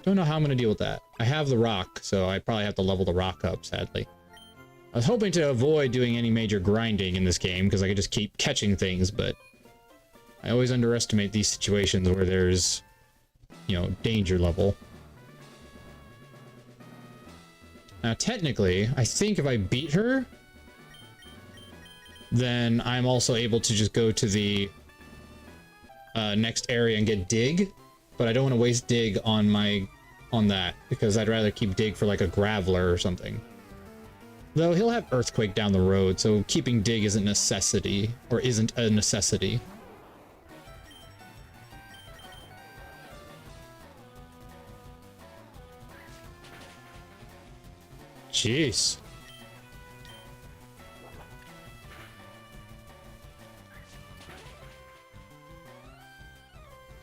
A: don't know how I'm going to deal with that. I have the rock, so I probably have to level the rock up, sadly. I was hoping to avoid doing any major grinding in this game because I could just keep catching things, but I always underestimate these situations where there's, you know, danger level. Now, technically, I think if I beat her, then I'm also able to just go to the next area and get Dig, but I don't want to waste Dig on that, because I'd rather keep Dig for like a Graveler or something. Though he'll have Earthquake down the road, so keeping Dig isn't a necessity. Jeez.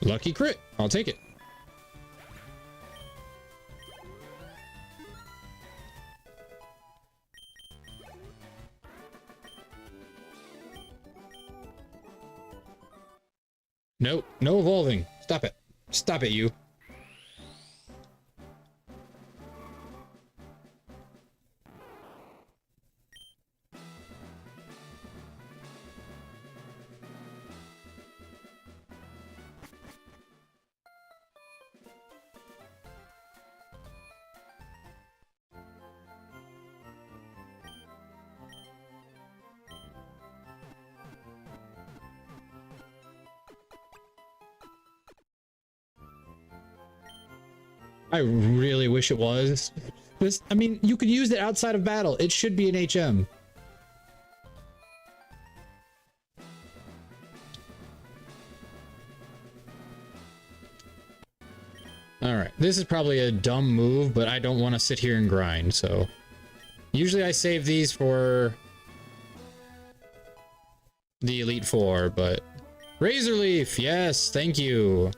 A: Lucky crit. I'll take it. Nope. No evolving. Stop it. Stop it, you. I really wish it was. This, I mean, you could use it outside of battle. It should be an HM. Alright, this is probably a dumb move, but I don't want to sit here and grind, so... Usually I save these for... the Elite Four, but... Razor Leaf! Yes, thank you!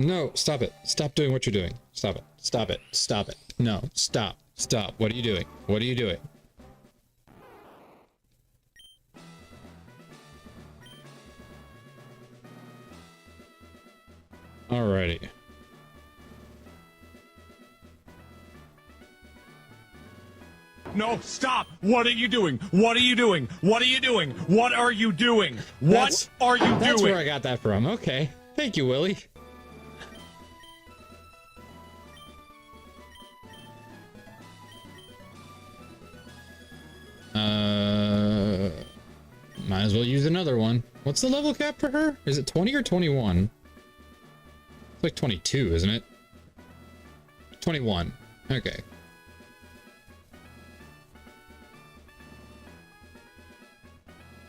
A: No, stop it. Stop doing what you're doing. Stop it. Stop it. Stop it. No, stop. Stop. What are you doing? What are you doing? Alrighty.
F: No, stop! What are you doing? What are you doing? What are you doing? What are you doing? What are you doing?
A: That's where I got that from. Okay. Thank you, Willie. Might as well use another one. What's the level cap for her? Is it 20 or 21? It's like 22, isn't it? 21. Okay.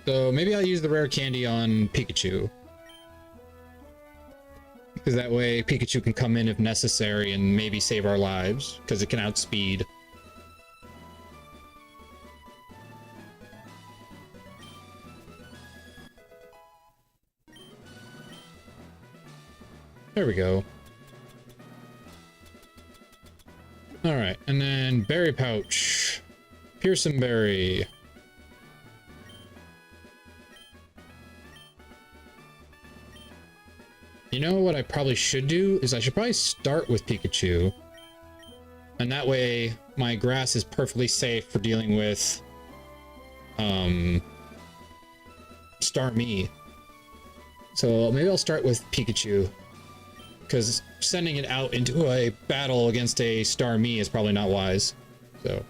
A: So maybe I'll use the rare candy on Pikachu. Because that way Pikachu can come in if necessary and maybe save our lives. Because it can outspeed. There we go. Alright, and then berry pouch. Pearson berry. You know what I probably should do is I should probably start with Pikachu. And that way my grass is perfectly safe for dealing with Starmie. So maybe I'll start with Pikachu. Because sending it out into a battle against a Starmie is probably not wise. So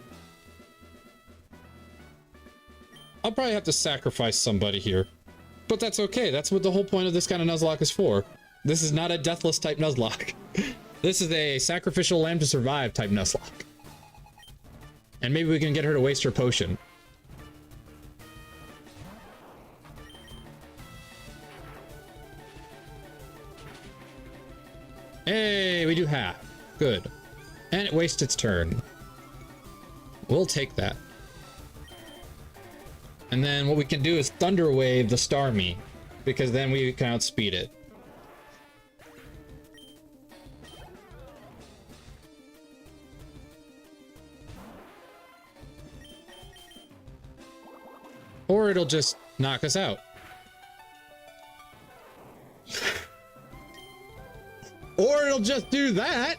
A: I'll probably have to sacrifice somebody here. But that's okay. That's what the whole point of this kind of Nuzlocke is for. This is not a deathless type Nuzlocke. This is a sacrificial lamb to survive type Nuzlocke. And maybe we can get her to waste her potion. Hey, we do half. Good. And it wastes its turn. We'll take that. And then what we can do is Thunder Wave the Starmie, because then we can outspeed it. Or it'll just knock us out. Or it'll just do that.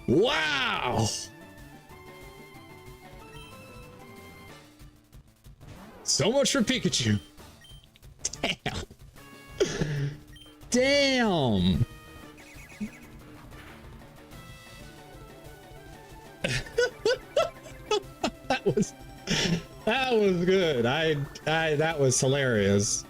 A: Wow. So much for Pikachu. Damn. Damn. That was good. That was hilarious.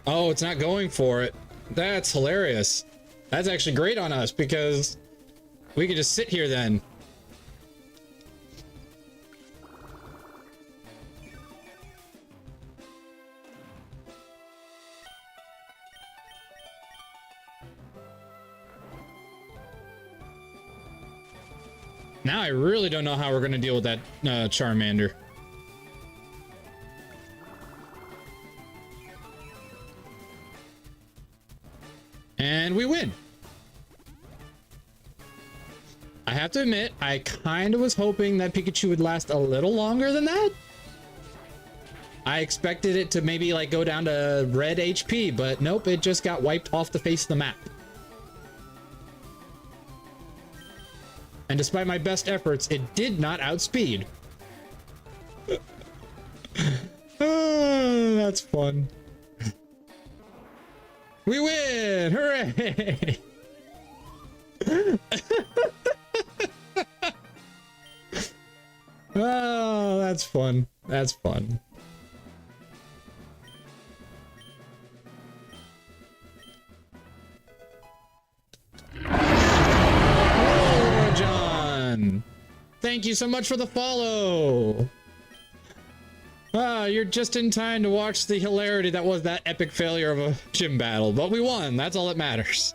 A: Oh, it's not going for it. That's hilarious. That's actually great on us because we could just sit here then. Now I really don't know how we're going to deal with that Charmander. And we win. I have to admit, I kind of was hoping that Pikachu would last a little longer than that. I expected it to maybe like go down to red HP, but nope, it just got wiped off the face of the map. And despite my best efforts, it did not outspeed. Oh, that's fun. We win! Hooray! Oh, that's fun. That's fun. Whoa, John! Thank you so much for the follow! Ah, you're just in time to watch the hilarity that was that epic failure of a gym battle, but we won. That's all that matters.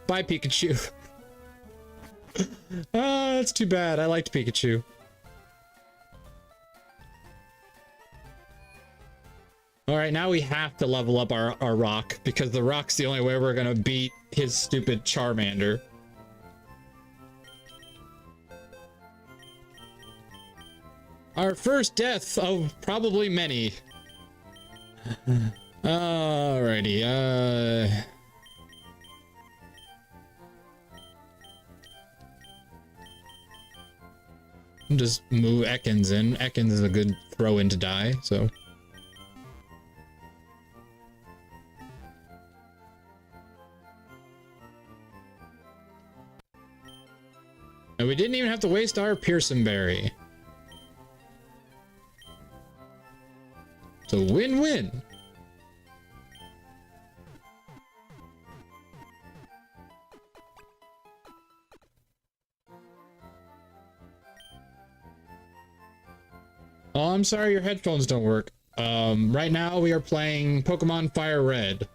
A: Bye, Pikachu. Ah, that's too bad. I liked Pikachu. Alright, now we have to level up our rock, because the rock's the only way we're gonna beat his stupid Charmander. Our first death of probably many. Alrighty, just move Ekans in. Ekans is a good throw in to die, so. And we didn't even have to waste our Pearson Berry. So win-win. Oh, I'm sorry your headphones don't work. Right now we are playing Pokemon Fire Red.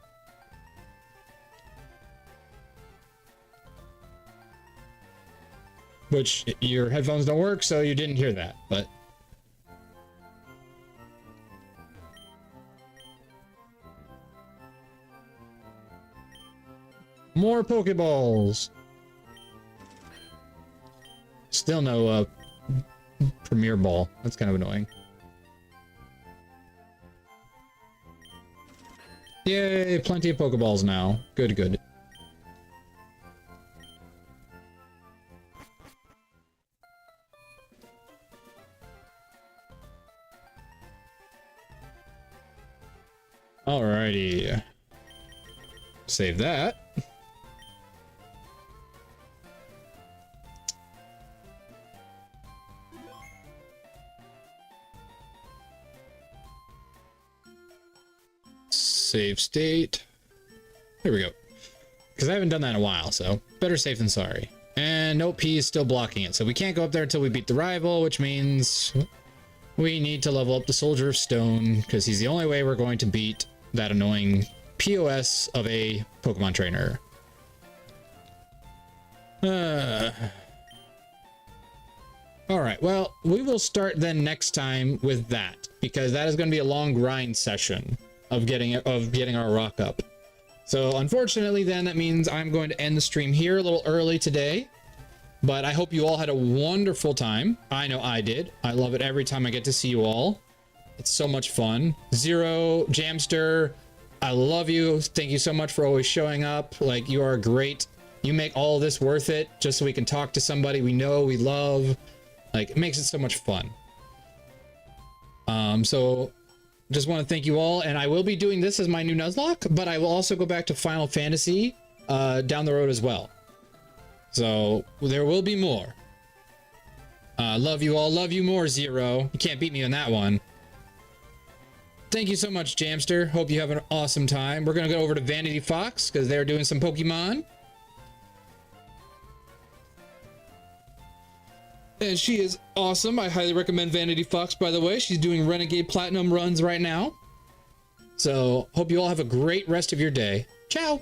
A: Which, your headphones don't work, so you didn't hear that, but... More Pokeballs! Still no, Premier Ball. That's kind of annoying. Yay, plenty of Pokeballs now. Good, good. Alrighty. Save that. Save state. There we go. Because I haven't done that in a while, so better safe than sorry. And no P is still blocking it, so we can't go up there until we beat the rival, which means we need to level up the Soldier of Stone, because he's the only way we're going to beat that annoying POS of a Pokemon trainer. Alright, well, we will start then next time with that, because that is going to be a long grind session of getting our rock up. So unfortunately then that means I'm going to end the stream here a little early today, but I hope you all had a wonderful time. I know I did. I love it every time I get to see you all. It's so much fun. Zero, Jamster, I love you. Thank you so much for always showing up. Like, you are great. You make all this worth it just so we can talk to somebody we know, we love. Like, it makes it so much fun. So just want to thank you all, and I will be doing this as my new Nuzlocke, but I will also go back to Final Fantasy down the road as well. So there will be more. Love you all. Love you more, Zero. You can't beat me on that one. Thank you so much, Jamster. Hope you have an awesome time. We're going to go over to Vanity Fox because they're doing some Pokemon. And she is awesome. I highly recommend Vanity Fox, by the way. She's doing Renegade Platinum runs right now. So, hope you all have a great rest of your day. Ciao!